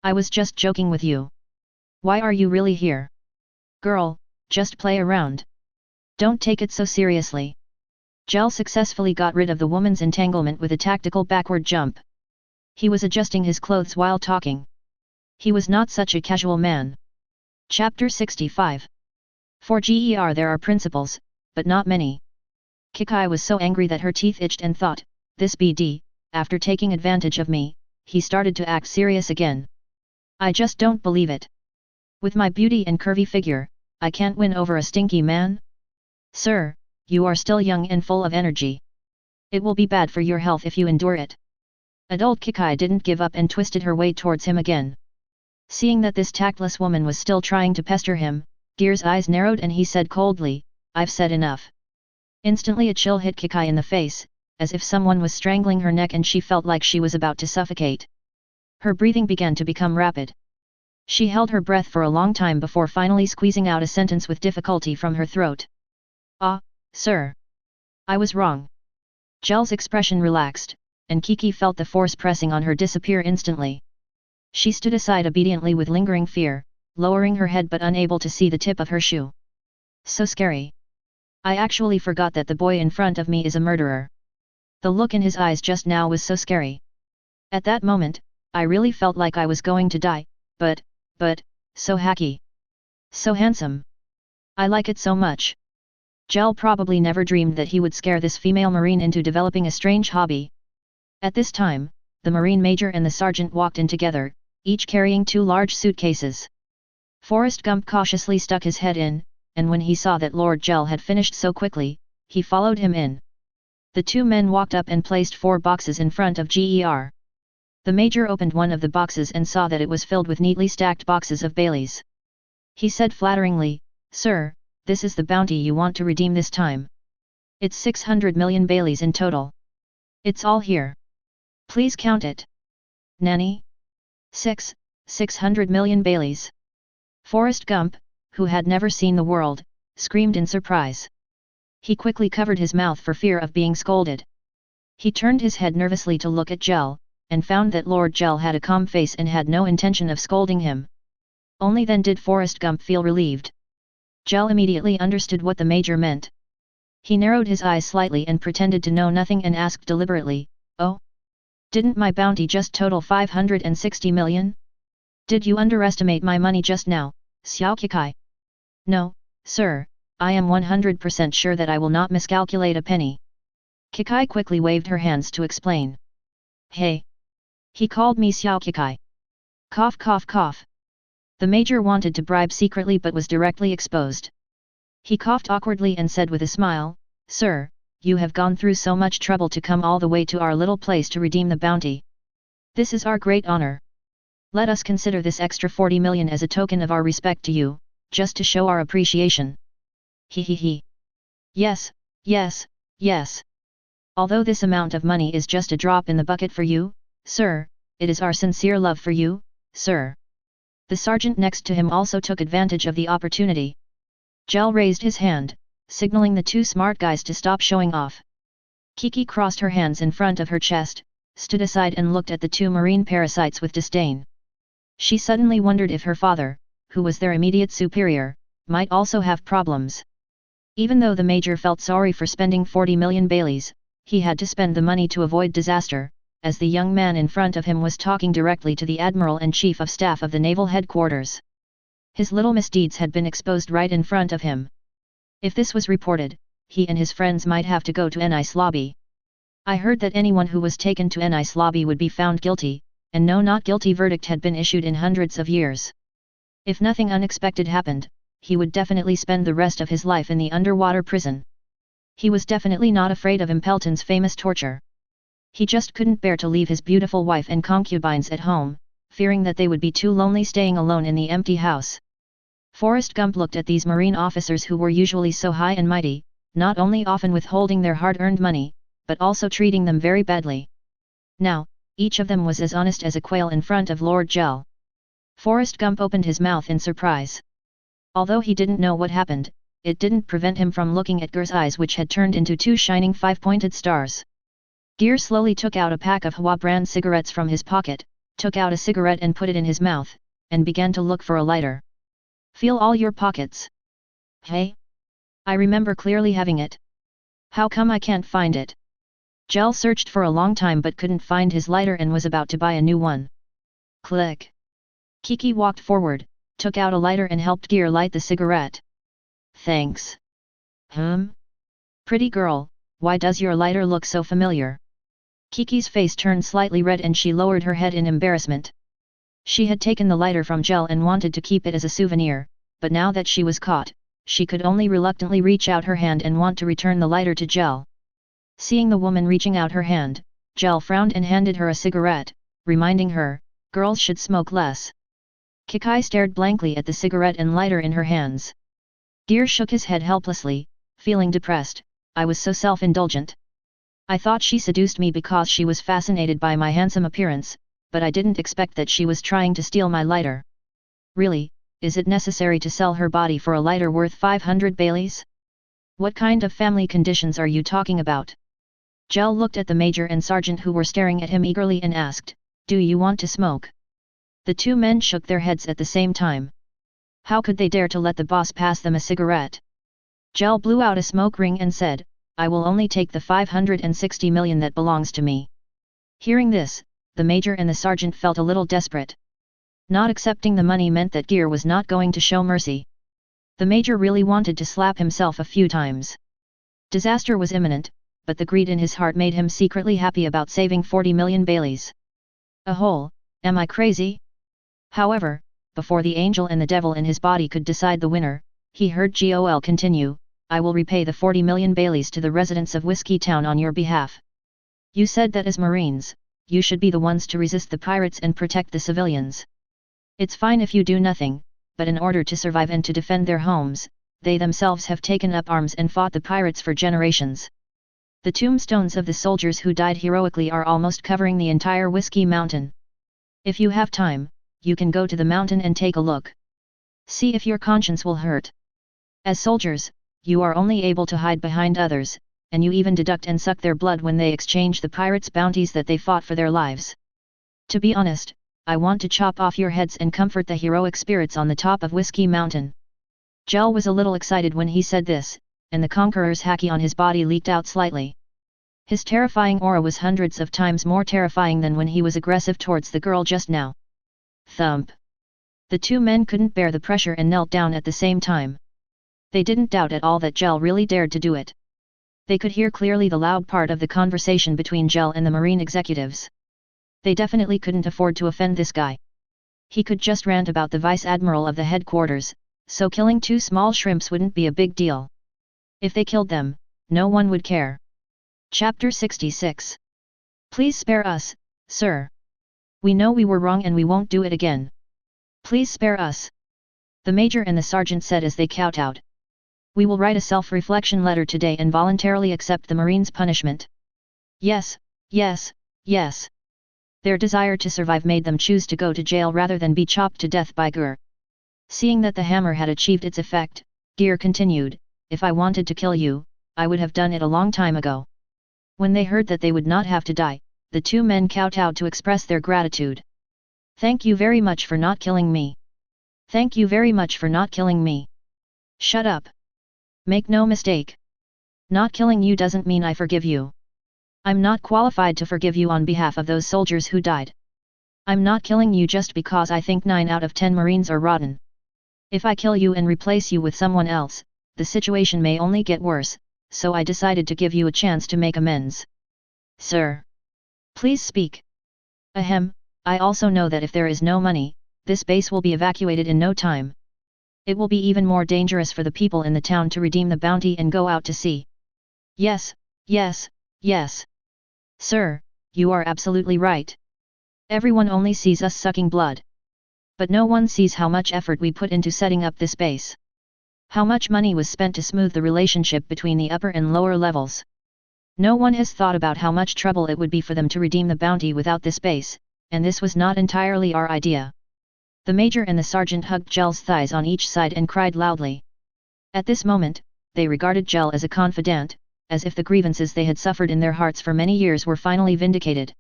I was just joking with you. Why are you really here? Girl, just play around. Don't take it so seriously. Gale successfully got rid of the woman's entanglement with a tactical backward jump. He was adjusting his clothes while talking. He was not such a casual man. Chapter 65. For GER there are principles, but not many. Kikai was so angry that her teeth itched and thought, this BD, after taking advantage of me, he started to act serious again. I just don't believe it. With my beauty and curvy figure, I can't win over a stinky man? Sir, you are still young and full of energy. It will be bad for your health if you endure it. Adult Kikai didn't give up and twisted her way towards him again. Seeing that this tactless woman was still trying to pester him, Gear's eyes narrowed and he said coldly, I've said enough. Instantly a chill hit Kikai in the face, as if someone was strangling her neck and she felt like she was about to suffocate. Her breathing began to become rapid. She held her breath for a long time before finally squeezing out a sentence with difficulty from her throat. Ah, sir. I was wrong. Gale's expression relaxed, and Kiki felt the force pressing on her disappear instantly. She stood aside obediently with lingering fear, lowering her head but unable to see the tip of her shoe. So scary. I actually forgot that the boy in front of me is a murderer. The look in his eyes just now was so scary. At that moment, I really felt like I was going to die, but, so hacky. So handsome. I like it so much. Gale probably never dreamed that he would scare this female marine into developing a strange hobby. At this time, the marine major and the sergeant walked in together, each carrying 2 large suitcases. Forrest Gump cautiously stuck his head in, and when he saw that Lord Gale had finished so quickly, he followed him in. The 2 men walked up and placed 4 boxes in front of GER. The Major opened one of the boxes and saw that it was filled with neatly stacked boxes of Baileys. He said flatteringly, "Sir, this is the bounty you want to redeem this time. It's 600 million Baileys in total. It's all here. Please count it." "Nanny? 600 million Baileys?" Forrest Gump, who had never seen the world, screamed in surprise. He quickly covered his mouth for fear of being scolded. He turned his head nervously to look at Gale, and found that Lord Gale had a calm face and had no intention of scolding him. Only then did Forrest Gump feel relieved. Gale immediately understood what the Major meant. He narrowed his eyes slightly and pretended to know nothing and asked deliberately, "Oh? Didn't my bounty just total 560 million? Did you underestimate my money just now, Xiao Kikai?" "No, sir, I am 100% sure that I will not miscalculate a penny." Kikai quickly waved her hands to explain. "Hey! He called me Xiao Kikai. Cough cough cough." The Major wanted to bribe secretly but was directly exposed. He coughed awkwardly and said with a smile, "Sir, you have gone through so much trouble to come all the way to our little place to redeem the bounty. This is our great honor. Let us consider this extra 40 million as a token of our respect to you, just to show our appreciation." He he he. "Yes, yes, yes. Although this amount of money is just a drop in the bucket for you, sir, it is our sincere love for you, sir." The sergeant next to him also took advantage of the opportunity. Gale raised his hand, signaling the two smart guys to stop showing off. Kiki crossed her hands in front of her chest, stood aside and looked at the two marine parasites with disdain. She suddenly wondered if her father, who was their immediate superior, might also have problems. Even though the Major felt sorry for spending 40 million Baileys, he had to spend the money to avoid disaster, as the young man in front of him was talking directly to the Admiral and Chief of Staff of the Naval Headquarters. His little misdeeds had been exposed right in front of him. If this was reported, he and his friends might have to go to Nice lobby. "I heard that anyone who was taken to Nice lobby would be found guilty, and no not guilty verdict had been issued in hundreds of years. If nothing unexpected happened, he would definitely spend the rest of his life in the underwater prison." He was definitely not afraid of Impelton's famous torture. He just couldn't bear to leave his beautiful wife and concubines at home, fearing that they would be too lonely staying alone in the empty house. Forrest Gump looked at these Marine officers who were usually so high and mighty, not only often withholding their hard-earned money, but also treating them very badly. Now, each of them was as honest as a quail in front of Lord Gale. Forrest Gump opened his mouth in surprise. Although he didn't know what happened, it didn't prevent him from looking at Gear's eyes, which had turned into two shining five-pointed stars. Gear slowly took out a pack of Hua brand cigarettes from his pocket, took out a cigarette and put it in his mouth, and began to look for a lighter. "Feel all your pockets." "Hey? I remember clearly having it. How come I can't find it?" Gale searched for a long time but couldn't find his lighter and was about to buy a new one. Click. Kiki walked forward, took out a lighter and helped Gear light the cigarette. "Thanks." Pretty girl, why does your lighter look so familiar?" Kiki's face turned slightly red and she lowered her head in embarrassment. She had taken the lighter from Gale and wanted to keep it as a souvenir, but now that she was caught, she could only reluctantly reach out her hand and want to return the lighter to Gale. Seeing the woman reaching out her hand, Gale frowned and handed her a cigarette, reminding her, "Girls should smoke less." Kikai stared blankly at the cigarette and lighter in her hands. Gear shook his head helplessly, feeling depressed. "I was so self-indulgent. I thought she seduced me because she was fascinated by my handsome appearance, but I didn't expect that she was trying to steal my lighter. Really, is it necessary to sell her body for a lighter worth 500 Baileys? What kind of family conditions are you talking about?" Gale looked at the Major and Sergeant who were staring at him eagerly and asked, "Do you want to smoke?" The two men shook their heads at the same time. How could they dare to let the boss pass them a cigarette? Gale blew out a smoke ring and said, "I will only take the 560 million that belongs to me." Hearing this, the Major and the Sergeant felt a little desperate. Not accepting the money meant that Gear was not going to show mercy. The Major really wanted to slap himself a few times. Disaster was imminent, but the greed in his heart made him secretly happy about saving 40 million Baileys. A hole, am I crazy? However, before the angel and the devil in his body could decide the winner, he heard Gol continue, "I will repay the 40 million Baileys to the residents of Whiskey Town on your behalf. You said that as Marines, you should be the ones to resist the pirates and protect the civilians. It's fine if you do nothing, but in order to survive and to defend their homes, they themselves have taken up arms and fought the pirates for generations. The tombstones of the soldiers who died heroically are almost covering the entire Whiskey Mountain. If you have time, you can go to the mountain and take a look. See if your conscience will hurt. As soldiers, you are only able to hide behind others, and you even deduct and suck their blood when they exchange the pirates' bounties that they fought for their lives. To be honest, I want to chop off your heads and comfort the heroic spirits on the top of Whiskey Mountain. Gale was a little excited when he said this, and the conqueror's haki on his body leaked out slightly. His terrifying aura was hundreds of times more terrifying than when he was aggressive towards the girl just now. Thump. The two men couldn't bear the pressure and knelt down at the same time. They didn't doubt at all that Gale really dared to do it. They could hear clearly the loud part of the conversation between Gale and the Marine executives. They definitely couldn't afford to offend this guy. He could just rant about the Vice Admiral of the headquarters, so killing two small shrimps wouldn't be a big deal. If they killed them, no one would care. Chapter 66. Please spare us, sir. We know we were wrong and we won't do it again. Please spare us. The major and the sergeant said as they kowtowed. We will write a self-reflection letter today and voluntarily accept the Marines' punishment. Yes, yes, yes. Their desire to survive made them choose to go to jail rather than be chopped to death by Gur. Seeing that the hammer had achieved its effect, Gear continued, if I wanted to kill you, I would have done it a long time ago. When they heard that they would not have to die, the two men kowtowed to express their gratitude. Thank you very much for not killing me. Thank you very much for not killing me. Shut up. Make no mistake. Not killing you doesn't mean I forgive you. I'm not qualified to forgive you on behalf of those soldiers who died. I'm not killing you just because I think 9 out of 10 Marines are rotten. If I kill you and replace you with someone else, the situation may only get worse, so I decided to give you a chance to make amends. Sir. Please speak. Ahem, I also know that if there is no money, this base will be evacuated in no time. It will be even more dangerous for the people in the town to redeem the bounty and go out to sea. Yes, yes, yes. Sir, you are absolutely right. Everyone only sees us sucking blood. But no one sees how much effort we put into setting up this base. How much money was spent to smooth the relationship between the upper and lower levels. No one has thought about how much trouble it would be for them to redeem the bounty without this base, and this was not entirely our idea. The major and the sergeant hugged Gale's thighs on each side and cried loudly. At this moment, they regarded Gale as a confidant, as if the grievances they had suffered in their hearts for many years were finally vindicated.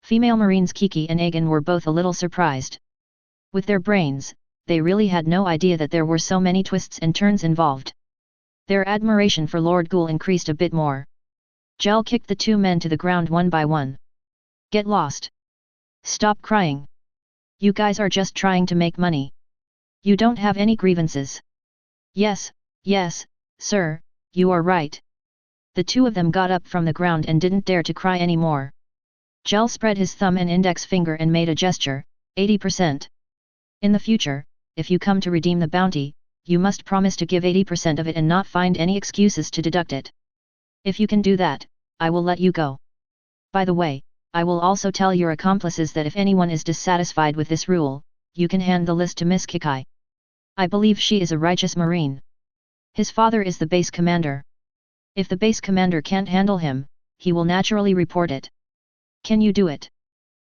Female Marines Kiki and Aegon were both a little surprised. With their brains, they really had no idea that there were so many twists and turns involved. Their admiration for Lord Ghoul increased a bit more. Gale kicked the two men to the ground one by one. Get lost. Stop crying. You guys are just trying to make money. You don't have any grievances. Yes, yes, sir, you are right. The two of them got up from the ground and didn't dare to cry anymore. Gale spread his thumb and index finger and made a gesture, 80%. In the future, if you come to redeem the bounty, you must promise to give 80% of it and not find any excuses to deduct it. If you can do that, I will let you go. By the way, I will also tell your accomplices that if anyone is dissatisfied with this rule, you can hand the list to Miss Kikai. I believe she is a righteous Marine. His father is the base commander. If the base commander can't handle him, he will naturally report it. Can you do it?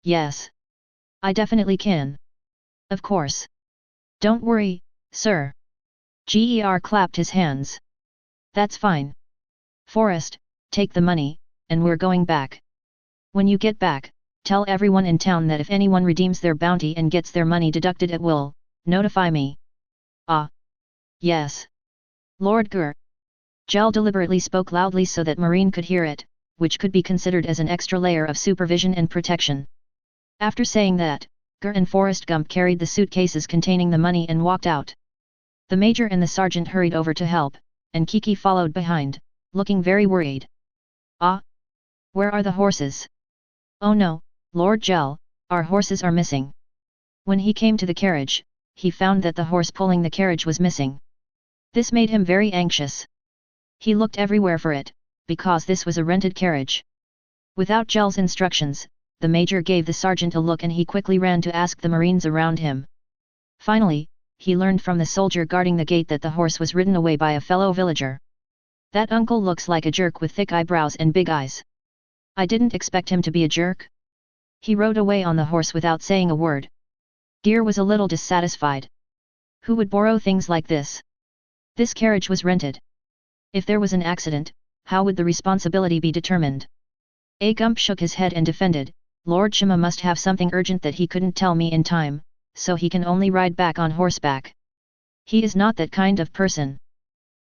Yes. I definitely can. Of course. Don't worry, sir. Ger clapped his hands. That's fine. Forrest, take the money, and we're going back. When you get back, tell everyone in town that if anyone redeems their bounty and gets their money deducted at will, notify me. Ah. Yes. Lord Gur. Gale deliberately spoke loudly so that Marine could hear it, which could be considered as an extra layer of supervision and protection. After saying that, Gur and Forrest Gump carried the suitcases containing the money and walked out. The major and the sergeant hurried over to help, and Kiki followed behind, looking very worried. Ah! Where are the horses? Oh no, Lord Gale, our horses are missing. When he came to the carriage, he found that the horse pulling the carriage was missing. This made him very anxious. He looked everywhere for it, because this was a rented carriage. Without Gale's instructions, the major gave the sergeant a look and he quickly ran to ask the marines around him. Finally, he learned from the soldier guarding the gate that the horse was ridden away by a fellow villager. That uncle looks like a jerk with thick eyebrows and big eyes. I didn't expect him to be a jerk. He rode away on the horse without saying a word. Gale was a little dissatisfied. Who would borrow things like this? This carriage was rented. If there was an accident, how would the responsibility be determined? Gump shook his head and defended, Lord Shima must have something urgent that he couldn't tell me in time, so he can only ride back on horseback. He is not that kind of person.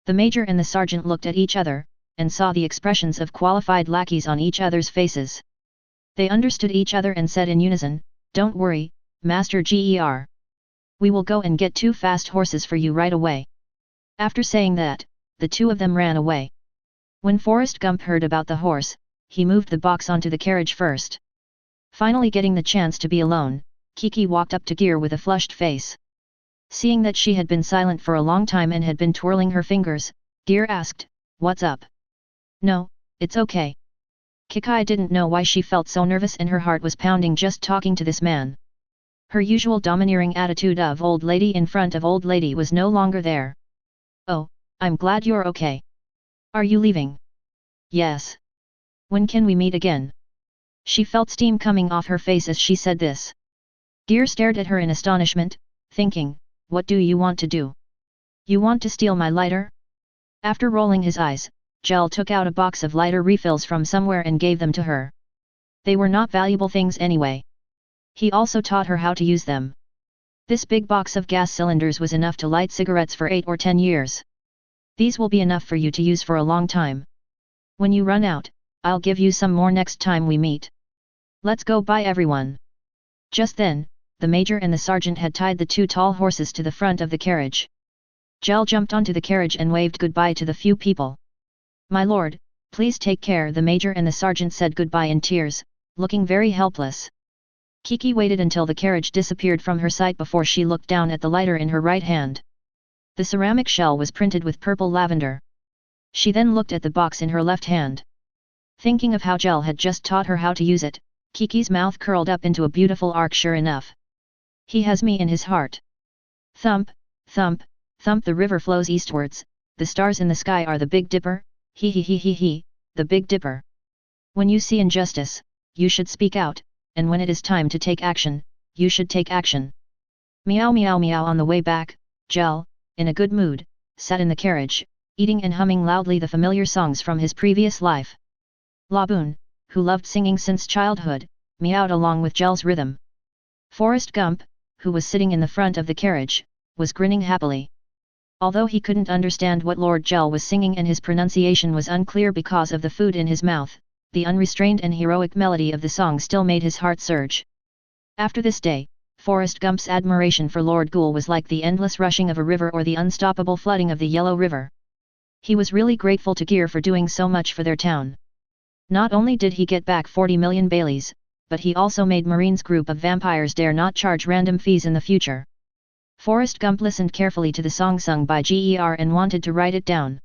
The major and the sergeant looked at each other, and saw the expressions of qualified lackeys on each other's faces. They understood each other and said in unison, Don't worry, Master Ger. We will go and get 2 fast horses for you right away. After saying that, the 2 of them ran away. When Forrest Gump heard about the horse, he moved the box onto the carriage first. Finally getting the chance to be alone, Kiki walked up to Gale with a flushed face. Seeing that she had been silent for a long time and had been twirling her fingers, Gale asked, What's up? No, it's okay. Kiki didn't know why she felt so nervous and her heart was pounding just talking to this man. Her usual domineering attitude of old lady in front of old lady was no longer there. Oh, I'm glad you're okay. Are you leaving? Yes. When can we meet again? She felt steam coming off her face as she said this. Gale stared at her in astonishment, thinking, What do you want to do? You want to steal my lighter? After rolling his eyes, Gale took out a box of lighter refills from somewhere and gave them to her. They were not valuable things anyway. He also taught her how to use them. This big box of gas cylinders was enough to light cigarettes for 8 or 10 years. These will be enough for you to use for a long time. When you run out, I'll give you some more next time we meet. Let's go buy everyone. Just then, the major and the sergeant had tied the 2 tall horses to the front of the carriage. Gale jumped onto the carriage and waved goodbye to the few people. My lord, please take care. The major and the sergeant said goodbye in tears, looking very helpless. Kiki waited until the carriage disappeared from her sight before she looked down at the lighter in her right hand. The ceramic shell was printed with purple lavender. She then looked at the box in her left hand. Thinking of how Gale had just taught her how to use it, Kiki's mouth curled up into a beautiful arc. Sure enough. He has me in his heart. Thump, thump, thump. The river flows eastwards, the stars in the sky are the Big Dipper, he, the Big Dipper. When you see injustice, you should speak out, and when it is time to take action, you should take action. Meow meow meow. On the way back, Gale, in a good mood, sat in the carriage, eating and humming loudly the familiar songs from his previous life. Laboon, who loved singing since childhood, meowed along with Gale's rhythm. Forrest Gump, who was sitting in the front of the carriage, was grinning happily. Although he couldn't understand what Lord Gale was singing and his pronunciation was unclear because of the food in his mouth, the unrestrained and heroic melody of the song still made his heart surge. After this day, Forrest Gump's admiration for Lord Ghoul was like the endless rushing of a river or the unstoppable flooding of the Yellow River. He was really grateful to Gale for doing so much for their town. Not only did he get back 40 million Baileys, but he also made Marine's group of vampires dare not charge random fees in the future. Forrest Gump listened carefully to the song sung by Ger and wanted to write it down.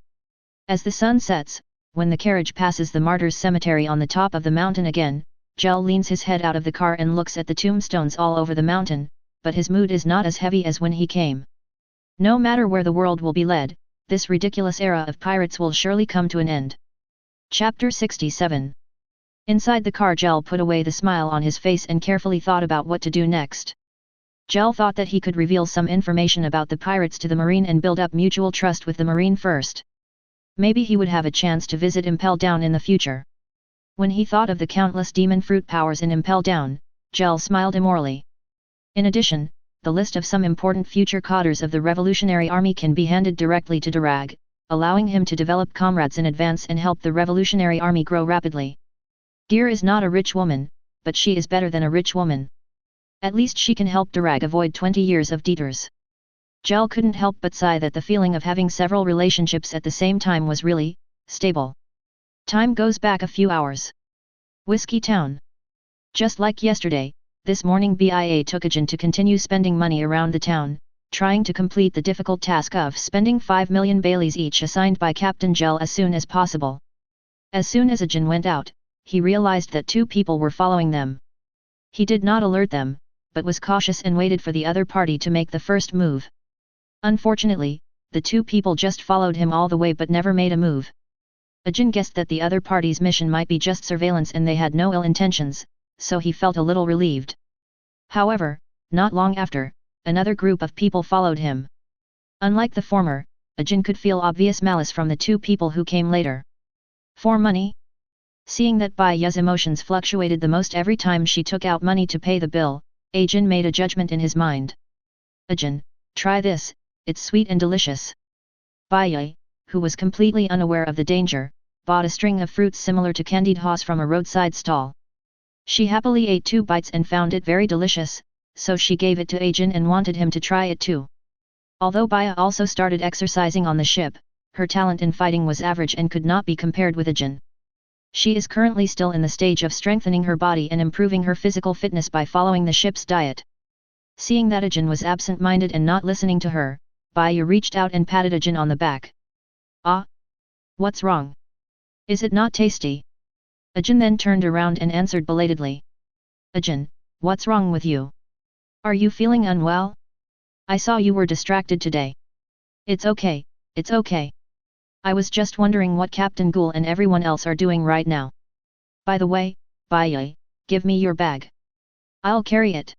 As the sun sets, when the carriage passes the Martyrs' Cemetery on the top of the mountain again, Gale leans his head out of the car and looks at the tombstones all over the mountain, but his mood is not as heavy as when he came. No matter where the world will be led, this ridiculous era of pirates will surely come to an end. Chapter 67. Inside the car, Gale put away the smile on his face and carefully thought about what to do next. Gale thought that he could reveal some information about the pirates to the Marine and build up mutual trust with the Marine first. Maybe he would have a chance to visit Impel Down in the future. When he thought of the countless demon fruit powers in Impel Down, Gale smiled immorally. In addition, the list of some important future cadres of the Revolutionary Army can be handed directly to Durag, allowing him to develop comrades in advance and help the Revolutionary Army grow rapidly. Gere is not a rich woman, but she is better than a rich woman. At least she can help Durag avoid 20 years of Dieters. Gale couldn't help but sigh that the feeling of having several relationships at the same time was really stable. Time goes back a few hours. Whiskey Town. Just like yesterday, this morning BIA took Ajin to continue spending money around the town, trying to complete the difficult task of spending 5 million Baileys each assigned by Captain Gale as soon as possible. As soon as Ajin went out, he realized that 2 people were following them. He did not alert them, but was cautious and waited for the other party to make the first move. Unfortunately, the two people just followed him all the way but never made a move. Ajin guessed that the other party's mission might be just surveillance and they had no ill intentions, so he felt a little relieved. However, not long after, another group of people followed him. Unlike the former, Ajin could feel obvious malice from the two people who came later. For money? Seeing that Bai Ya's emotions fluctuated the most every time she took out money to pay the bill, Ajin made a judgment in his mind. Ajin, try this, it's sweet and delicious. Bai Ya, who was completely unaware of the danger, bought a string of fruits similar to candied haws from a roadside stall. She happily ate 2 bites and found it very delicious, so she gave it to Ajin and wanted him to try it too. Although Bai Ya also started exercising on the ship, her talent in fighting was average and could not be compared with Ajin. She is currently still in the stage of strengthening her body and improving her physical fitness by following the ship's diet. Seeing that Ajin was absent-minded and not listening to her, Bai Ya reached out and patted Ajin on the back. Ah? What's wrong? Is it not tasty? Ajin then turned around and answered belatedly. Ajin, what's wrong with you? Are you feeling unwell? I saw you were distracted today. It's okay, it's okay. I was just wondering what Captain Ghoul and everyone else are doing right now. By the way, Bai Ya, give me your bag. I'll carry it.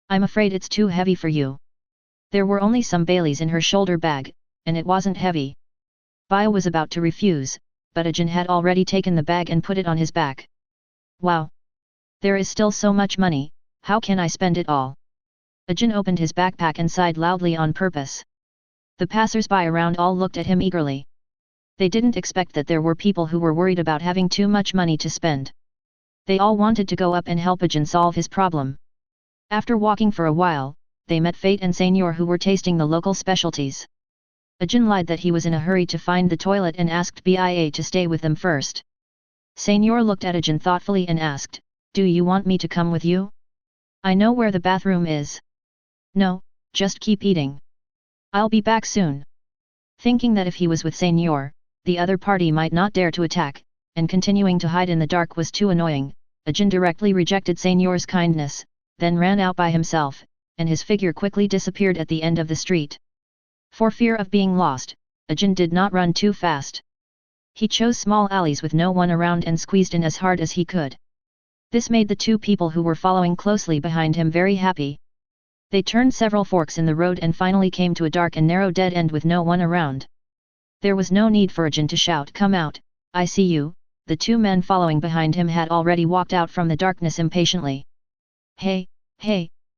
I'm afraid it's too heavy for you. There were only some Baileys in her shoulder bag, and it wasn't heavy. Bai Ya was about to refuse, but Ajin had already taken the bag and put it on his back. Wow! There is still so much money, how can I spend it all? Ajin opened his backpack and sighed loudly on purpose. The passers-by around all looked at him eagerly. They didn't expect that there were people who were worried about having too much money to spend. They all wanted to go up and help Ajin solve his problem. After walking for a while, they met Fate and Senior who were tasting the local specialties. Ajin lied that he was in a hurry to find the toilet and asked Bia to stay with them first. Senior looked at Ajin thoughtfully and asked, "Do you want me to come with you? I know where the bathroom is." "No, just keep eating. I'll be back soon." Thinking that if he was with Senior, the other party might not dare to attack, and continuing to hide in the dark was too annoying, Ajin directly rejected Senior's kindness, then ran out by himself, and his figure quickly disappeared at the end of the street. For fear of being lost, Ajin did not run too fast. He chose small alleys with no one around and squeezed in as hard as he could. This made the two people who were following closely behind him very happy. They turned several forks in the road and finally came to a dark and narrow dead end with no one around. There was no need for Ajin to shout, "Come out, I see you." The two men following behind him had already walked out from the darkness impatiently. Hey,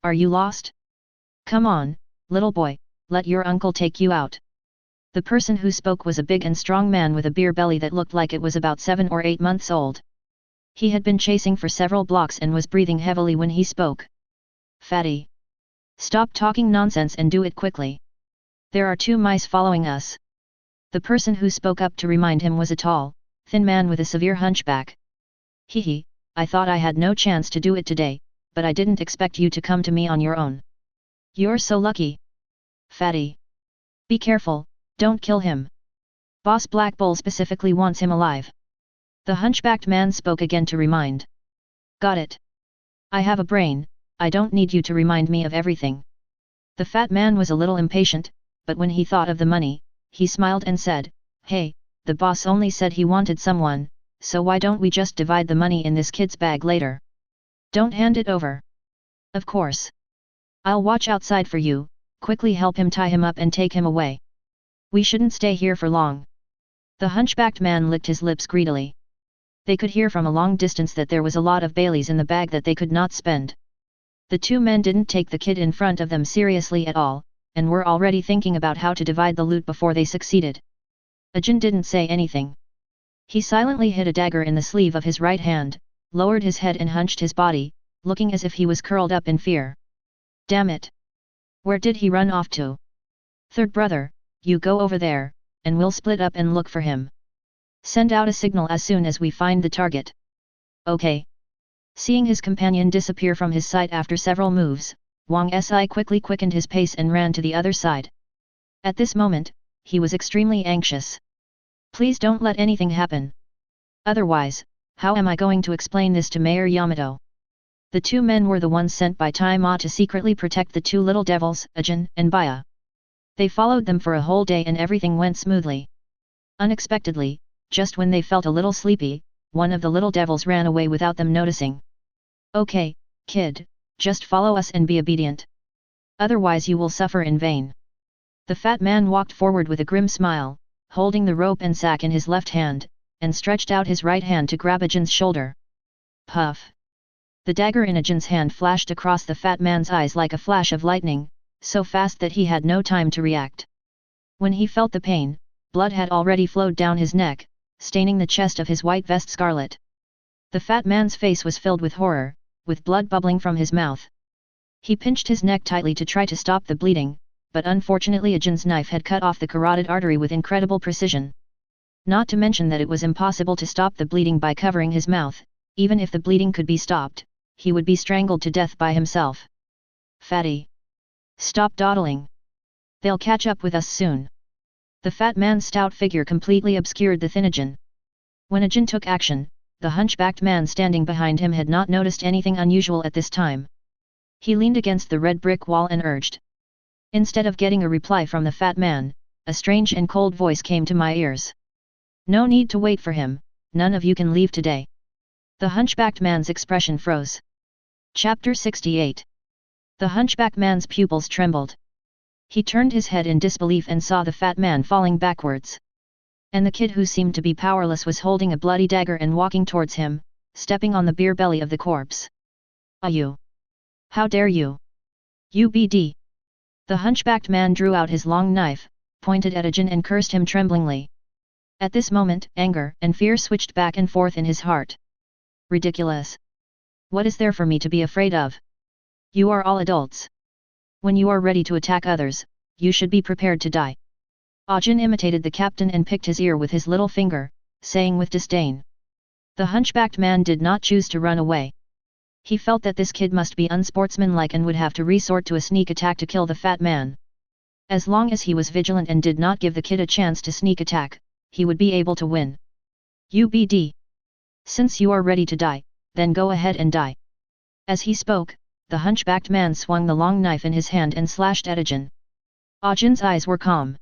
are you lost? Come on, little boy, let your uncle take you out." The person who spoke was a big and strong man with a beer belly that looked like it was about 7 or 8 months old. He had been chasing for several blocks and was breathing heavily when he spoke. "Fatty! Stop talking nonsense and do it quickly. There are 2 mice following us." The person who spoke up to remind him was a tall, thin man with a severe hunchback. "Hee, I thought I had no chance to do it today, but I didn't expect you to come to me on your own. You're so lucky. Fatty! Be careful, don't kill him. Boss Black Bull specifically wants him alive." The hunchbacked man spoke again to remind. "Got it. I have a brain, I don't need you to remind me of everything." The fat man was a little impatient, but when he thought of the money, he smiled and said, "Hey, the boss only said he wanted someone, so why don't we just divide the money in this kid's bag later? Don't hand it over." "Of course. I'll watch outside for you, quickly help him tie him up and take him away. We shouldn't stay here for long." The hunchbacked man licked his lips greedily. They could hear from a long distance that there was a lot of Baileys in the bag that they could not spend. The 2 men didn't take the kid in front of them seriously at all, and were already thinking about how to divide the loot before they succeeded. Ajin didn't say anything. He silently hid a dagger in the sleeve of his right hand, lowered his head and hunched his body, looking as if he was curled up in fear. Damn it! Where did he run off to? "Third brother, you go over there, and we'll split up and look for him. Send out a signal as soon as we find the target." "Okay." Seeing his companion disappear from his sight after several moves, Wang Si quickly quickened his pace and ran to the other side. At this moment, he was extremely anxious. Please don't let anything happen. Otherwise, how am I going to explain this to Mayor Yamato? The two men were the ones sent by Tai Ma to secretly protect the two little devils, Ajin and Baya. They followed them for a whole day and everything went smoothly. Unexpectedly, just when they felt a little sleepy, one of the little devils ran away without them noticing. Okay, kid, just follow us and be obedient. Otherwise you will suffer in vain. The fat man walked forward with a grim smile, holding the rope and sack in his left hand, and stretched out his right hand to grab Ajin's shoulder. Puff! The dagger in Ajin's hand flashed across the fat man's eyes like a flash of lightning, so fast that he had no time to react. When he felt the pain, blood had already flowed down his neck, staining the chest of his white vest scarlet. The fat man's face was filled with horror, with blood bubbling from his mouth. He pinched his neck tightly to try to stop the bleeding, but unfortunately Ajin's knife had cut off the carotid artery with incredible precision. Not to mention that it was impossible to stop the bleeding by covering his mouth. Even if the bleeding could be stopped, he would be strangled to death by himself. Fatty! Stop dawdling! They'll catch up with us soon. The fat man's stout figure completely obscured the thin Ajin. When Ajin took action, the hunchbacked man standing behind him had not noticed anything unusual at this time. He leaned against the red brick wall and urged. Instead of getting a reply from the fat man, a strange and cold voice came to my ears. No need to wait for him, none of you can leave today. The hunchbacked man's expression froze. Chapter 68. The hunchbacked man's pupils trembled. He turned his head in disbelief and saw the fat man falling backwards. And the kid who seemed to be powerless was holding a bloody dagger and walking towards him, stepping on the beer belly of the corpse. You! How dare you! UBD! The hunchbacked man drew out his long knife, pointed at Ajin and cursed him tremblingly. At this moment, anger and fear switched back and forth in his heart. Ridiculous! What is there for me to be afraid of? You are all adults. When you are ready to attack others, you should be prepared to die. Ajin imitated the captain and picked his ear with his little finger, saying with disdain. The hunchbacked man did not choose to run away. He felt that this kid must be unsportsmanlike and would have to resort to a sneak attack to kill the fat man. As long as he was vigilant and did not give the kid a chance to sneak attack, he would be able to win. UBD. Since you are ready to die, then go ahead and die. As he spoke, the hunchbacked man swung the long knife in his hand and slashed at Ajin. Ajin's eyes were calm.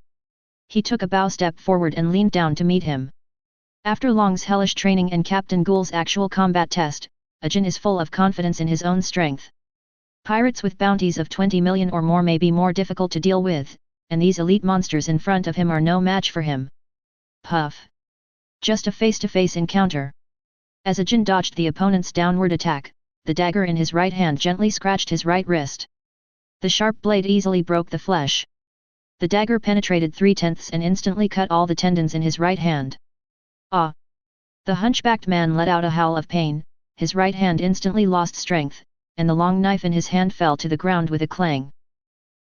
He took a bow step forward and leaned down to meet him. After Long's hellish training and Captain Ghoul's actual combat test, Ajin is full of confidence in his own strength. Pirates with bounties of 20 million or more may be more difficult to deal with, and these elite monsters in front of him are no match for him. Puff! Just a face-to-face encounter. As Ajin dodged the opponent's downward attack, the dagger in his right hand gently scratched his right wrist. The sharp blade easily broke the flesh. The dagger penetrated 3/10 and instantly cut all the tendons in his right hand. Ah! The hunchbacked man let out a howl of pain, his right hand instantly lost strength, and the long knife in his hand fell to the ground with a clang.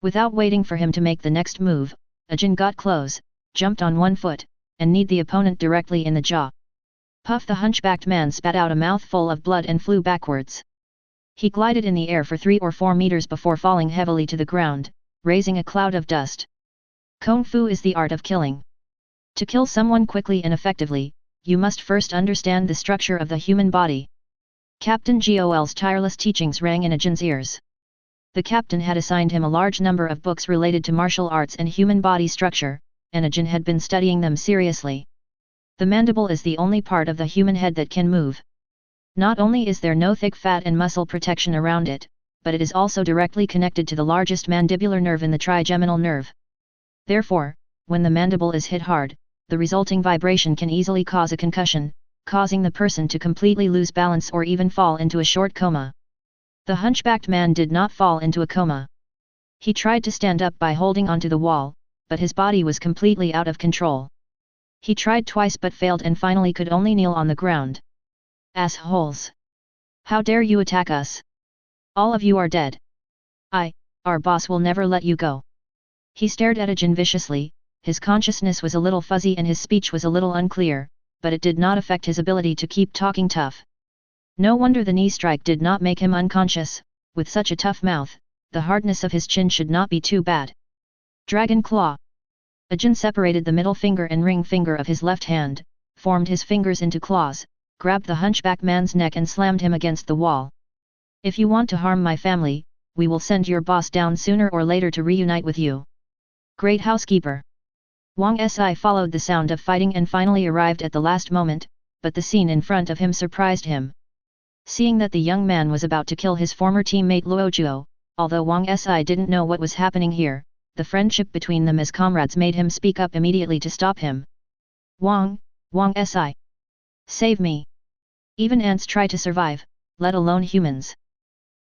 Without waiting for him to make the next move, Ajin got close, jumped on one foot, and kneed the opponent directly in the jaw. Puff! The hunchbacked man spat out a mouthful of blood and flew backwards. He glided in the air for 3 or 4 meters before falling heavily to the ground, raising a cloud of dust. Kung Fu is the art of killing. To kill someone quickly and effectively, you must first understand the structure of the human body. Captain Gol's tireless teachings rang in Ajin's ears. The captain had assigned him a large number of books related to martial arts and human body structure, and Ajin had been studying them seriously. The mandible is the only part of the human head that can move. Not only is there no thick fat and muscle protection around it, but it is also directly connected to the largest mandibular nerve in the trigeminal nerve. Therefore, when the mandible is hit hard, the resulting vibration can easily cause a concussion, causing the person to completely lose balance or even fall into a short coma. The hunchbacked man did not fall into a coma. He tried to stand up by holding onto the wall, but his body was completely out of control. He tried twice but failed and finally could only kneel on the ground. Assholes! How dare you attack us? All of you are dead. Our boss will never let you go. He stared at Ajin viciously, his consciousness was a little fuzzy and his speech was a little unclear, but it did not affect his ability to keep talking tough. No wonder the knee strike did not make him unconscious, with such a tough mouth, the hardness of his chin should not be too bad. Dragon Claw! Ajin separated the middle finger and ring finger of his left hand, formed his fingers into claws, grabbed the hunchback man's neck and slammed him against the wall. If you want to harm my family, we will send your boss down sooner or later to reunite with you. Great housekeeper. Wang Si followed the sound of fighting and finally arrived at the last moment, but the scene in front of him surprised him. Seeing that the young man was about to kill his former teammate Luojuo, although Wang Si didn't know what was happening here, the friendship between them as comrades made him speak up immediately to stop him. Wang Si. Save me. Even ants try to survive, let alone humans.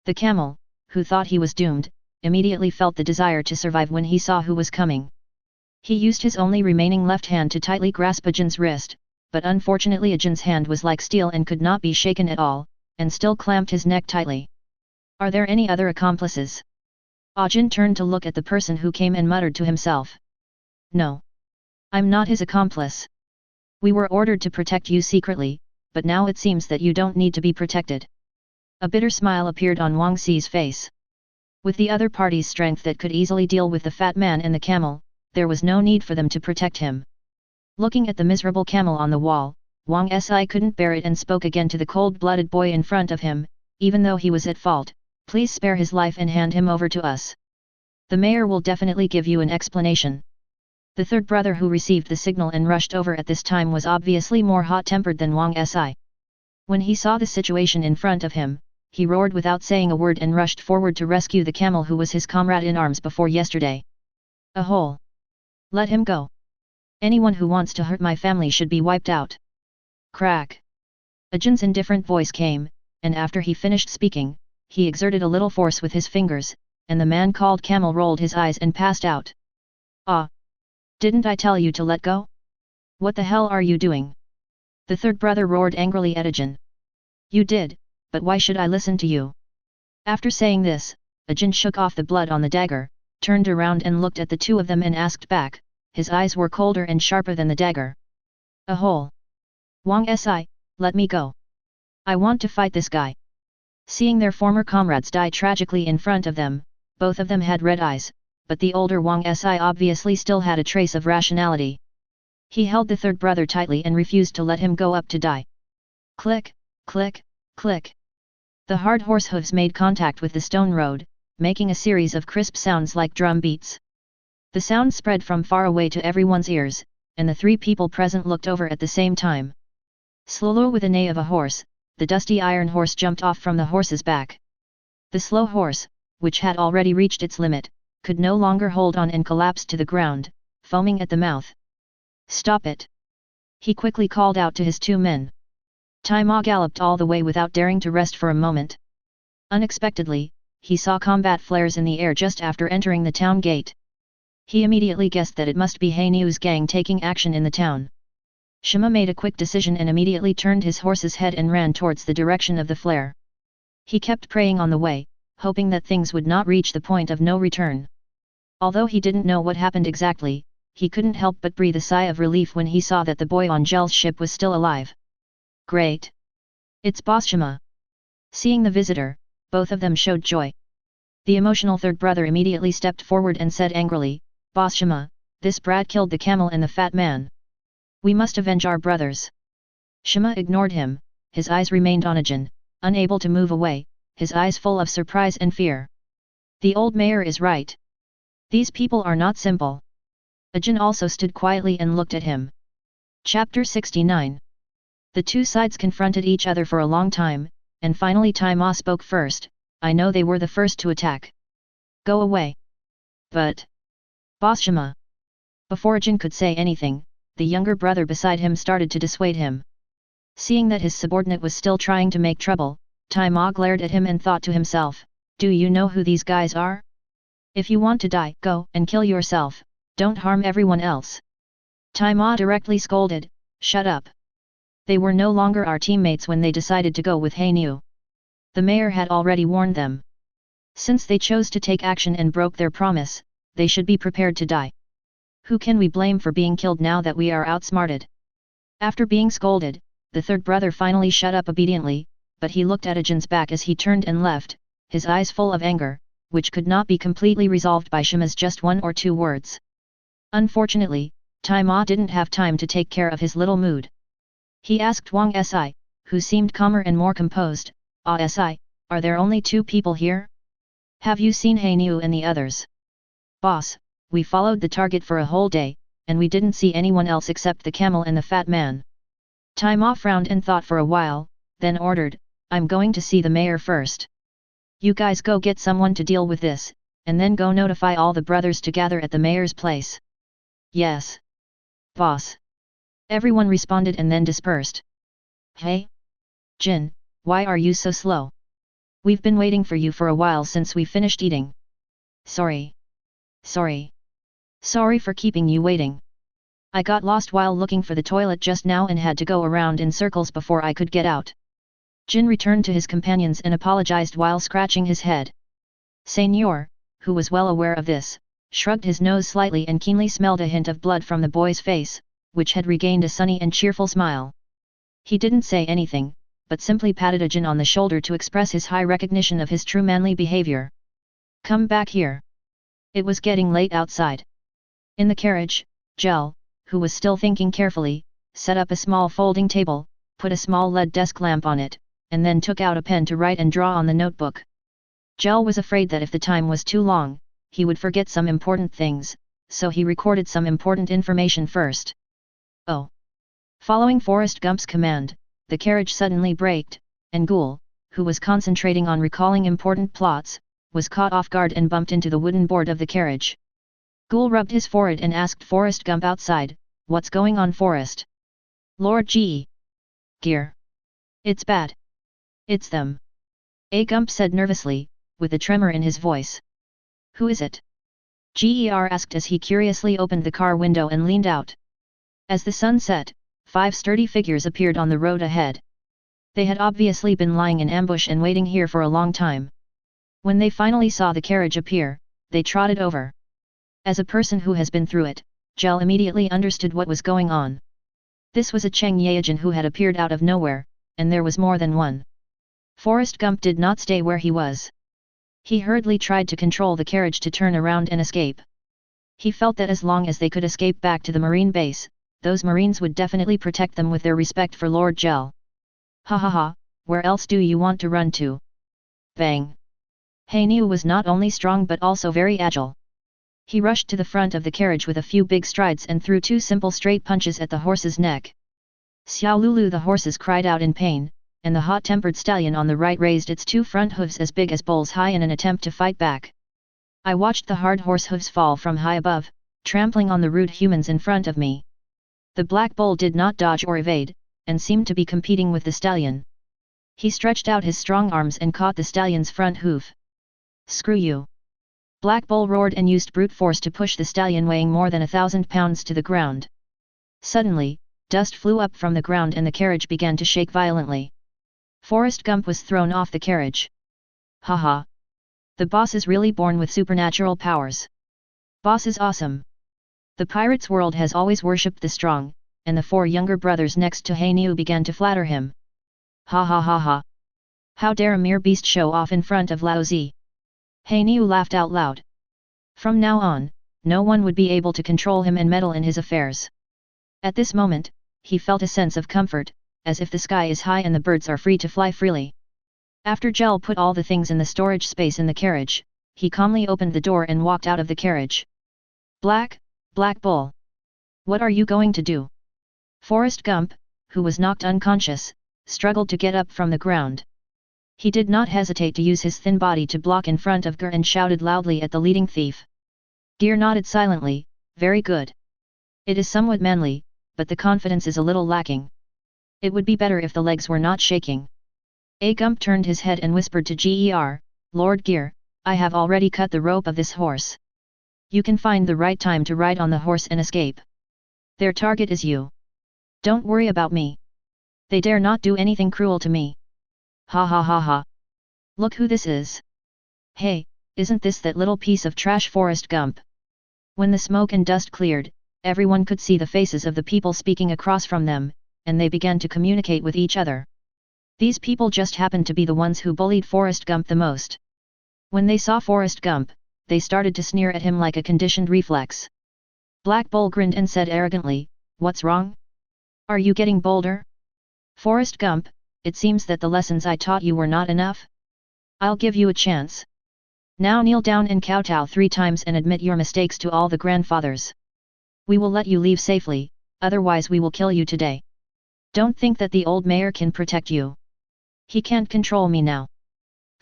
The camel, who thought he was doomed, immediately felt the desire to survive when he saw who was coming. He used his only remaining left hand to tightly grasp Ajin's wrist, but unfortunately Ajin's hand was like steel and could not be shaken at all, and still clamped his neck tightly. Are there any other accomplices? Ajin turned to look at the person who came and muttered to himself. No. I'm not his accomplice. We were ordered to protect you secretly, but now it seems that you don't need to be protected. A bitter smile appeared on Wang Si's face. With the other party's strength that could easily deal with the fat man and the camel, there was no need for them to protect him. Looking at the miserable camel on the wall, Wang Si couldn't bear it and spoke again to the cold-blooded boy in front of him, even though he was at fault, please spare his life and hand him over to us. The mayor will definitely give you an explanation. The third brother who received the signal and rushed over at this time was obviously more hot-tempered than Wang Si. When he saw the situation in front of him, he roared without saying a word and rushed forward to rescue the camel who was his comrade in arms before yesterday. A hole. Let him go. Anyone who wants to hurt my family should be wiped out. Crack. Ajin's indifferent voice came, and after he finished speaking, he exerted a little force with his fingers, and the man called Camel rolled his eyes and passed out. Ah! Didn't I tell you to let go? What the hell are you doing? The third brother roared angrily at Ajin. You did, but why should I listen to you? After saying this, Ajin shook off the blood on the dagger, turned around and looked at the two of them and asked back, his eyes were colder and sharper than the dagger. A hole. Wang Si, let me go. I want to fight this guy. Seeing their former comrades die tragically in front of them, both of them had red eyes, but the older Wang Si obviously still had a trace of rationality. He held the third brother tightly and refused to let him go up to die. Click, click, click. The hard horse hooves made contact with the stone road, making a series of crisp sounds like drum beats. The sound spread from far away to everyone's ears, and the three people present looked over at the same time. Slowly with a neigh of a horse, the dusty iron horse jumped off from the horse's back. The slow horse, which had already reached its limit, could no longer hold on and collapsed to the ground, foaming at the mouth. Stop it! He quickly called out to his two men. Tai Ma galloped all the way without daring to rest for a moment. Unexpectedly, he saw combat flares in the air just after entering the town gate. He immediately guessed that it must be IOUs gang taking action in the town. Shima made a quick decision and immediately turned his horse's head and ran towards the direction of the flare. He kept praying on the way, hoping that things would not reach the point of no return. Although he didn't know what happened exactly, he couldn't help but breathe a sigh of relief when he saw that the boy on Gel's ship was still alive. Great! It's Boss Shima. Seeing the visitor, both of them showed joy. The emotional third brother immediately stepped forward and said angrily, Boss Shima, this brat killed the camel and the fat man. We must avenge our brothers. Shima ignored him, his eyes remained on Ajin, unable to move away, his eyes full of surprise and fear. The old mayor is right. These people are not simple. Ajin also stood quietly and looked at him. Chapter 69. The two sides confronted each other for a long time, and finally Tai Ma spoke first. I know they were the first to attack. Go away. But... Boss Shima. Before Ajin could say anything, the younger brother beside him started to dissuade him. Seeing that his subordinate was still trying to make trouble, Tai Ma glared at him and thought to himself, do you know who these guys are? If you want to die, go and kill yourself, don't harm everyone else. Tai Ma directly scolded, shut up. They were no longer our teammates when they decided to go with IOU. The mayor had already warned them. Since they chose to take action and broke their promise, they should be prepared to die. Who can we blame for being killed now that we are outsmarted? After being scolded, the third brother finally shut up obediently, but he looked at Ajin's back as he turned and left, his eyes full of anger, which could not be completely resolved by Shima's just one or two words. Unfortunately, Tai Ma didn't have time to take care of his little mood. He asked Wang Si, who seemed calmer and more composed, Si, are there only 2 people here? Have you seen IOU and the others? Boss, we followed the target for a whole day, and we didn't see anyone else except the camel and the fat man. Time Off frowned and thought for a while, then ordered, I'm going to see the mayor first. You guys go get someone to deal with this, and then go notify all the brothers to gather at the mayor's place. Yes. Boss. Everyone responded and then dispersed. Hey? Jin, why are you so slow? We've been waiting for you for a while since we finished eating. Sorry. Sorry for keeping you waiting. I got lost while looking for the toilet just now and had to go around in circles before I could get out. Jin returned to his companions and apologized while scratching his head. Senior, who was well aware of this, shrugged his nose slightly and keenly smelled a hint of blood from the boy's face, which had regained a sunny and cheerful smile. He didn't say anything, but simply patted Jin on the shoulder to express his high recognition of his true manly behavior. Come back here. It was getting late outside. In the carriage, Gale, who was still thinking carefully, set up a small folding table, put a small LED desk lamp on it, and then took out a pen to write and draw on the notebook. Gale was afraid that if the time was too long, he would forget some important things, so he recorded some important information first. Oh! Following Forrest Gump's command, the carriage suddenly braked, and Gale, who was concentrating on recalling important plots, was caught off guard and bumped into the wooden board of the carriage. Gale rubbed his forehead and asked Forrest Gump outside, What's going on, Forrest? Lord G. Gear. It's bad. It's them. A. Gump said nervously, with a tremor in his voice. Who is it? Ger asked as he curiously opened the car window and leaned out. As the sun set, 5 sturdy figures appeared on the road ahead. They had obviously been lying in ambush and waiting here for a long time. When they finally saw the carriage appear, they trotted over. As a person who has been through it, Gale immediately understood what was going on. This was a Cheng Yaojin who had appeared out of nowhere, and there was more than one. Forrest Gump did not stay where he was. He hurriedly tried to control the carriage to turn around and escape. He felt that as long as they could escape back to the marine base, those marines would definitely protect them with their respect for Lord Gale. Ha ha ha, where else do you want to run to? Bang! IOU was not only strong but also very agile. He rushed to the front of the carriage with a few big strides and threw 2 simple straight punches at the horse's neck. Xiao Lulu, the horses cried out in pain, and the hot-tempered stallion on the right raised its 2 front hooves as big as bowls high in an attempt to fight back. I watched the hard horse hooves fall from high above, trampling on the rude humans in front of me. The black bull did not dodge or evade, and seemed to be competing with the stallion. He stretched out his strong arms and caught the stallion's front hoof. Screw you! Black Bull roared and used brute force to push the stallion weighing more than 1,000 pounds to the ground. Suddenly, dust flew up from the ground and the carriage began to shake violently. Forrest Gump was thrown off the carriage. Haha! The boss is really born with supernatural powers. Boss is awesome. The pirate's world has always worshipped the strong, and the 4 younger brothers next to IOU began to flatter him. Ha ha ha ha! How dare a mere beast show off in front of Lao Zi? IOU laughed out loud. From now on, no one would be able to control him and meddle in his affairs. At this moment, he felt a sense of comfort, as if the sky is high and the birds are free to fly freely. After Gale put all the things in the storage space in the carriage, he calmly opened the door and walked out of the carriage. Black Bull. What are you going to do? Forrest Gump, who was knocked unconscious, struggled to get up from the ground. He did not hesitate to use his thin body to block in front of Gear and shouted loudly at the leading thief. Gear nodded silently, very good. It is somewhat manly, but the confidence is a little lacking. It would be better if the legs were not shaking. A. Gump turned his head and whispered to Ger, Lord Gear, I have already cut the rope of this horse. You can find the right time to ride on the horse and escape. Their target is you. Don't worry about me. They dare not do anything cruel to me. Ha ha ha ha. Look who this is. Hey, isn't this that little piece of trash Forrest Gump? When the smoke and dust cleared, everyone could see the faces of the people speaking across from them, and they began to communicate with each other. These people just happened to be the ones who bullied Forrest Gump the most. When they saw Forrest Gump, they started to sneer at him like a conditioned reflex. Black Bull grinned and said arrogantly, What's wrong? Are you getting bolder? Forrest Gump, it seems that the lessons I taught you were not enough? I'll give you a chance. Now kneel down and kowtow 3 times and admit your mistakes to all the grandfathers. We will let you leave safely, otherwise we will kill you today. Don't think that the old mayor can protect you. He can't control me now.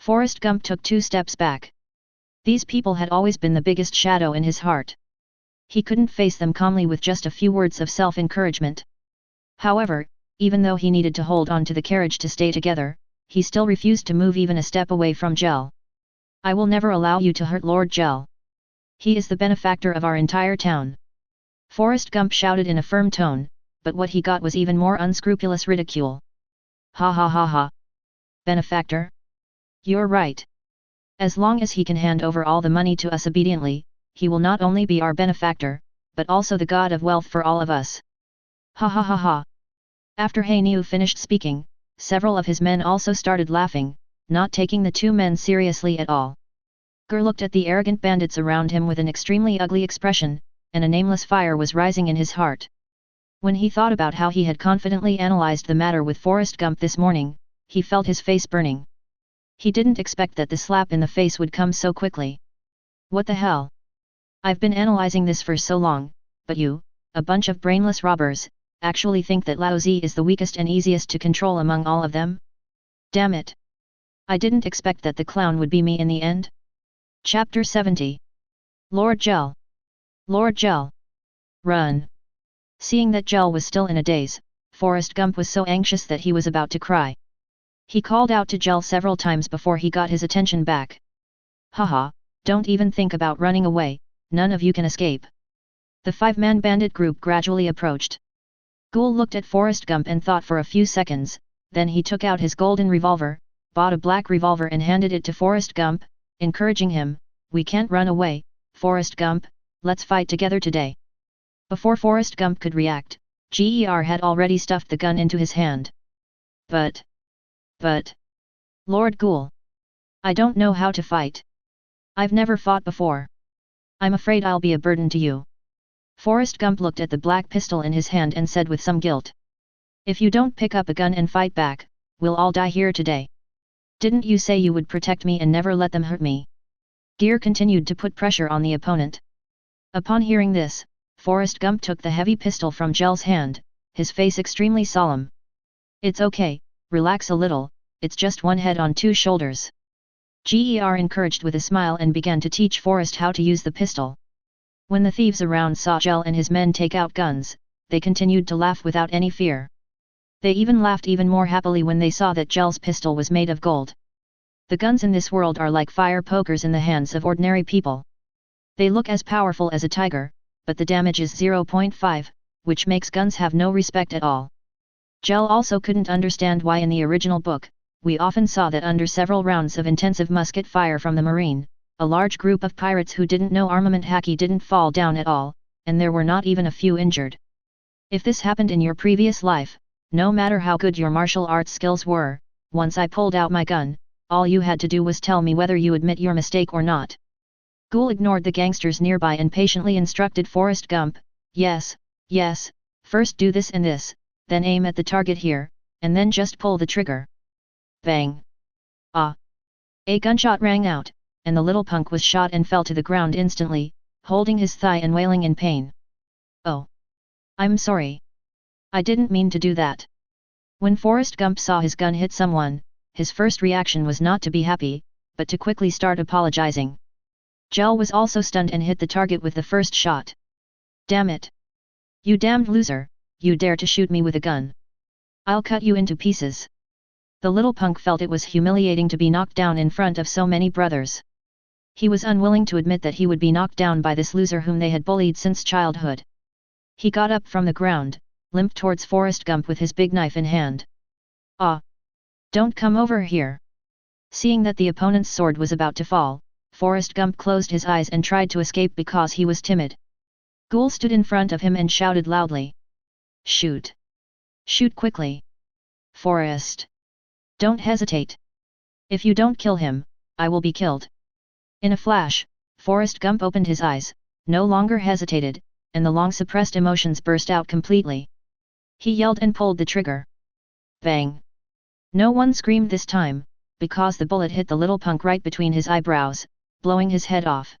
Forrest Gump took 2 steps back. These people had always been the biggest shadow in his heart. He couldn't face them calmly with just a few words of self-encouragement. However, even though he needed to hold on to the carriage to stay together, he still refused to move even a step away from Gale. I will never allow you to hurt Lord Gale. He is the benefactor of our entire town. Forrest Gump shouted in a firm tone, but what he got was even more unscrupulous ridicule. Ha ha ha ha. Benefactor? You're right. As long as he can hand over all the money to us obediently, he will not only be our benefactor, but also the god of wealth for all of us. Ha ha ha ha. After Hainu finished speaking, several of his men also started laughing, not taking the 2 men seriously at all. Gur looked at the arrogant bandits around him with an extremely ugly expression, and a nameless fire was rising in his heart. When he thought about how he had confidently analyzed the matter with Forrest Gump this morning, he felt his face burning. He didn't expect that the slap in the face would come so quickly. What the hell? I've been analyzing this for so long, but you, a bunch of brainless robbers, actually think that Lao Zi is the weakest and easiest to control among all of them? Damn it! I didn't expect that the clown would be me in the end. Chapter 70. Lord Gale. Lord Gale. Run! Seeing that Gale was still in a daze, Forrest Gump was so anxious that he was about to cry. He called out to Gale several times before he got his attention back. Haha, don't even think about running away, none of you can escape. The 5-man bandit group gradually approached. Ghoul looked at Forrest Gump and thought for a few seconds, then he took out his golden revolver, bought a black revolver and handed it to Forrest Gump, encouraging him, "We can't run away, Forrest Gump, let's fight together today." Before Forrest Gump could react, Ger had already stuffed the gun into his hand. But, Lord Ghoul, I don't know how to fight. I've never fought before. I'm afraid I'll be a burden to you. Forrest Gump looked at the black pistol in his hand and said with some guilt. If you don't pick up a gun and fight back, we'll all die here today. Didn't you say you would protect me and never let them hurt me? Ger continued to put pressure on the opponent. Upon hearing this, Forrest Gump took the heavy pistol from Gale's hand, his face extremely solemn. It's okay, relax a little, it's just one head on 2 shoulders. Ger encouraged with a smile and began to teach Forrest how to use the pistol. When the thieves around saw Gale and his men take out guns, they continued to laugh without any fear. They even laughed even more happily when they saw that Gale's pistol was made of gold. The guns in this world are like fire pokers in the hands of ordinary people. They look as powerful as a tiger, but the damage is 0.5, which makes guns have no respect at all. Gale also couldn't understand why in the original book, we often saw that under several rounds of intensive musket fire from the marine, a large group of pirates who didn't know armament hacky didn't fall down at all, and there were not even a few injured. If this happened in your previous life, no matter how good your martial arts skills were, once I pulled out my gun, all you had to do was tell me whether you admit your mistake or not. Ghoul ignored the gangsters nearby and patiently instructed Forrest Gump, yes, first do this and this, then aim at the target here, and then just pull the trigger. Bang! Ah! A gunshot rang out, and the little punk was shot and fell to the ground instantly, holding his thigh and wailing in pain. Oh! I'm sorry. I didn't mean to do that. When Forrest Gump saw his gun hit someone, his first reaction was not to be happy, but to quickly start apologizing. Gale was also stunned and hit the target with the first shot. Damn it! You damned loser, you dare to shoot me with a gun. I'll cut you into pieces. The little punk felt it was humiliating to be knocked down in front of so many brothers. He was unwilling to admit that he would be knocked down by this loser whom they had bullied since childhood. He got up from the ground, limped towards Forrest Gump with his big knife in hand. Ah! Don't come over here! Seeing that the opponent's sword was about to fall, Forrest Gump closed his eyes and tried to escape because he was timid. Ghoul stood in front of him and shouted loudly. Shoot! Shoot quickly! Forrest! Don't hesitate! If you don't kill him, I will be killed! In a flash, Forrest Gump opened his eyes, no longer hesitated, and the long-suppressed emotions burst out completely. He yelled and pulled the trigger. Bang! No one screamed this time, because the bullet hit the little punk right between his eyebrows, blowing his head off.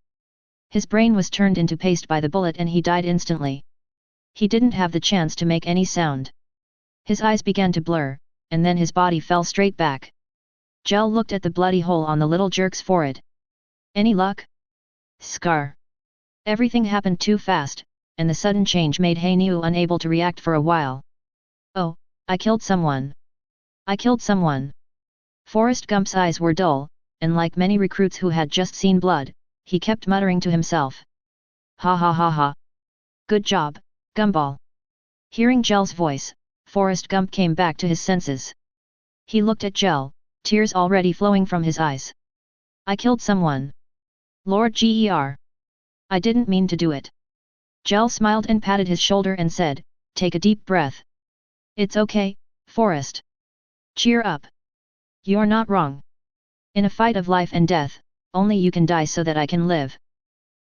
His brain was turned into paste by the bullet and he died instantly. He didn't have the chance to make any sound. His eyes began to blur, and then his body fell straight back. Gale looked at the bloody hole on the little jerk's forehead. Any luck? Scar. Everything happened too fast, and the sudden change made Hainiu unable to react for a while. Oh, I killed someone. I killed someone. Forrest Gump's eyes were dull, and like many recruits who had just seen blood, he kept muttering to himself. Ha ha ha ha. Good job, Gumball. Hearing Gale's voice, Forrest Gump came back to his senses. He looked at Gale, tears already flowing from his eyes. I killed someone. Lord Ger. I didn't mean to do it. Gale smiled and patted his shoulder and said, take a deep breath. It's okay, Forrest. Cheer up. You're not wrong. In a fight of life and death, only you can die so that I can live.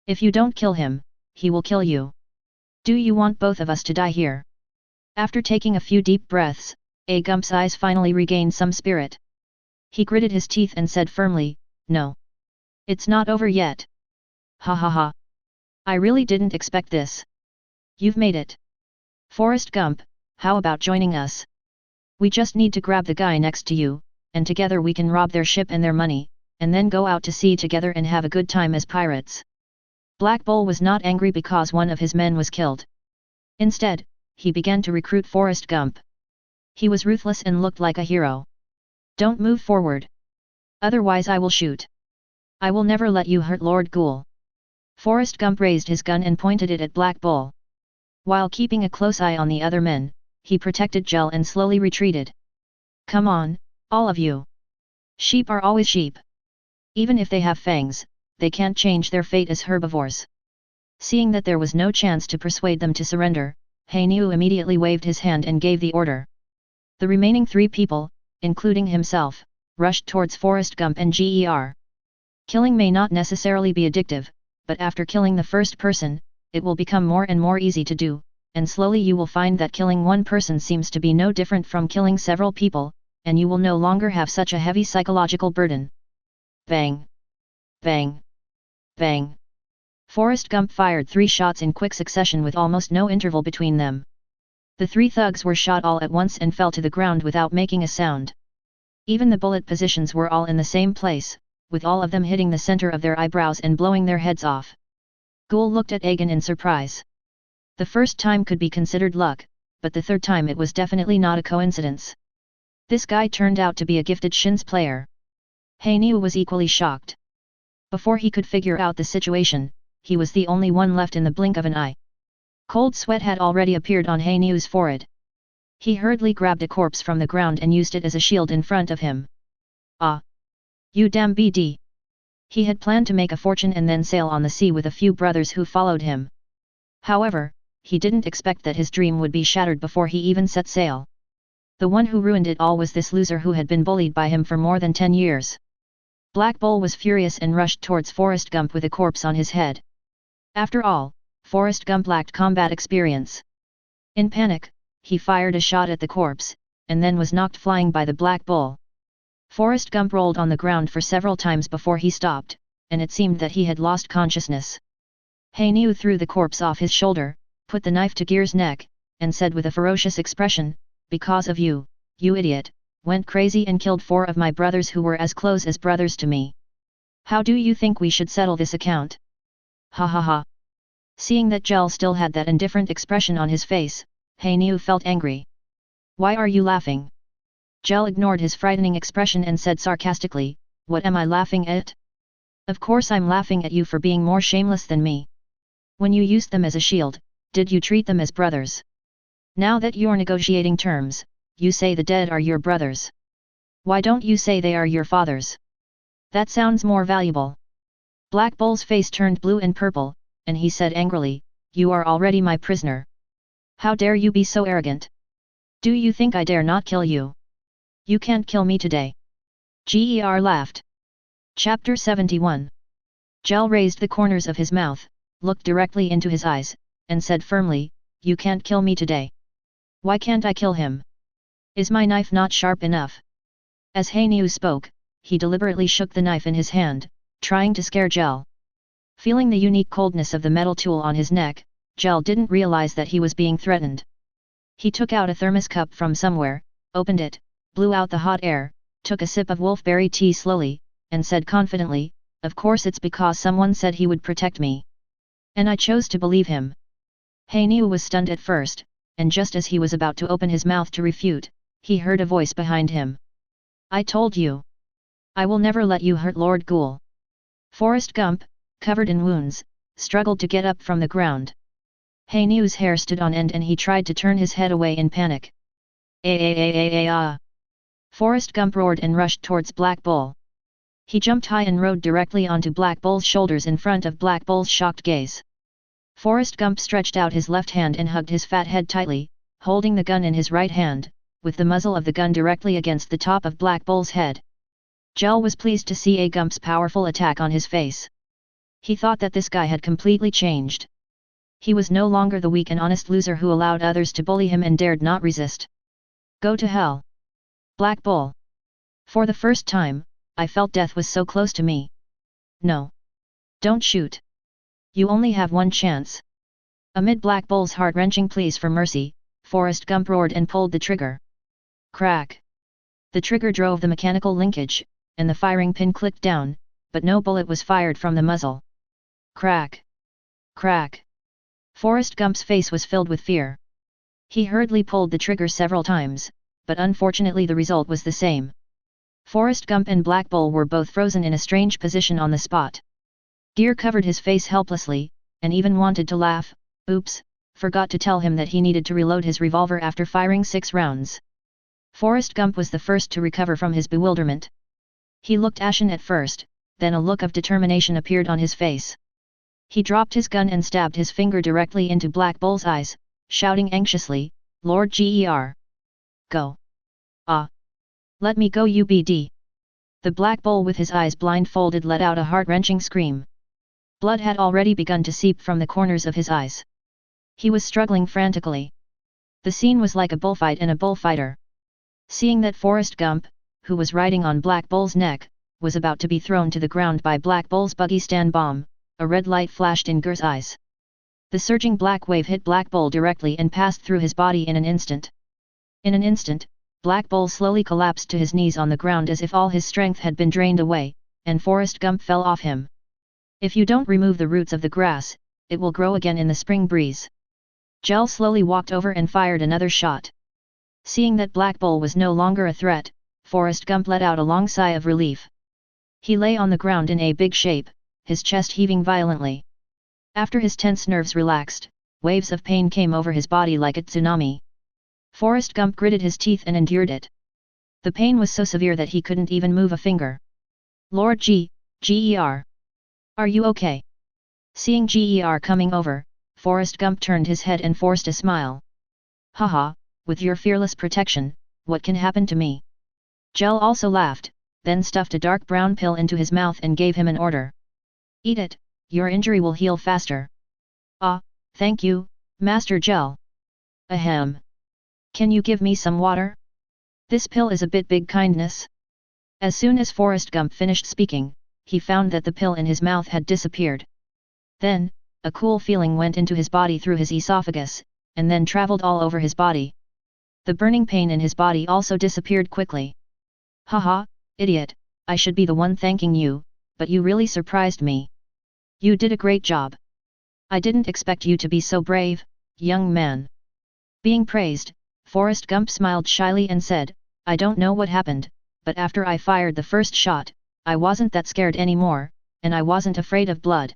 If you don't kill him, he will kill you. Do you want both of us to die here? After taking a few deep breaths, Gump's eyes finally regained some spirit. He gritted his teeth and said firmly, no. It's not over yet. Ha ha ha. I really didn't expect this. You've made it. Forrest Gump, how about joining us? We just need to grab the guy next to you, and together we can rob their ship and their money, and then go out to sea together and have a good time as pirates. Black Bull was not angry because one of his men was killed. Instead, he began to recruit Forrest Gump. He was ruthless and looked like a hero. Don't move forward. Otherwise I will shoot. I will never let you hurt Lord Ghoul. Forrest Gump raised his gun and pointed it at Black Bull. While keeping a close eye on the other men, he protected Gale and slowly retreated. Come on, all of you. Sheep are always sheep. Even if they have fangs, they can't change their fate as herbivores. Seeing that there was no chance to persuade them to surrender, Hainiu immediately waved his hand and gave the order. The remaining 3 people, including himself, rushed towards Forrest Gump and Ger. Killing may not necessarily be addictive, but after killing the first person, it will become more and more easy to do, and slowly you will find that killing one person seems to be no different from killing several people, and you will no longer have such a heavy psychological burden. Bang! Bang! Bang! Forrest Gump fired 3 shots in quick succession with almost no interval between them. The 3 thugs were shot all at once and fell to the ground without making a sound. Even the bullet positions were all in the same place, with all of them hitting the center of their eyebrows and blowing their heads off. Ghoul looked at Aegon in surprise. The first time could be considered luck, but the third time it was definitely not a coincidence. This guy turned out to be a gifted Shins player. Hainiu was equally shocked. Before he could figure out the situation, he was the only one left in the blink of an eye. Cold sweat had already appeared on Hainiu's forehead. He hurriedly grabbed a corpse from the ground and used it as a shield in front of him. Ah! You damn BD! He had planned to make a fortune and then sail on the sea with a few brothers who followed him. However, he didn't expect that his dream would be shattered before he even set sail. The one who ruined it all was this loser who had been bullied by him for more than 10 years. Black Bull was furious and rushed towards Forrest Gump with a corpse on his head. After all, Forrest Gump lacked combat experience. In panic, he fired a shot at the corpse, and then was knocked flying by the Black Bull. Forrest Gump rolled on the ground for several times before he stopped, and it seemed that he had lost consciousness. Hainiu threw the corpse off his shoulder, put the knife to Gear's neck, and said with a ferocious expression, "Because of you, you idiot, went crazy and killed 4 of my brothers who were as close as brothers to me. How do you think we should settle this account?" Ha ha ha. Seeing that Gale still had that indifferent expression on his face, Hainiu felt angry. Why are you laughing? Gale ignored his frightening expression and said sarcastically, "What am I laughing at? Of course I'm laughing at you for being more shameless than me. When you used them as a shield, did you treat them as brothers? Now that you're negotiating terms, you say the dead are your brothers. Why don't you say they are your fathers? That sounds more valuable." Black Bull's face turned blue and purple, and he said angrily, "You are already my prisoner. How dare you be so arrogant? Do you think I dare not kill you? You can't kill me today." Ger laughed. Chapter 71. Gale raised the corners of his mouth, looked directly into his eyes, and said firmly, "You can't kill me today. Why can't I kill him? Is my knife not sharp enough?" As Hainiu spoke, he deliberately shook the knife in his hand, trying to scare Gale. Feeling the unique coldness of the metal tool on his neck, Gale didn't realize that he was being threatened. He took out a thermos cup from somewhere, opened it, blew out the hot air, took a sip of wolfberry tea slowly, and said confidently, "Of course it's because someone said he would protect me. And I chose to believe him." IOU was stunned at first, and just as he was about to open his mouth to refute, he heard a voice behind him. "I told you. I will never let you hurt Lord Ghoul." Forrest Gump, covered in wounds, struggled to get up from the ground. IOU's hair stood on end and he tried to turn his head away in panic. Ah! Forrest Gump roared and rushed towards Black Bull. He jumped high and rode directly onto Black Bull's shoulders in front of Black Bull's shocked gaze. Forrest Gump stretched out his left hand and hugged his fat head tightly, holding the gun in his right hand, with the muzzle of the gun directly against the top of Black Bull's head. Gale was pleased to see a Gump's powerful attack on his face. He thought that this guy had completely changed. He was no longer the weak and honest loser who allowed others to bully him and dared not resist. "Go to hell, Black Bull. For the first time, I felt death was so close to me. No. Don't shoot. You only have one chance." Amid Black Bull's heart-wrenching pleas for mercy, Forrest Gump roared and pulled the trigger. Crack! The trigger drove the mechanical linkage, and the firing pin clicked down, but no bullet was fired from the muzzle. Crack! Crack! Forrest Gump's face was filled with fear. He hurriedly pulled the trigger several times, but unfortunately the result was the same. Forrest Gump and Black Bull were both frozen in a strange position on the spot. Gear covered his face helplessly, and even wanted to laugh. Oops, forgot to tell him that he needed to reload his revolver after firing 6 rounds. Forrest Gump was the first to recover from his bewilderment. He looked ashen at first, then a look of determination appeared on his face. He dropped his gun and stabbed his finger directly into Black Bull's eyes, shouting anxiously, "Lord Ger. Go. Ah. Let me go UBD." The Black Bull with his eyes blindfolded let out a heart-wrenching scream. Blood had already begun to seep from the corners of his eyes. He was struggling frantically. The scene was like a bullfight and a bullfighter. Seeing that Forrest Gump, who was riding on Black Bull's neck, was about to be thrown to the ground by Black Bull's buggy stand bomb, a red light flashed in Ger's eyes. The surging black wave hit Black Bull directly and passed through his body in an instant. In an instant, Black Bull slowly collapsed to his knees on the ground as if all his strength had been drained away, and Forrest Gump fell off him. "If you don't remove the roots of the grass, it will grow again in the spring breeze." Gale slowly walked over and fired another shot. Seeing that Black Bull was no longer a threat, Forrest Gump let out a long sigh of relief. He lay on the ground in a big shape, his chest heaving violently. After his tense nerves relaxed, waves of pain came over his body like a tsunami. Forrest Gump gritted his teeth and endured it. The pain was so severe that he couldn't even move a finger. "Lord Ger. Are you okay?" Seeing Ger coming over, Forrest Gump turned his head and forced a smile. "Haha, with your fearless protection, what can happen to me?" Gale also laughed, then stuffed a dark brown pill into his mouth and gave him an order. "Eat it, your injury will heal faster." "Ah, thank you, Master Gale." "Ahem. Can you give me some water? This pill is a bit big kindness." As soon as Forrest Gump finished speaking, he found that the pill in his mouth had disappeared. Then, a cool feeling went into his body through his esophagus, and then traveled all over his body. The burning pain in his body also disappeared quickly. "Haha, idiot, I should be the one thanking you, but you really surprised me. You did a great job. I didn't expect you to be so brave, young man." Being praised, Forrest Gump smiled shyly and said, "I don't know what happened, but after I fired the first shot, I wasn't that scared anymore, and I wasn't afraid of blood.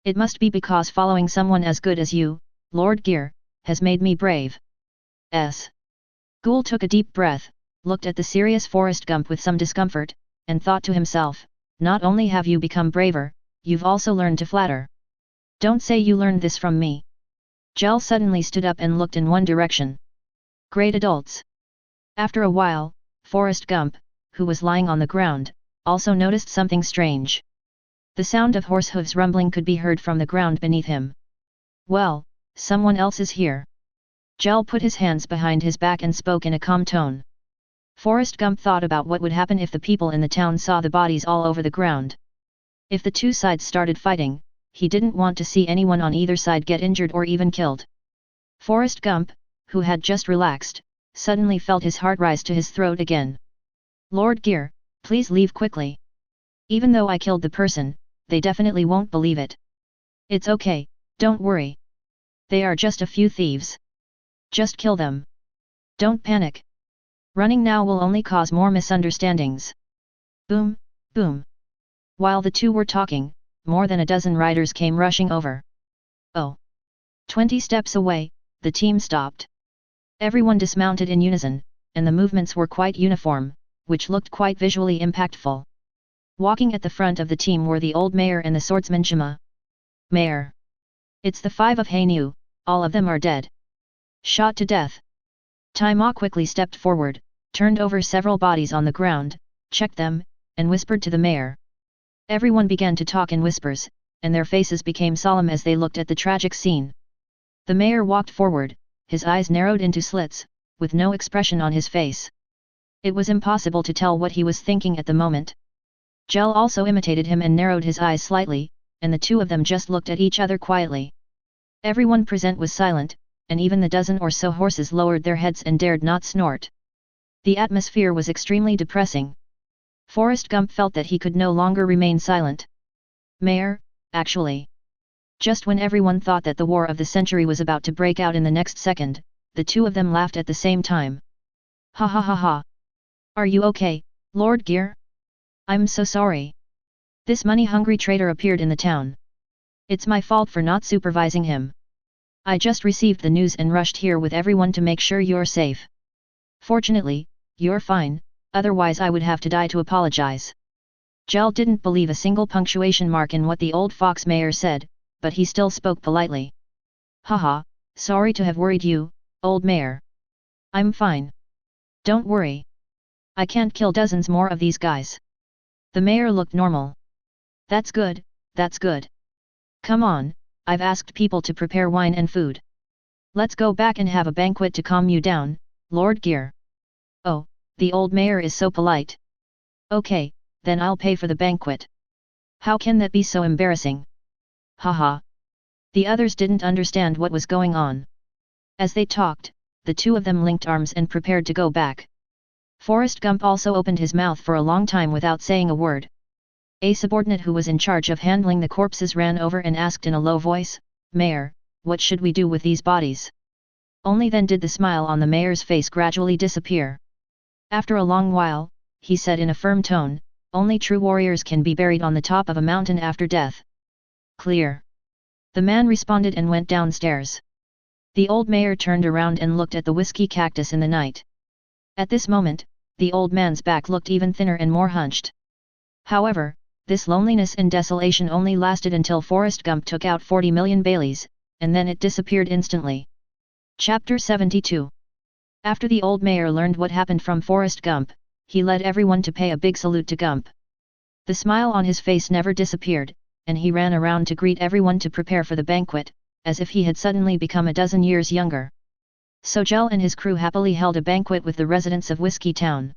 It must be because following someone as good as you, Lord Ger, has made me brave." Ghoul took a deep breath, looked at the serious Forrest Gump with some discomfort, and thought to himself, "Not only have you become braver, you've also learned to flatter. Don't say you learned this from me." Gale suddenly stood up and looked in one direction. Great adults. After a while, Forrest Gump, who was lying on the ground, also noticed something strange. The sound of horse hooves rumbling could be heard from the ground beneath him. "Well, someone else is here." Gale put his hands behind his back and spoke in a calm tone. Forrest Gump thought about what would happen if the people in the town saw the bodies all over the ground. If the two sides started fighting, he didn't want to see anyone on either side get injured or even killed. Forrest Gump, who had just relaxed, suddenly felt his heart rise to his throat again. Lord Gale, please leave quickly. Even though I killed the person, they definitely won't believe it. It's okay, don't worry. They are just a few thieves. Just kill them. Don't panic. Running now will only cause more misunderstandings. Boom, boom. While the two were talking, more than a dozen riders came rushing over. Oh. 20 steps away, the team stopped. Everyone dismounted in unison, and the movements were quite uniform, which looked quite visually impactful. Walking at the front of the team were the old mayor and the swordsman Shima. Mayor. It's the 5 of Hainu, all of them are dead. Shot to death. Taima quickly stepped forward, turned over several bodies on the ground, checked them, and whispered to the mayor. Everyone began to talk in whispers, and their faces became solemn as they looked at the tragic scene. The mayor walked forward, his eyes narrowed into slits, with no expression on his face. It was impossible to tell what he was thinking at the moment. Gale also imitated him and narrowed his eyes slightly, and the two of them just looked at each other quietly. Everyone present was silent, and even the dozen or so horses lowered their heads and dared not snort. The atmosphere was extremely depressing. Forrest Gump felt that he could no longer remain silent. Mayor, actually. Just when everyone thought that the war of the century was about to break out in the next second, the two of them laughed at the same time. Ha ha ha ha. Are you okay, Lord Gale? I'm so sorry. This money-hungry traitor appeared in the town. It's my fault for not supervising him. I just received the news and rushed here with everyone to make sure you're safe. Fortunately, you're fine, otherwise I would have to die to apologize. Gale didn't believe a single punctuation mark in what the old fox mayor said, but he still spoke politely. Haha, sorry to have worried you, old mayor. I'm fine. Don't worry. I can't kill dozens more of these guys. The mayor looked normal. That's good, that's good. Come on, I've asked people to prepare wine and food. Let's go back and have a banquet to calm you down, Lord Gale. Oh, the old mayor is so polite. Okay, then I'll pay for the banquet. How can that be so embarrassing? Haha. The others didn't understand what was going on. As they talked, the two of them linked arms and prepared to go back. Forrest Gump also opened his mouth for a long time without saying a word. A subordinate who was in charge of handling the corpses ran over and asked in a low voice, Mayor, what should we do with these bodies? Only then did the smile on the mayor's face gradually disappear. After a long while, he said in a firm tone, only true warriors can be buried on the top of a mountain after death. Clear. The man responded and went downstairs. The old mayor turned around and looked at the whiskey cactus in the night. At this moment, the old man's back looked even thinner and more hunched. However, this loneliness and desolation only lasted until Forrest Gump took out 40 million Baileys, and then it disappeared instantly. Chapter 72. After the old mayor learned what happened from Forrest Gump, he led everyone to pay a big salute to Gump. The smile on his face never disappeared, and he ran around to greet everyone to prepare for the banquet, as if he had suddenly become a dozen years younger. So Gale and his crew happily held a banquet with the residents of Whiskey Town.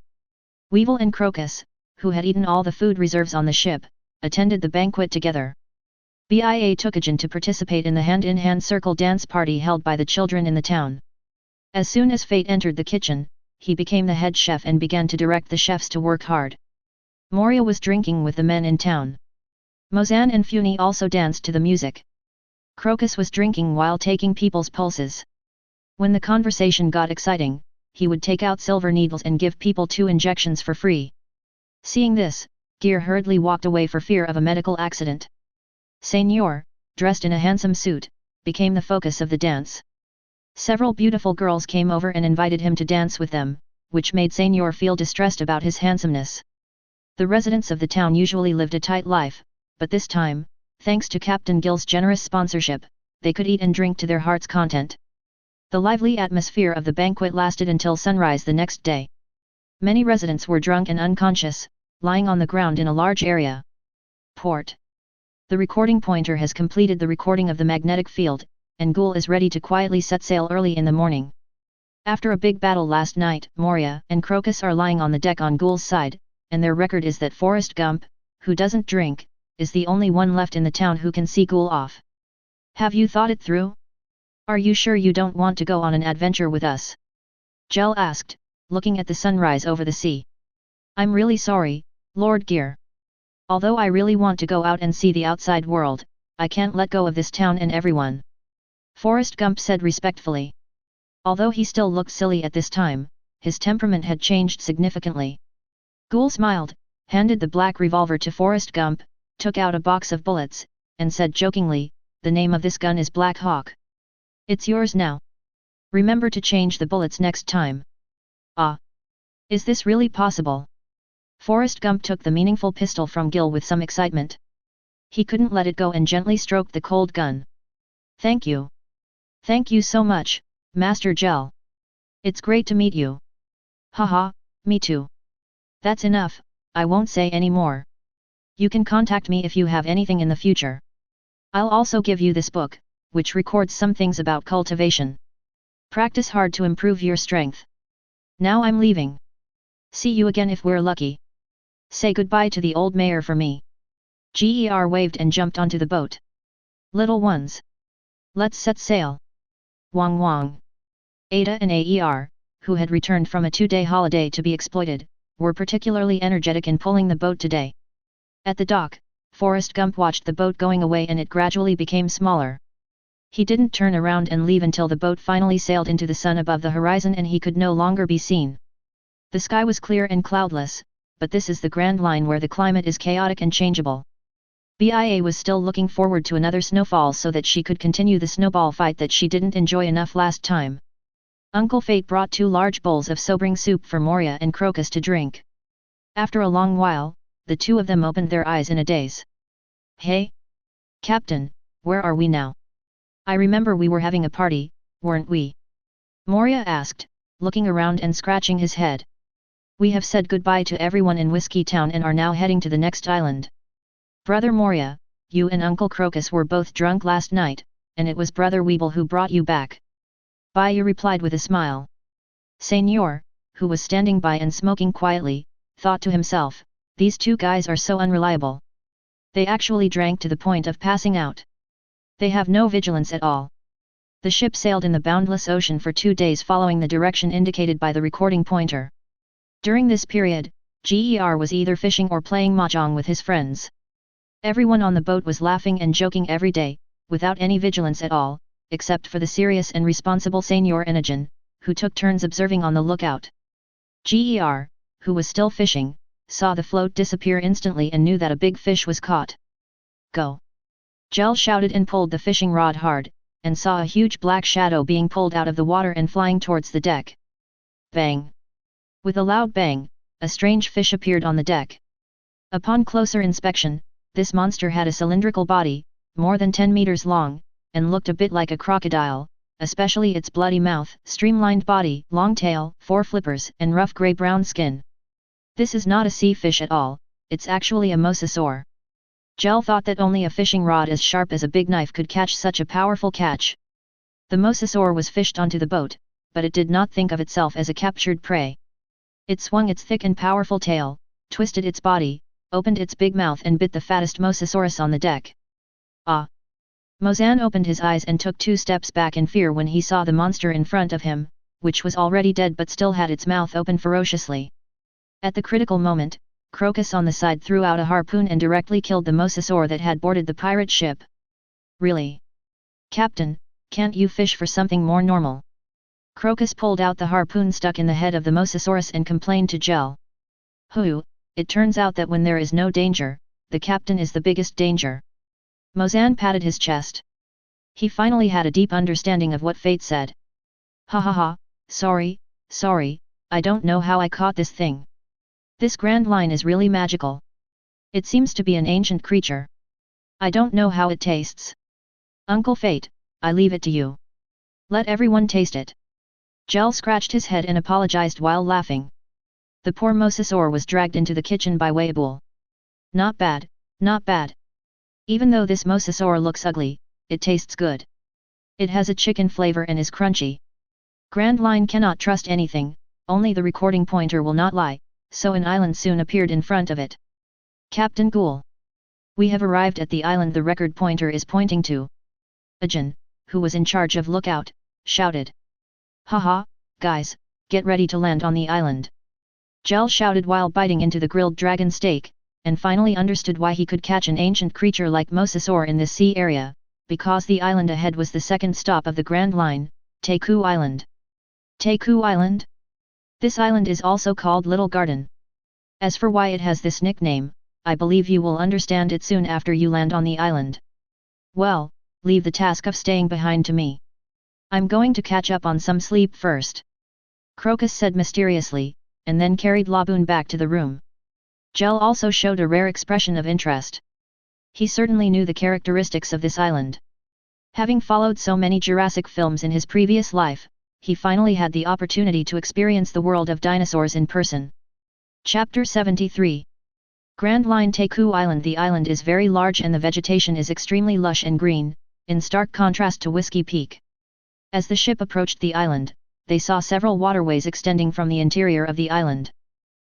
Weevil and Crocus, who had eaten all the food reserves on the ship, attended the banquet together. Bia took Ajin to participate in the hand-in-hand circle dance party held by the children in the town. As soon as Fate entered the kitchen, he became the head chef and began to direct the chefs to work hard. Moria was drinking with the men in town. Mozan and Funi also danced to the music. Crocus was drinking while taking people's pulses. When the conversation got exciting, he would take out silver needles and give people 2 injections for free. Seeing this, Gale hurriedly walked away for fear of a medical accident. Senor, dressed in a handsome suit, became the focus of the dance. Several beautiful girls came over and invited him to dance with them, which made Senor feel distressed about his handsomeness. The residents of the town usually lived a tight life, but this time, thanks to Captain Gale's generous sponsorship, they could eat and drink to their heart's content. The lively atmosphere of the banquet lasted until sunrise the next day. Many residents were drunk and unconscious, lying on the ground in a large area. Port. The recording pointer has completed the recording of the magnetic field, and Ghoul is ready to quietly set sail early in the morning. After a big battle last night, Moria and Crocus are lying on the deck on Ghoul's side, and their record is that Forrest Gump, who doesn't drink, is the only one left in the town who can see Ghoul off. Have you thought it through? Are you sure you don't want to go on an adventure with us? Gale asked, looking at the sunrise over the sea. I'm really sorry, Lord Gear. Although I really want to go out and see the outside world, I can't let go of this town and everyone. Forrest Gump said respectfully. Although he still looked silly at this time, his temperament had changed significantly. Ghoul smiled, handed the black revolver to Forrest Gump, took out a box of bullets, and said jokingly, "The name of this gun is Black Hawk. It's yours now. Remember to change the bullets next time." Ah! Is this really possible? Forrest Gump took the meaningful pistol from Gale with some excitement. He couldn't let it go and gently stroked the cold gun. "Thank you. Thank you so much, Master Gale. It's great to meet you." "Haha, me too. That's enough, I won't say any more. You can contact me if you have anything in the future. I'll also give you this book, which records some things about cultivation. Practice hard to improve your strength. Now I'm leaving. See you again if we're lucky. Say goodbye to the old mayor for me." Ger waved and jumped onto the boat. "Little ones. Let's set sail." Wong wong. Ada and Aer, who had returned from a 2-day holiday to be exploited, were particularly energetic in pulling the boat today. At the dock, Forrest Gump watched the boat going away and it gradually became smaller. He didn't turn around and leave until the boat finally sailed into the sun above the horizon and he could no longer be seen. The sky was clear and cloudless, but this is the Grand Line where the climate is chaotic and changeable. Bia was still looking forward to another snowfall so that she could continue the snowball fight that she didn't enjoy enough last time. Uncle Fate brought 2 large bowls of sobering soup for Moria and Crocus to drink. After a long while, the 2 of them opened their eyes in a daze. "Hey? Captain, where are we now? I remember we were having a party, weren't we?" Moria asked, looking around and scratching his head. "We have said goodbye to everyone in Whiskey Town and are now heading to the next island. Brother Moria, you and Uncle Crocus were both drunk last night, and it was Brother Weeble who brought you back." Bia replied with a smile. Senor, who was standing by and smoking quietly, thought to himself, "These 2 guys are so unreliable. They actually drank to the point of passing out. They have no vigilance at all." The ship sailed in the boundless ocean for 2 days following the direction indicated by the recording pointer. During this period, Ger was either fishing or playing mahjong with his friends. Everyone on the boat was laughing and joking every day, without any vigilance at all, except for the serious and responsible Senor Enogen, who took turns observing on the lookout. Ger, who was still fishing, saw the float disappear instantly and knew that a big fish was caught. "Go!" Gale shouted and pulled the fishing rod hard, and saw a huge black shadow being pulled out of the water and flying towards the deck. Bang! With a loud bang, a strange fish appeared on the deck. Upon closer inspection, this monster had a cylindrical body, more than 10 meters long, and looked a bit like a crocodile, especially its bloody mouth, streamlined body, long tail, 4 flippers, and rough grey-brown skin. This is not a sea fish at all, it's actually a mosasaur. Gale thought that only a fishing rod as sharp as a big knife could catch such a powerful catch. The mosasaur was fished onto the boat, but it did not think of itself as a captured prey. It swung its thick and powerful tail, twisted its body, opened its big mouth and bit the fattest mosasaurus on the deck. Ah! Mozan opened his eyes and took 2 steps back in fear when he saw the monster in front of him, which was already dead but still had its mouth open ferociously. At the critical moment, Crocus on the side threw out a harpoon and directly killed the mosasaur that had boarded the pirate ship. "Really? Captain, can't you fish for something more normal?" Crocus pulled out the harpoon stuck in the head of the mosasaurus and complained to Gale. "Hoo, it turns out that when there is no danger, the captain is the biggest danger." Mozan patted his chest. He finally had a deep understanding of what fate said. "Ha ha ha, sorry, I don't know how I caught this thing. This Grand Line is really magical. It seems to be an ancient creature. I don't know how it tastes. Uncle Fate, I leave it to you. Let everyone taste it." Gale scratched his head and apologized while laughing. The poor mosasaur was dragged into the kitchen by Weeble. "Not bad, not bad. Even though this mosasaur looks ugly, it tastes good. It has a chicken flavor and is crunchy. Grand Line cannot trust anything, only the recording pointer will not lie, so an island soon appeared in front of it. Captain Ghoul. We have arrived at the island the record pointer is pointing to. Ajin, who was in charge of lookout, shouted. Haha, guys, get ready to land on the island. Gale shouted while biting into the grilled dragon steak, and finally understood why he could catch an ancient creature like Mosasaur in this sea area, because the island ahead was the second stop of the Grand Line, Teiku Island. Teiku Island? This island is also called Little Garden. As for why it has this nickname, I believe you will understand it soon after you land on the island. Well, leave the task of staying behind to me. I'm going to catch up on some sleep first. Crocus said mysteriously, and then carried Laboon back to the room. Gale also showed a rare expression of interest. He certainly knew the characteristics of this island. Having followed so many Jurassic films in his previous life, he finally had the opportunity to experience the world of dinosaurs in person. Chapter 73. Grand Line Teiku Island. The island is very large and the vegetation is extremely lush and green, in stark contrast to Whiskey Peak. As the ship approached the island, they saw several waterways extending from the interior of the island.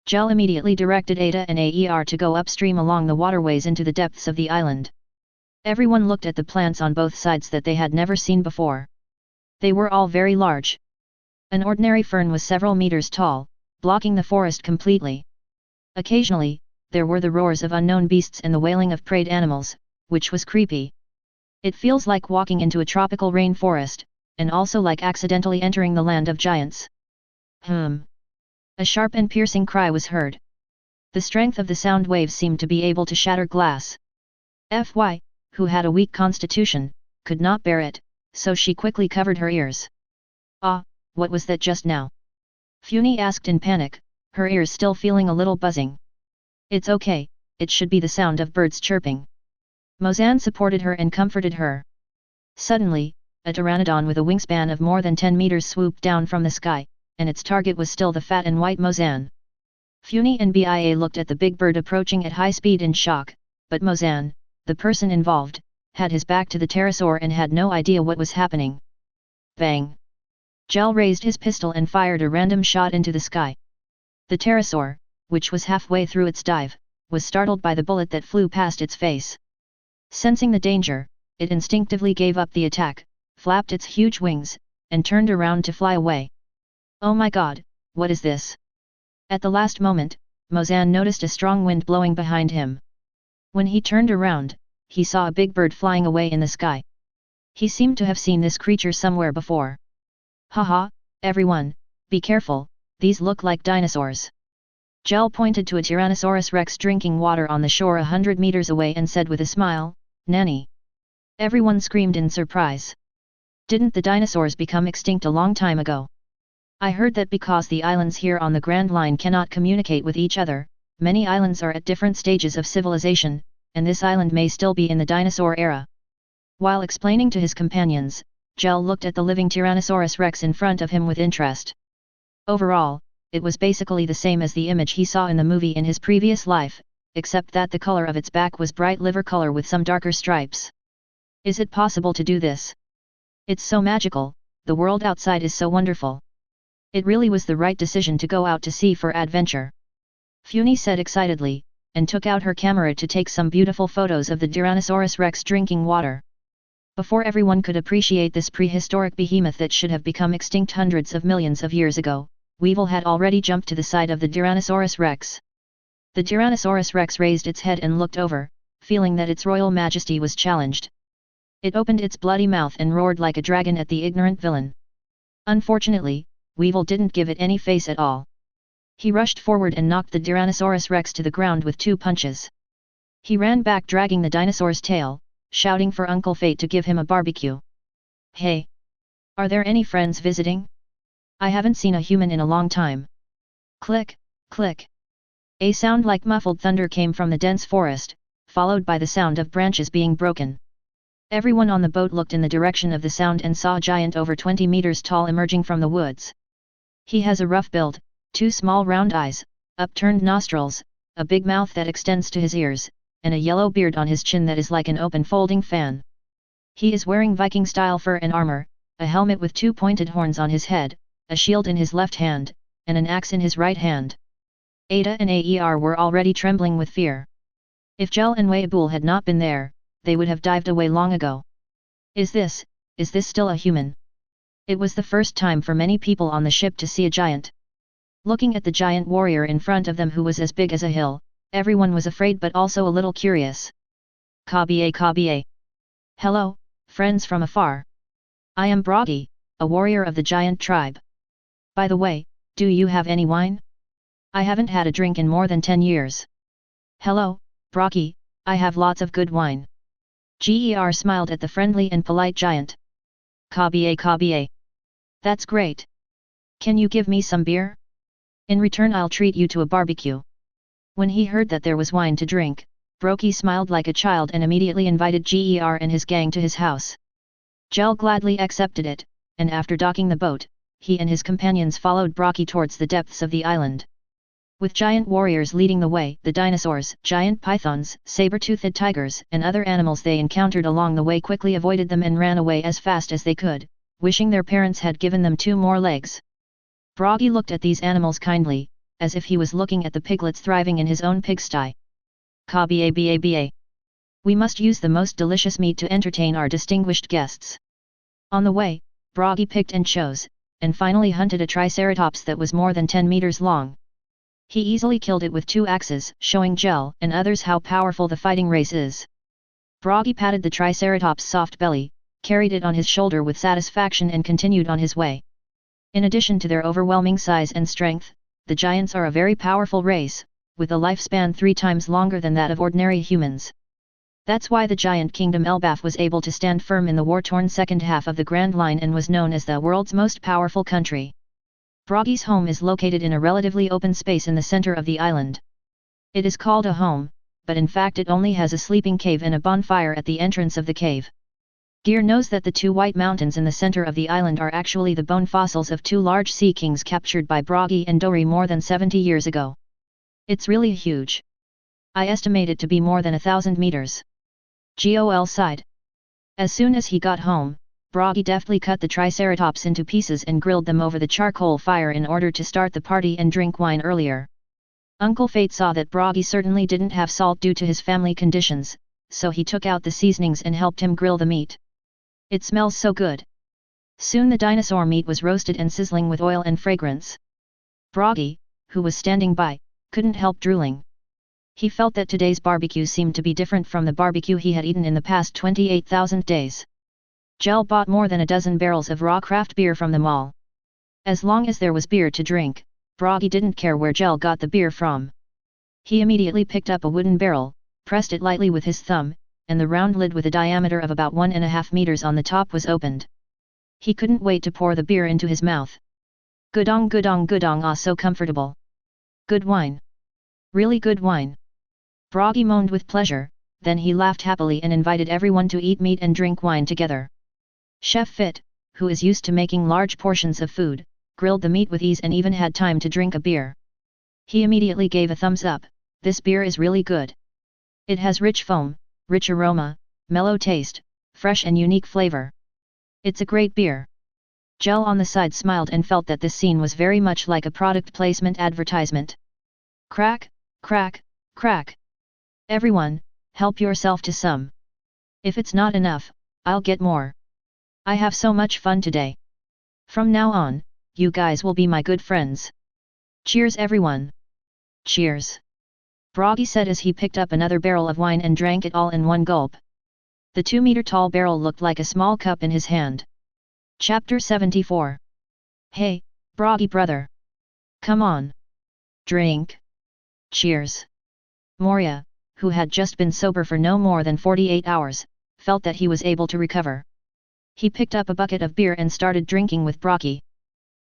Gale immediately directed Ada and Aer to go upstream along the waterways into the depths of the island. Everyone looked at the plants on both sides that they had never seen before. They were all very large. An ordinary fern was several meters tall, blocking the forest completely. Occasionally, there were the roars of unknown beasts and the wailing of preyed animals, which was creepy. It feels like walking into a tropical rainforest, and also like accidentally entering the land of giants. A sharp and piercing cry was heard. The strength of the sound waves seemed to be able to shatter glass. Fy, who had a weak constitution, could not bear it, so she quickly covered her ears. Ah, what was that just now? Funi asked in panic, her ears still feeling a little buzzing. It's okay, it should be the sound of birds chirping. Mozan supported her and comforted her. Suddenly, a pteranodon with a wingspan of more than 10 meters swooped down from the sky, and its target was still the fat and white Mozan. Funi and Bia looked at the big bird approaching at high speed in shock, but Mozan, the person involved, had his back to the pterosaur and had no idea what was happening. Bang! Gale raised his pistol and fired a random shot into the sky. The pterosaur, which was halfway through its dive, was startled by the bullet that flew past its face. Sensing the danger, it instinctively gave up the attack, flapped its huge wings, and turned around to fly away. Oh my god, what is this? At the last moment, Mozan noticed a strong wind blowing behind him. When he turned around, he saw a big bird flying away in the sky. He seemed to have seen this creature somewhere before. Haha, everyone, be careful, these look like dinosaurs. Gale pointed to a Tyrannosaurus Rex drinking water on the shore 100 meters away and said with a smile, Nanny. Everyone screamed in surprise. Didn't the dinosaurs become extinct a long time ago? I heard that because the islands here on the Grand Line cannot communicate with each other, many islands are at different stages of civilization, and this island may still be in the dinosaur era. While explaining to his companions, Gale looked at the living Tyrannosaurus Rex in front of him with interest. Overall, it was basically the same as the image he saw in the movie in his previous life, except that the color of its back was bright liver color with some darker stripes. Is it possible to do this? It's so magical, the world outside is so wonderful. It really was the right decision to go out to sea for adventure. Funi said excitedly, and took out her camera to take some beautiful photos of the Tyrannosaurus Rex drinking water. Before everyone could appreciate this prehistoric behemoth that should have become extinct hundreds of millions of years ago, Weevil had already jumped to the side of the Tyrannosaurus Rex. The Tyrannosaurus Rex raised its head and looked over, feeling that its royal majesty was challenged. It opened its bloody mouth and roared like a dragon at the ignorant villain. Unfortunately, Weevil didn't give it any face at all. He rushed forward and knocked the Tyrannosaurus Rex to the ground with 2 punches. He ran back dragging the dinosaur's tail, shouting for Uncle Fate to give him a barbecue. Hey! Are there any friends visiting? I haven't seen a human in a long time. Click, click. A sound like muffled thunder came from the dense forest, followed by the sound of branches being broken. Everyone on the boat looked in the direction of the sound and saw a giant over 20 meters tall emerging from the woods. He has a rough build, 2 small round eyes, upturned nostrils, a big mouth that extends to his ears, and a yellow beard on his chin that is like an open folding fan. He is wearing Viking-style fur and armor, a helmet with 2 pointed horns on his head, a shield in his left hand, and an axe in his right hand. Ada and Aer were already trembling with fear. If Gale and Weibul had not been there, they would have dived away long ago. Is this still a human? It was the first time for many people on the ship to see a giant. Looking at the giant warrior in front of them who was as big as a hill, everyone was afraid but also a little curious. Kabiye. Hello, friends from afar. I am Bragi, a warrior of the giant tribe. By the way, do you have any wine? I haven't had a drink in more than 10 years. Hello, Bragi, I have lots of good wine. Ger smiled at the friendly and polite giant. Kabiye. That's great. Can you give me some beer? In return I'll treat you to a barbecue. When he heard that there was wine to drink, Bragi smiled like a child and immediately invited Ger and his gang to his house. Gale gladly accepted it, and after docking the boat, he and his companions followed Bragi towards the depths of the island. With giant warriors leading the way, the dinosaurs, giant pythons, saber-toothed tigers, and other animals they encountered along the way quickly avoided them and ran away as fast as they could, wishing their parents had given them 2 more legs. Bragi looked at these animals kindly, as if he was looking at the piglets thriving in his own pigsty. Kabiye. We must use the most delicious meat to entertain our distinguished guests. On the way, Bragi picked and chose, and finally hunted a triceratops that was more than 10 meters long. He easily killed it with 2 axes, showing Gale and others how powerful the fighting race is. Bragi patted the triceratops' soft belly, carried it on his shoulder with satisfaction and continued on his way. In addition to their overwhelming size and strength, the giants are a very powerful race, with a lifespan 3 times longer than that of ordinary humans. That's why the giant kingdom Elbaf was able to stand firm in the war-torn second half of the Grand Line and was known as the world's most powerful country. Bragi's home is located in a relatively open space in the center of the island. It is called a home, but in fact it only has a sleeping cave and a bonfire at the entrance of the cave. Ger knows that the 2 white mountains in the center of the island are actually the bone fossils of 2 large sea kings captured by Bragi and Dori more than 70 years ago. It's really huge. I estimate it to be more than 1,000 meters. Gol sighed. As soon as he got home, Bragi deftly cut the triceratops into pieces and grilled them over the charcoal fire in order to start the party and drink wine earlier. Uncle Fate saw that Bragi certainly didn't have salt due to his family conditions, so he took out the seasonings and helped him grill the meat. It smells so good. Soon the dinosaur meat was roasted and sizzling with oil and fragrance. Bragi, who was standing by, couldn't help drooling. He felt that today's barbecue seemed to be different from the barbecue he had eaten in the past 28,000 days. Gale bought more than a dozen barrels of raw craft beer from the mall. As long as there was beer to drink, Bragi didn't care where Gale got the beer from. He immediately picked up a wooden barrel, pressed it lightly with his thumb, and the round lid with a diameter of about 1.5 meters on the top was opened. He couldn't wait to pour the beer into his mouth. Gudong, ah, so comfortable. Good wine. Really good wine. Bragi moaned with pleasure, then he laughed happily and invited everyone to eat meat and drink wine together. Chef Fit, who is used to making large portions of food, grilled the meat with ease and even had time to drink a beer. He immediately gave a thumbs up. This beer is really good. It has rich foam, rich aroma, mellow taste, fresh and unique flavor. It's a great beer. Gale on the side smiled and felt that this scene was very much like a product placement advertisement. Crack, crack, crack. Everyone, help yourself to some. If it's not enough, I'll get more. I have so much fun today. From now on, you guys will be my good friends. Cheers everyone. Cheers. Bragi said as he picked up another barrel of wine and drank it all in one gulp. The 2-meter-tall barrel looked like a small cup in his hand. Chapter 74. Hey, Bragi brother. Come on. Drink. Cheers. Moria, who had just been sober for no more than 48 hours, felt that he was able to recover. He picked up a bucket of beer and started drinking with Bragi.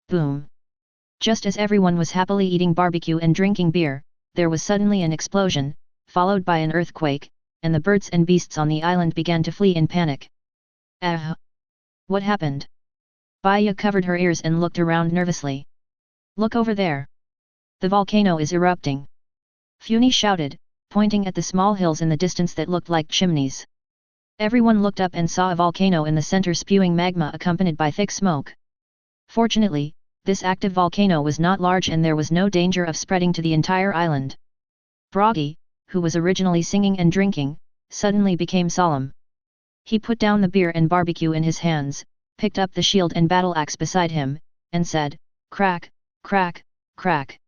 Boom. Just as everyone was happily eating barbecue and drinking beer, there was suddenly an explosion, followed by an earthquake, and the birds and beasts on the island began to flee in panic. What happened? Baya covered her ears and looked around nervously. Look over there. The volcano is erupting. Funi shouted, pointing at the small hills in the distance that looked like chimneys. Everyone looked up and saw a volcano in the center spewing magma accompanied by thick smoke. Fortunately, this active volcano was not large and there was no danger of spreading to the entire island. Bragi, who was originally singing and drinking, suddenly became solemn. He put down the beer and barbecue in his hands, picked up the shield and battle axe beside him, and said, "Crack, crack, crack.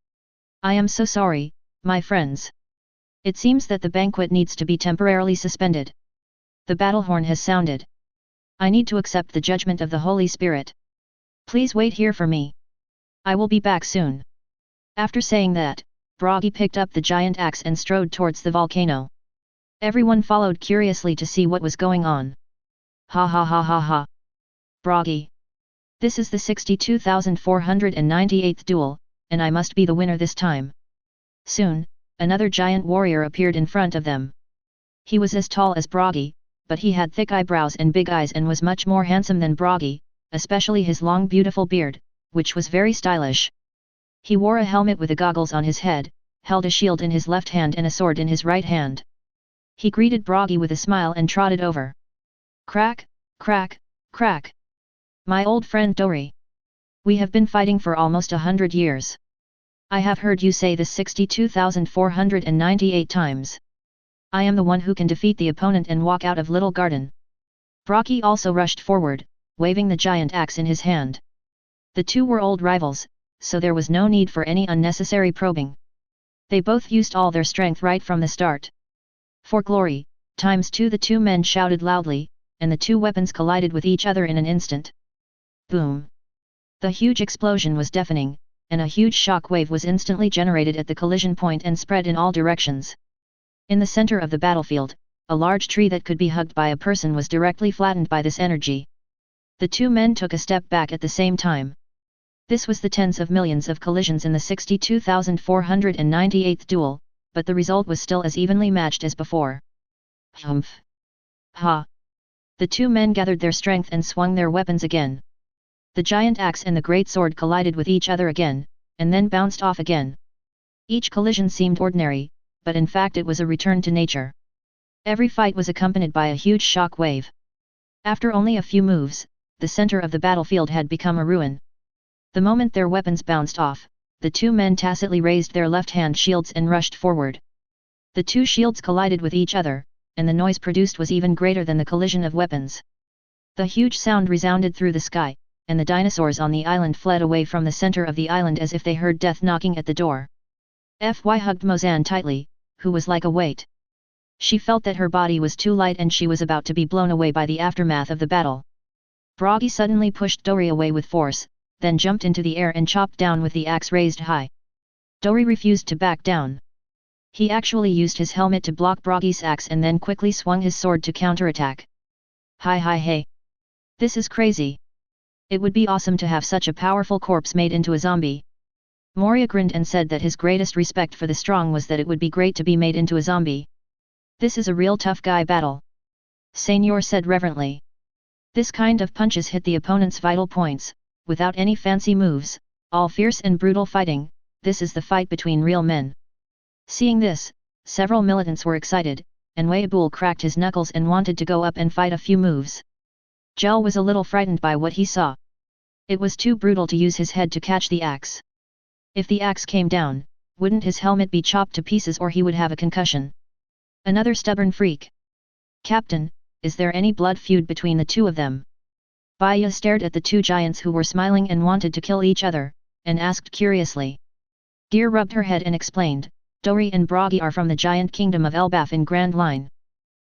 I am so sorry, my friends. It seems that the banquet needs to be temporarily suspended. The battle horn has sounded. I need to accept the judgment of the Holy Spirit. Please wait here for me. I will be back soon." After saying that, Bragi picked up the giant axe and strode towards the volcano. Everyone followed curiously to see what was going on. Ha ha ha ha ha. Bragi. This is the 62,498th duel, and I must be the winner this time. Soon, another giant warrior appeared in front of them. He was as tall as Bragi, but he had thick eyebrows and big eyes and was much more handsome than Bragi, especially his long beautiful beard, which was very stylish. He wore a helmet with the goggles on his head, held a shield in his left hand and a sword in his right hand. He greeted Bragi with a smile and trotted over. "Crack, crack, crack. My old friend Dori. We have been fighting for almost 100 years. I have heard you say this 62,498 times. I am the one who can defeat the opponent and walk out of Little Garden." Bragi also rushed forward, waving the giant axe in his hand. The two were old rivals, so there was no need for any unnecessary probing. They both used all their strength right from the start. "For glory, ×2!" the two men shouted loudly, and the two weapons collided with each other in an instant. Boom! The huge explosion was deafening, and a huge shock wave was instantly generated at the collision point and spread in all directions. In the center of the battlefield, a large tree that could be hugged by a person was directly flattened by this energy. The two men took a step back at the same time. This was the tens of millions of collisions in the 62,498th duel, but the result was still as evenly matched as before. Humph! Ha! The two men gathered their strength and swung their weapons again. The giant axe and the great sword collided with each other again, and then bounced off again. Each collision seemed ordinary, but in fact it was a return to nature. Every fight was accompanied by a huge shock wave. After only a few moves, the center of the battlefield had become a ruin. The moment their weapons bounced off, the two men tacitly raised their left-hand shields and rushed forward. The two shields collided with each other, and the noise produced was even greater than the collision of weapons. The huge sound resounded through the sky, and the dinosaurs on the island fled away from the center of the island as if they heard death knocking at the door. Fy hugged Mozan tightly, who was like a weight. She felt that her body was too light and she was about to be blown away by the aftermath of the battle. Bragi suddenly pushed Dori away with force, then jumped into the air and chopped down with the axe raised high. Dori refused to back down. He actually used his helmet to block Bragi's axe and then quickly swung his sword to counterattack. Hi hi hey! This is crazy! It would be awesome to have such a powerful corpse made into a zombie. Moria grinned and said that his greatest respect for the strong was that it would be great to be made into a zombie. This is a real tough guy battle. Senor said reverently. This kind of punches hit the opponent's vital points, without any fancy moves, all fierce and brutal fighting. This is the fight between real men. Seeing this, several militants were excited, and Weibul cracked his knuckles and wanted to go up and fight a few moves. Gale was a little frightened by what he saw. It was too brutal to use his head to catch the axe. If the axe came down, wouldn't his helmet be chopped to pieces or he would have a concussion? Another stubborn freak. "Captain, is there any blood feud between the two of them?" Baya stared at the two giants who were smiling and wanted to kill each other, and asked curiously. Deer rubbed her head and explained, "Dori and Bragi are from the giant kingdom of Elbaf in Grand Line.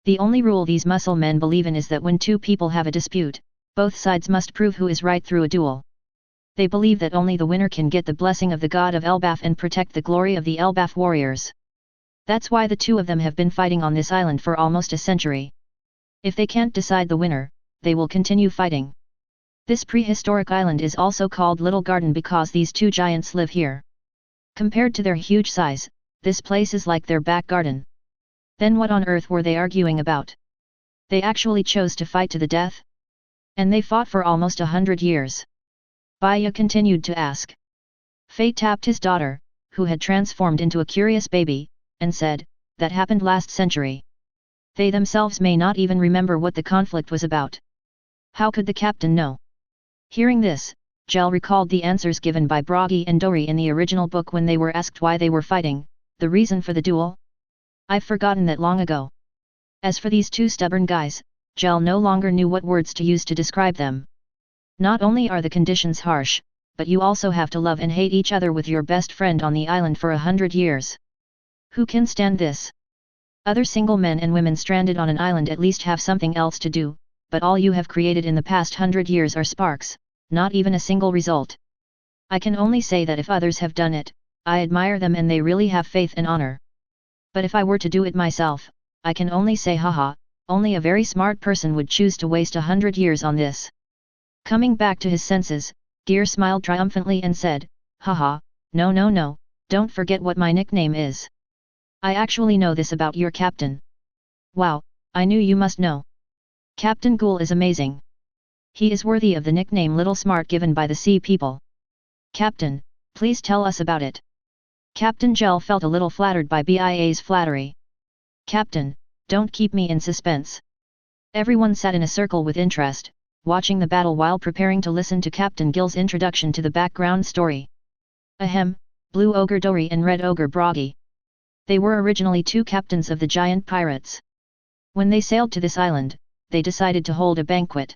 The only rule these muscle men believe in is that when two people have a dispute, both sides must prove who is right through a duel. They believe that only the winner can get the blessing of the god of Elbaf and protect the glory of the Elbaf warriors. That's why the two of them have been fighting on this island for almost a century. If they can't decide the winner, they will continue fighting. This prehistoric island is also called Little Garden because these two giants live here. Compared to their huge size, this place is like their back garden." Then what on earth were they arguing about? They actually chose to fight to the death? And they fought for almost 100 years. Baya continued to ask. Faye tapped his daughter, who had transformed into a curious baby, and said, "That happened last century. They themselves may not even remember what the conflict was about. How could the captain know?" Hearing this, Gale recalled the answers given by Bragi and Dori in the original book when they were asked why they were fighting, the reason for the duel. I've forgotten that long ago. As for these two stubborn guys, Gale no longer knew what words to use to describe them. Not only are the conditions harsh, but you also have to love and hate each other with your best friend on the island for 100 years. Who can stand this? Other single men and women stranded on an island at least have something else to do, but all you have created in the past 100 years are sparks, not even a single result. I can only say that if others have done it, I admire them and they really have faith and honor. But if I were to do it myself, I can only say haha, only a very smart person would choose to waste 100 years on this. Coming back to his senses, Gear smiled triumphantly and said, haha, no, don't forget what my nickname is. I actually know this about your captain. Wow, I knew you must know. Captain Ghoul is amazing. He is worthy of the nickname Little Smart given by the sea people. Captain, please tell us about it. Captain Gale felt a little flattered by BIA's flattery. Captain, don't keep me in suspense. Everyone sat in a circle with interest, watching the battle while preparing to listen to Captain Gale's introduction to the background story. Ahem, Blue Ogre Dori and Red Ogre Bragi. They were originally two captains of the giant pirates. When they sailed to this island, they decided to hold a banquet.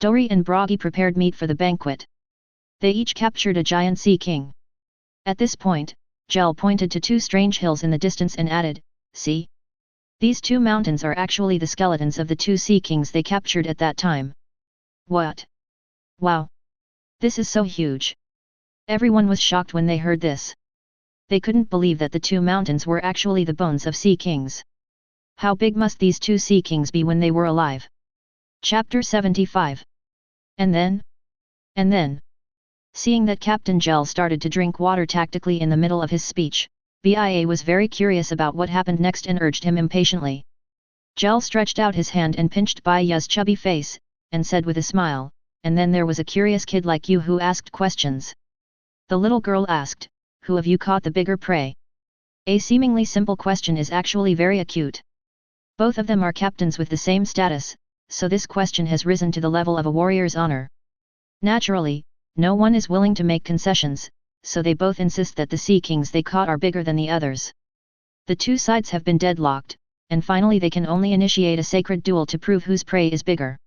Dori and Bragi prepared meat for the banquet. They each captured a giant sea king. At this point, Gale pointed to two strange hills in the distance and added, see? These two mountains are actually the skeletons of the two sea kings they captured at that time. What? Wow! This is so huge! Everyone was shocked when they heard this. They couldn't believe that the two mountains were actually the bones of sea kings. How big must these two sea kings be when they were alive? Chapter 75. And then? Seeing that Captain Gale started to drink water tactically in the middle of his speech, BIA was very curious about what happened next and urged him impatiently. Gale stretched out his hand and pinched Bia's chubby face, and said with a smile, and then there was a curious kid like you who asked questions. The little girl asked, who of you caught the bigger prey? A seemingly simple question is actually very acute. Both of them are captains with the same status, so this question has risen to the level of a warrior's honor. Naturally, no one is willing to make concessions, so they both insist that the sea kings they caught are bigger than the others. The two sides have been deadlocked, and finally they can only initiate a sacred duel to prove whose prey is bigger.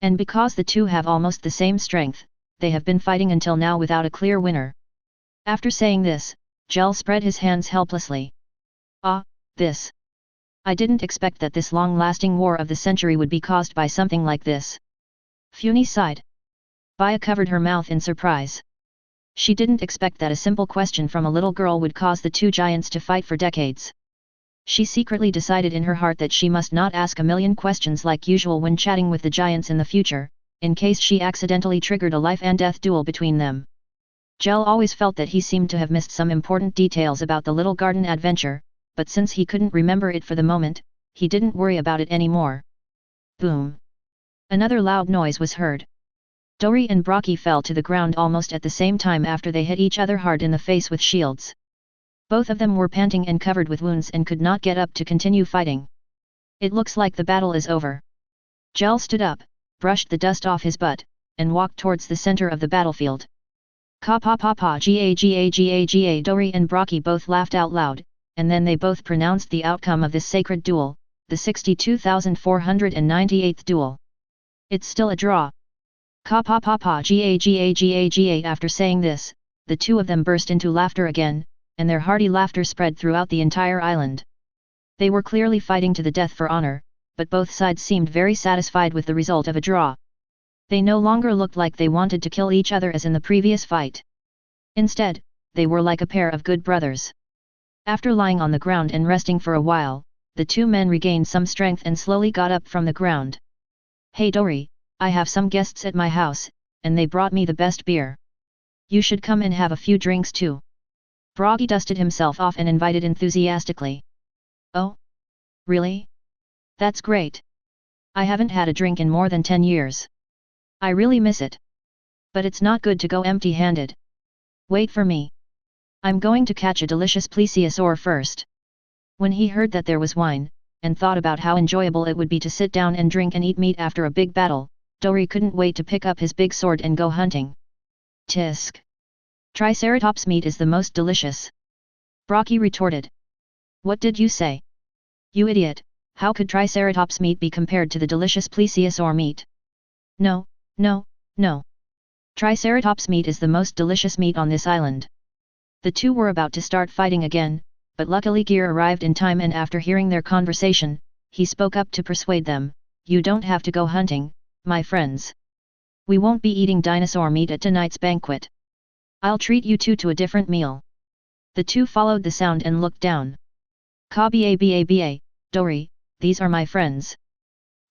And because the two have almost the same strength, they have been fighting until now without a clear winner. After saying this, Gale spread his hands helplessly. This. I didn't expect that this long-lasting war of the century would be caused by something like this. Funi sighed. Bia covered her mouth in surprise. She didn't expect that a simple question from a little girl would cause the two giants to fight for decades. She secretly decided in her heart that she must not ask a million questions like usual when chatting with the giants in the future, in case she accidentally triggered a life and death duel between them. Gale always felt that he seemed to have missed some important details about the little garden adventure, but since he couldn't remember it for the moment, he didn't worry about it anymore. Boom! Another loud noise was heard. Dori and Bragi fell to the ground almost at the same time after they hit each other hard in the face with shields. Both of them were panting and covered with wounds and could not get up to continue fighting. It looks like the battle is over. Gale stood up, brushed the dust off his butt, and walked towards the center of the battlefield. Ka pa pa pa ga. Dori and Bragi both laughed out loud, and then they both pronounced the outcome of this sacred duel, the 62,498th duel. It's still a draw. Ka pa pa pa ga. After saying this, the two of them burst into laughter again, and their hearty laughter spread throughout the entire island. They were clearly fighting to the death for honor, but both sides seemed very satisfied with the result of a draw. They no longer looked like they wanted to kill each other as in the previous fight. Instead, they were like a pair of good brothers. After lying on the ground and resting for a while, the two men regained some strength and slowly got up from the ground. Hey Dori, I have some guests at my house, and they brought me the best beer. You should come and have a few drinks too. Bragi dusted himself off and invited enthusiastically. Oh? Really? That's great. I haven't had a drink in more than 10 years. I really miss it. But it's not good to go empty-handed. Wait for me. I'm going to catch a delicious plesiosaur first. When he heard that there was wine, and thought about how enjoyable it would be to sit down and drink and eat meat after a big battle, Dori couldn't wait to pick up his big sword and go hunting. Tisk. Triceratops meat is the most delicious. Brocky retorted. What did you say? You idiot, how could Triceratops meat be compared to the delicious plesiosaur meat? No, no, no. Triceratops meat is the most delicious meat on this island. The two were about to start fighting again, but luckily Gale arrived in time, and after hearing their conversation, he spoke up to persuade them, you don't have to go hunting, my friends. We won't be eating dinosaur meat at tonight's banquet. I'll treat you two to a different meal. The two followed the sound and looked down. Ka-ba-ba-ba, Dory, these are my friends.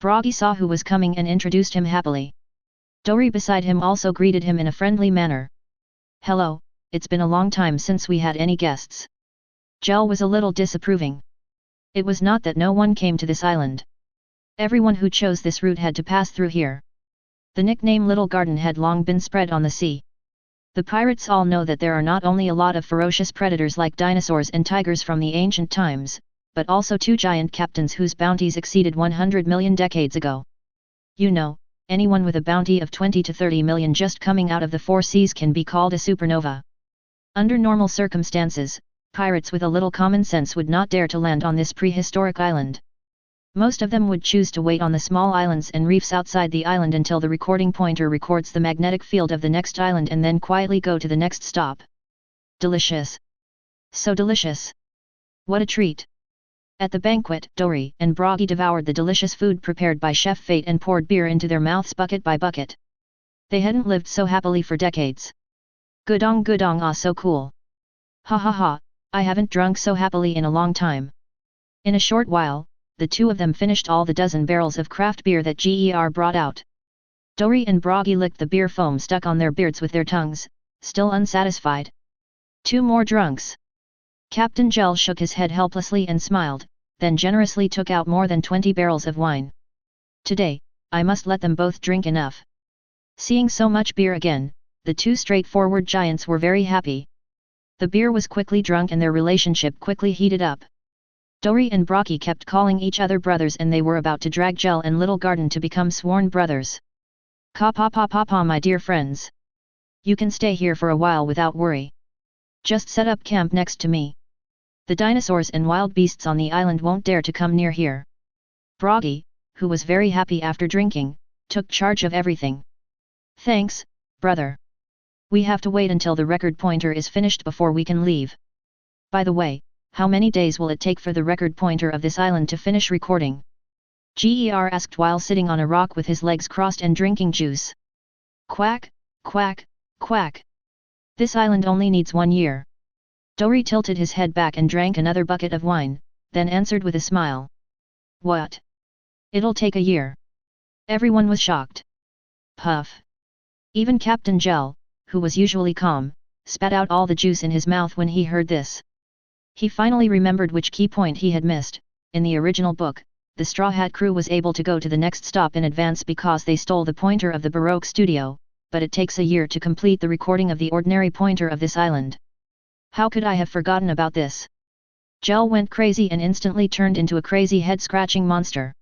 Brocky saw who was coming and introduced him happily. Dory beside him also greeted him in a friendly manner. Hello, it's been a long time since we had any guests. Gale was a little disapproving. It was not that no one came to this island. Everyone who chose this route had to pass through here. The nickname Little Garden had long been spread on the sea. The pirates all know that there are not only a lot of ferocious predators like dinosaurs and tigers from the ancient times, but also two giant captains whose bounties exceeded 100 million decades ago. You know, anyone with a bounty of 20 to 30 million just coming out of the four seas can be called a supernova. Under normal circumstances, pirates with a little common sense would not dare to land on this prehistoric island. Most of them would choose to wait on the small islands and reefs outside the island until the recording pointer records the magnetic field of the next island and then quietly go to the next stop. Delicious. So delicious. What a treat. At the banquet, Dory and Brocky devoured the delicious food prepared by Chef Fate and poured beer into their mouths bucket by bucket. They hadn't lived so happily for decades. Goodong ah, so cool. Ha ha ha, I haven't drunk so happily in a long time. In a short while, the two of them finished all the dozen barrels of craft beer that Gale brought out. Dory and Brocky licked the beer foam stuck on their beards with their tongues, still unsatisfied. 2 more drunks. Captain Gale shook his head helplessly and smiled, then generously took out more than 20 barrels of wine. Today, I must let them both drink enough. Seeing so much beer again, the two straightforward giants were very happy. The beer was quickly drunk and their relationship quickly heated up. Dory and Brocky kept calling each other brothers, and they were about to drag Gale and Little Garden to become sworn brothers. Ka-pa-pa-pa-pa, my dear friends. You can stay here for a while without worry. Just set up camp next to me. The dinosaurs and wild beasts on the island won't dare to come near here. Brocky, who was very happy after drinking, took charge of everything. Thanks, brother. We have to wait until the record pointer is finished before we can leave. By the way, how many days will it take for the record pointer of this island to finish recording? Gale asked while sitting on a rock with his legs crossed and drinking juice. Quack, quack, quack. This island only needs 1 year. Dory tilted his head back and drank another bucket of wine, then answered with a smile. What? It'll take a year. Everyone was shocked. Puff. Even Captain Gale, who was usually calm, spat out all the juice in his mouth when he heard this. He finally remembered which key point he had missed. In the original book, the Straw Hat crew was able to go to the next stop in advance because they stole the pointer of the Baroque studio, but it takes a year to complete the recording of the ordinary pointer of this island. How could I have forgotten about this? Gale went crazy and instantly turned into a crazy head-scratching monster.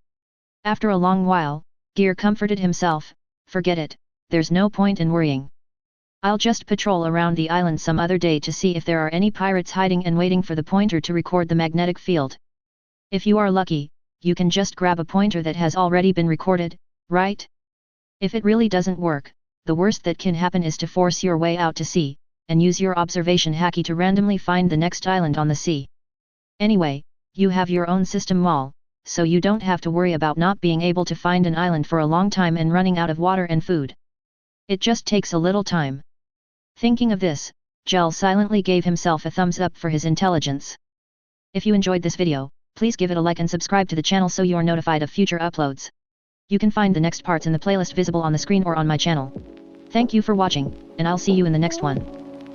After a long while, Gale comforted himself, forget it, there's no point in worrying. I'll just patrol around the island some other day to see if there are any pirates hiding and waiting for the pointer to record the magnetic field. If you are lucky, you can just grab a pointer that has already been recorded, right? If it really doesn't work, the worst that can happen is to force your way out to sea, and use your observation hacky to randomly find the next island on the sea. Anyway, you have your own system wall, so you don't have to worry about not being able to find an island for a long time and running out of water and food. It just takes a little time. Thinking of this, Gale silently gave himself a thumbs up for his intelligence. If you enjoyed this video, please give it a like and subscribe to the channel so you are notified of future uploads. You can find the next parts in the playlist visible on the screen or on my channel. Thank you for watching, and I'll see you in the next one.